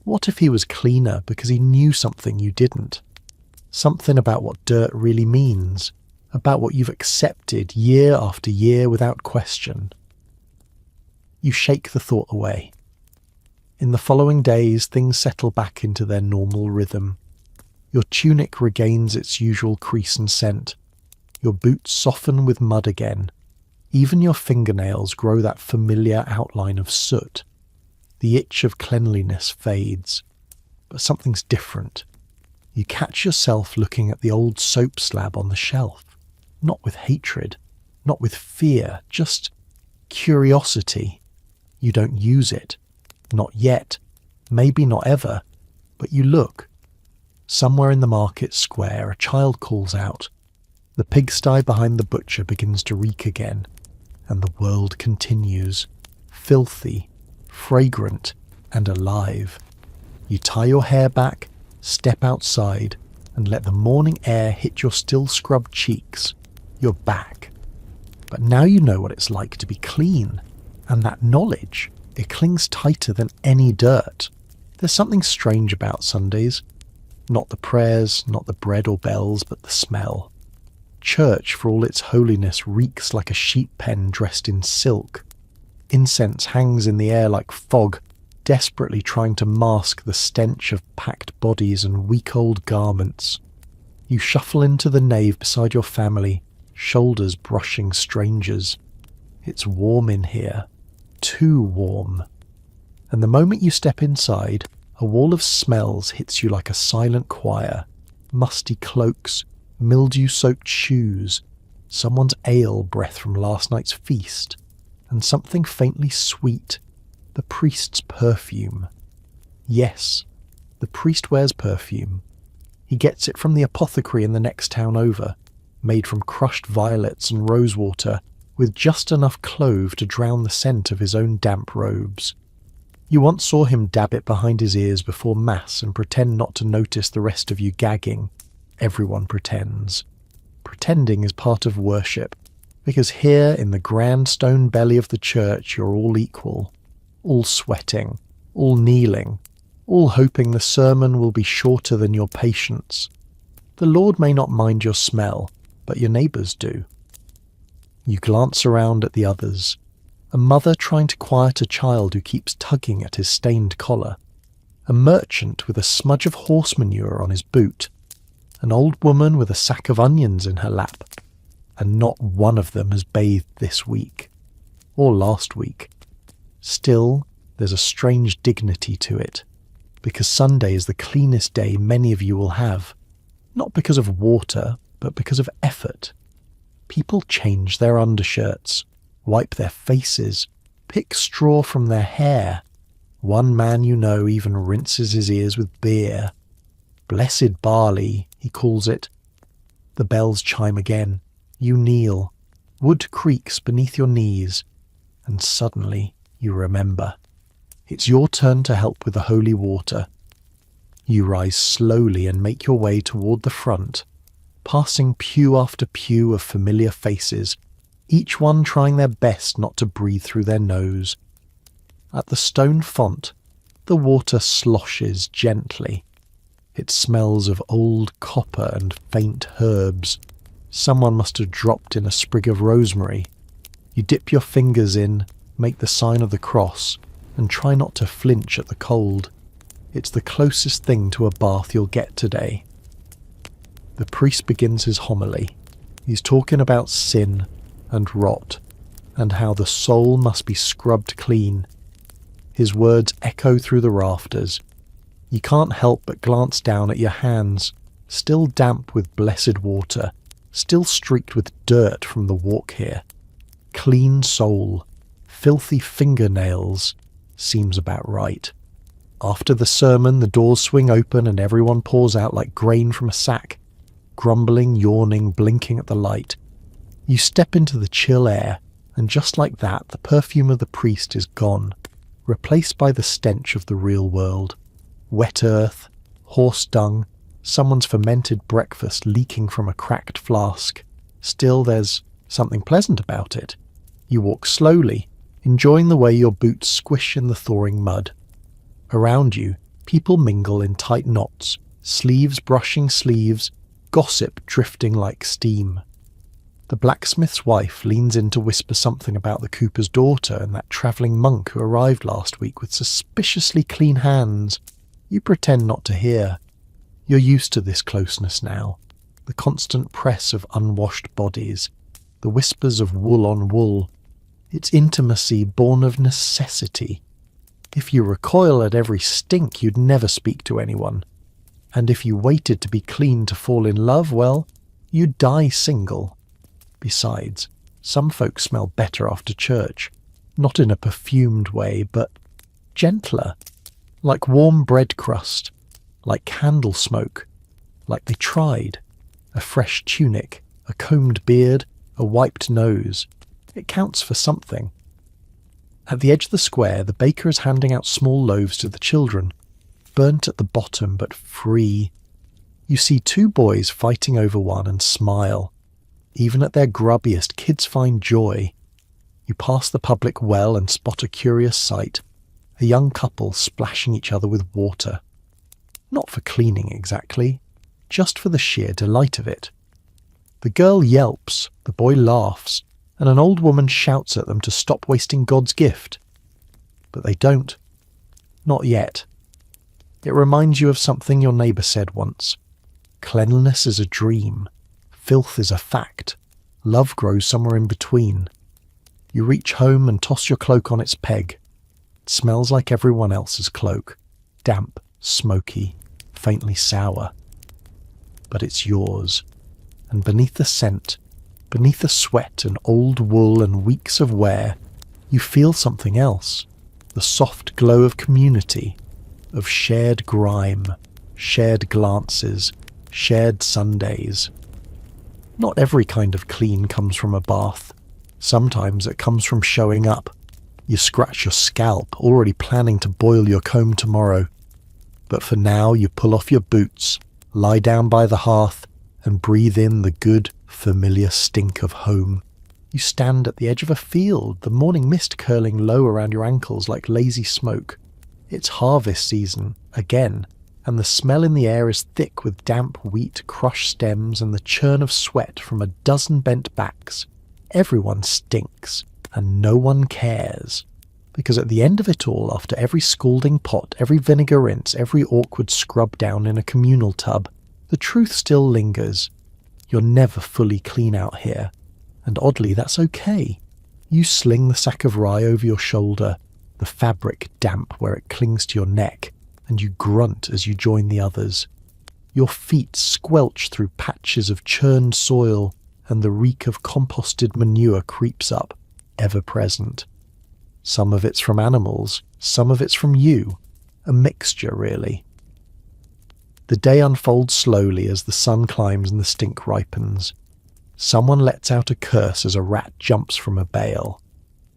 S1: What if he was cleaner because he knew something you didn't? Something about what dirt really means, about what you've accepted year after year without question. You shake the thought away. In the following days, things settle back into their normal rhythm. Your tunic regains its usual crease and scent. Your boots soften with mud again. Even your fingernails grow that familiar outline of soot. The itch of cleanliness fades. But something's different. You catch yourself looking at the old soap slab on the shelf. Not with hatred, not with fear, just curiosity. You don't use it. Not yet, maybe not ever, but you look. Somewhere in the market square, a child calls out. The pigsty behind the butcher begins to reek again, and the world continues, filthy, fragrant, and alive. You tie your hair back, step outside, and let the morning air hit your still scrubbed cheeks. You're back. But now you know what it's like to be clean, and that knowledge, it clings tighter than any dirt. There's something strange about Sundays. Not the prayers, not the bread or bells, but the smell. Church, for all its holiness, reeks like a sheep pen dressed in silk. Incense hangs in the air like fog, desperately trying to mask the stench of packed bodies and week-old garments. You shuffle into the nave beside your family, shoulders brushing strangers. It's warm in here. Too warm. And the moment you step inside, a wall of smells hits you like a silent choir. Musty cloaks, mildew-soaked shoes, someone's ale breath from last night's feast, and something faintly sweet, the priest's perfume. Yes, the priest wears perfume. He gets it from the apothecary in the next town over, made from crushed violets and rosewater, with just enough clove to drown the scent of his own damp robes. You once saw him dab it behind his ears before Mass and pretend not to notice the rest of you gagging. Everyone pretends. Pretending is part of worship, because here in the grand stone belly of the church you're all equal, all sweating, all kneeling, all hoping the sermon will be shorter than your patience. The Lord may not mind your smell, but your neighbours do. You glance around at the others. A mother trying to quiet a child who keeps tugging at his stained collar. A merchant with a smudge of horse manure on his boot. An old woman with a sack of onions in her lap. And not one of them has bathed this week. Or last week. Still, there's a strange dignity to it. Because Sunday is the cleanest day many of you will have. Not because of water, but because of effort. People change their undershirts, wipe their faces, pick straw from their hair. One man you know even rinses his ears with beer. Blessed barley, he calls it. The bells chime again. You kneel. Wood creaks beneath your knees. And suddenly you remember. It's your turn to help with the holy water. You rise slowly and make your way toward the front, passing pew after pew of familiar faces, each one trying their best not to breathe through their nose. At the stone font, the water sloshes gently. It smells of old copper and faint herbs. Someone must have dropped in a sprig of rosemary. You dip your fingers in, make the sign of the cross, and try not to flinch at the cold. It's the closest thing to a bath you'll get today. The priest begins his homily. He's talking about sin and rot, and how the soul must be scrubbed clean. His words echo through the rafters. You can't help but glance down at your hands, still damp with blessed water, still streaked with dirt from the walk here. Clean soul, filthy fingernails, seems about right. After the sermon, the doors swing open and everyone pours out like grain from a sack, grumbling, yawning, blinking at the light. You step into the chill air, and just like that, the perfume of the priest is gone, replaced by the stench of the real world. Wet earth, horse dung, someone's fermented breakfast leaking from a cracked flask. Still, there's something pleasant about it. You walk slowly, enjoying the way your boots squish in the thawing mud. Around you, people mingle in tight knots, sleeves brushing sleeves, gossip drifting like steam. The blacksmith's wife leans in to whisper something about the cooper's daughter and that travelling monk who arrived last week with suspiciously clean hands. You pretend not to hear. You're used to this closeness now, the constant press of unwashed bodies, the whispers of wool on wool. It's intimacy born of necessity. If you recoil at every stink, you'd never speak to anyone. And if you waited to be clean to fall in love, well, you'd die single. Besides, some folks smell better after church, not in a perfumed way, but gentler, like warm bread crust, like candle smoke, like they tried. A fresh tunic, a combed beard, a wiped nose. It counts for something. At the edge of the square, the baker is handing out small loaves to the children, burnt at the bottom but free. You see two boys fighting over one and smile. Even at their grubbiest, kids find joy. You pass the public well and spot a curious sight, a young couple splashing each other with water. Not for cleaning exactly, just for the sheer delight of it. The girl yelps, the boy laughs, and an old woman shouts at them to stop wasting God's gift. But they don't. Not yet. It reminds you of something your neighbour said once. Cleanliness is a dream. Filth is a fact. Love grows somewhere in between. You reach home and toss your cloak on its peg. It smells like everyone else's cloak. Damp, smoky, faintly sour. But it's yours. And beneath the scent, beneath the sweat and old wool and weeks of wear, you feel something else. The soft glow of community, of shared grime, shared glances, shared Sundays. Not every kind of clean comes from a bath. Sometimes it comes from showing up. You scratch your scalp, already planning to boil your comb tomorrow. But for now you pull off your boots, lie down by the hearth, and breathe in the good, familiar stink of home. You stand at the edge of a field, the morning mist curling low around your ankles like lazy smoke. It's harvest season, again, and the smell in the air is thick with damp wheat, crushed stems, and the churn of sweat from a dozen bent backs. Everyone stinks, and no one cares. Because at the end of it all, after every scalding pot, every vinegar rinse, every awkward scrub down in a communal tub, the truth still lingers. You're never fully clean out here. And oddly, that's okay. You sling the sack of rye over your shoulder, the fabric damp where it clings to your neck, and you grunt as you join the others. Your feet squelch through patches of churned soil, and the reek of composted manure creeps up, ever present. Some of it's from animals, some of it's from you. A mixture, really. The day unfolds slowly as the sun climbs and the stink ripens. Someone lets out a curse as a rat jumps from a bale.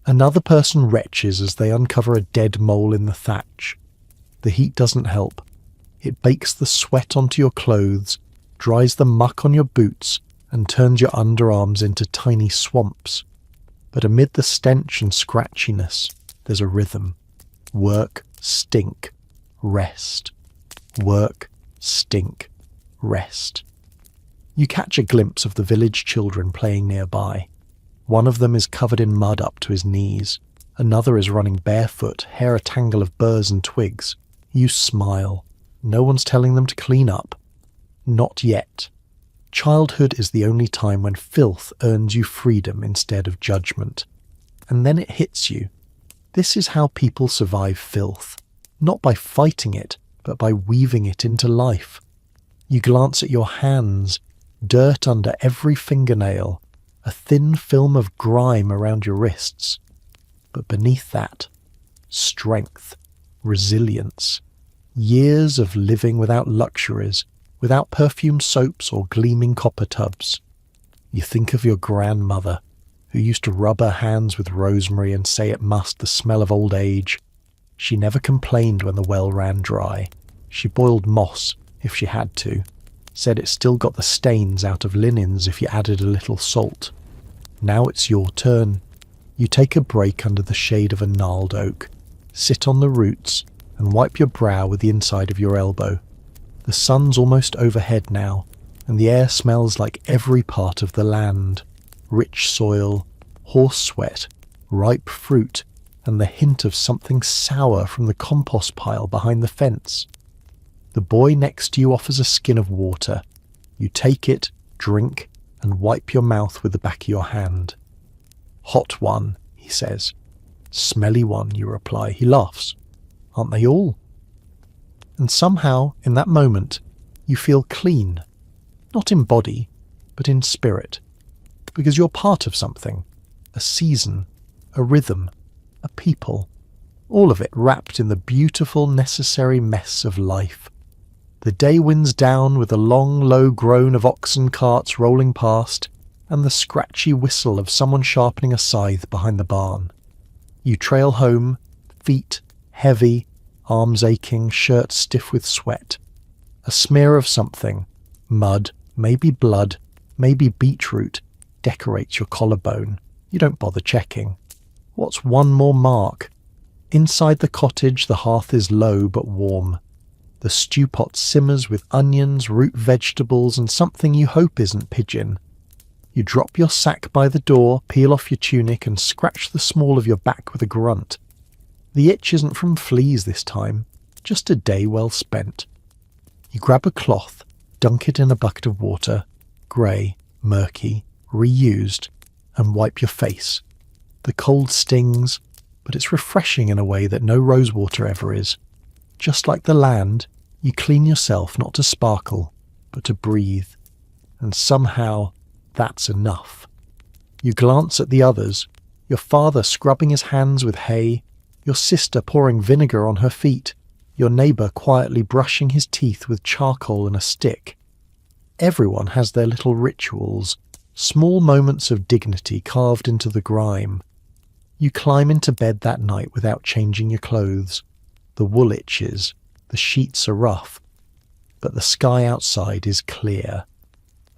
S1: Another person retches as they uncover a dead mole in the thatch. The heat doesn't help. It bakes the sweat onto your clothes, dries the muck on your boots, and turns your underarms into tiny swamps. But amid the stench and scratchiness, there's a rhythm. Work, stink, rest. Work, stink, rest. You catch a glimpse of the village children playing nearby. One of them is covered in mud up to his knees. Another is running barefoot, hair a tangle of burrs and twigs. You smile. No one's telling them to clean up. Not yet. Childhood is the only time when filth earns you freedom instead of judgment. And then it hits you. This is how people survive filth. Not by fighting it, but by weaving it into life. You glance at your hands, dirt under every fingernail, a thin film of grime around your wrists. But beneath that, strength, resilience, years of living without luxuries, without perfumed soaps or gleaming copper tubs. You think of your grandmother, who used to rub her hands with rosemary and say it masked the smell of old age. She never complained when the well ran dry. She boiled moss if she had to, said it still got the stains out of linens if you added a little salt. Now it's your turn. You take a break under the shade of a gnarled oak, sit on the roots, and wipe your brow with the inside of your elbow. The sun's almost overhead now, and the air smells like every part of the land. Rich soil, horse sweat, ripe fruit, and the hint of something sour from the compost pile behind the fence. The boy next to you offers a skin of water. You take it, drink, and wipe your mouth with the back of your hand. Hot one, he says. Smelly one, you reply. He laughs. Aren't they all? And somehow, in that moment, you feel clean. Not in body, but in spirit. Because you're part of something. A season, a rhythm, a people. All of it wrapped in the beautiful, necessary mess of life. The day winds down with a long, low groan of oxen carts rolling past, and the scratchy whistle of someone sharpening a scythe behind the barn. You trail home, feet heavy, arms aching, shirt stiff with sweat. A smear of something, mud, maybe blood, maybe beetroot, decorates your collarbone. You don't bother checking. What's one more mark? Inside the cottage the hearth is low but warm. The stew pot simmers with onions, root vegetables, and something you hope isn't pigeon. You drop your sack by the door, peel off your tunic, and scratch the small of your back with a grunt. The itch isn't from fleas this time, just a day well spent. You grab a cloth, dunk it in a bucket of water, grey, murky, reused, and wipe your face. The cold stings, but it's refreshing in a way that no rosewater ever is. Just like the land, you clean yourself not to sparkle, but to breathe. And somehow, that's enough. You glance at the others, your father scrubbing his hands with hay, your sister pouring vinegar on her feet, your neighbour quietly brushing his teeth with charcoal and a stick. Everyone has their little rituals, small moments of dignity carved into the grime. You climb into bed that night without changing your clothes. The wool itches, the sheets are rough, but the sky outside is clear.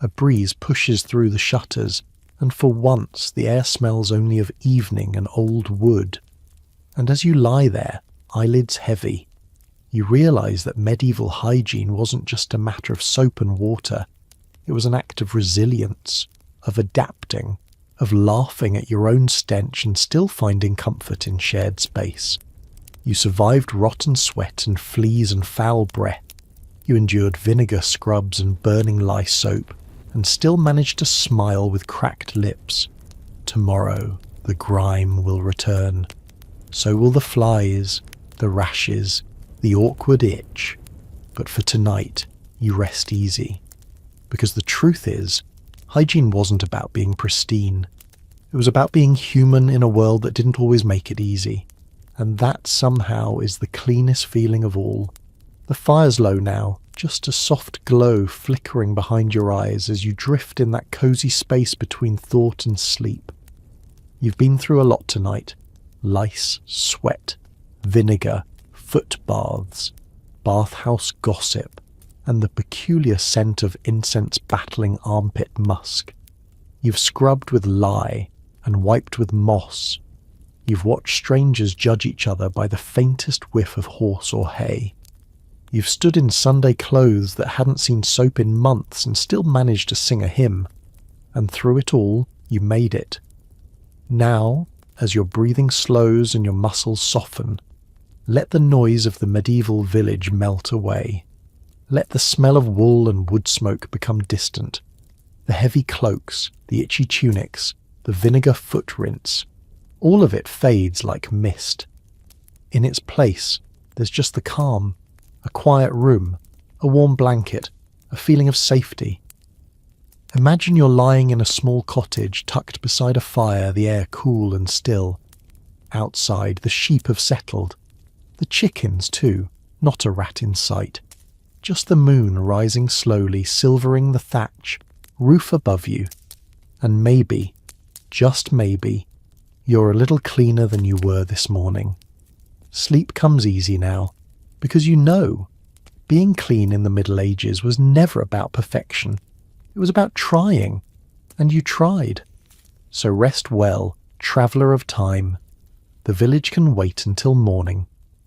S1: A breeze pushes through the shutters, and for once the air smells only of evening and old wood. And as you lie there, eyelids heavy. You realise that medieval hygiene wasn't just a matter of soap and water. It was an act of resilience, of adapting, of laughing at your own stench and still finding comfort in shared space. You survived rotten sweat and fleas and foul breath. You endured vinegar scrubs and burning lye soap, and still managed to smile with cracked lips. Tomorrow, the grime will return. So will the flies, the rashes, the awkward itch. But for tonight, you rest easy. Because the truth is, hygiene wasn't about being pristine. It was about being human in a world that didn't always make it easy. And that somehow is the cleanest feeling of all. The fire's low now, just a soft glow flickering behind your eyes as you drift in that cosy space between thought and sleep. You've been through a lot tonight. Lice, sweat, vinegar, foot baths, bathhouse gossip, and the peculiar scent of incense battling armpit musk. You've scrubbed with lye and wiped with moss. You've watched strangers judge each other by the faintest whiff of horse or hay. You've stood in Sunday clothes that hadn't seen soap in months and still managed to sing a hymn. And through it all, you made it. Now, as your breathing slows and your muscles soften, let the noise of the medieval village melt away. Let the smell of wool and wood smoke become distant. The heavy cloaks, the itchy tunics, the vinegar foot rinse, all of it fades like mist. In its place, there's just the calm, a quiet room, a warm blanket, a feeling of safety. Imagine you're lying in a small cottage tucked beside a fire, the air cool and still. Outside, the sheep have settled. The chickens, too, not a rat in sight. Just the moon rising slowly, silvering the thatch, roof above you. And maybe, just maybe, you're a little cleaner than you were this morning. Sleep comes easy now, because you know, being clean in the Middle Ages was never about perfection. It was about trying, and you tried. So rest well, traveller of time. The village can wait until morning.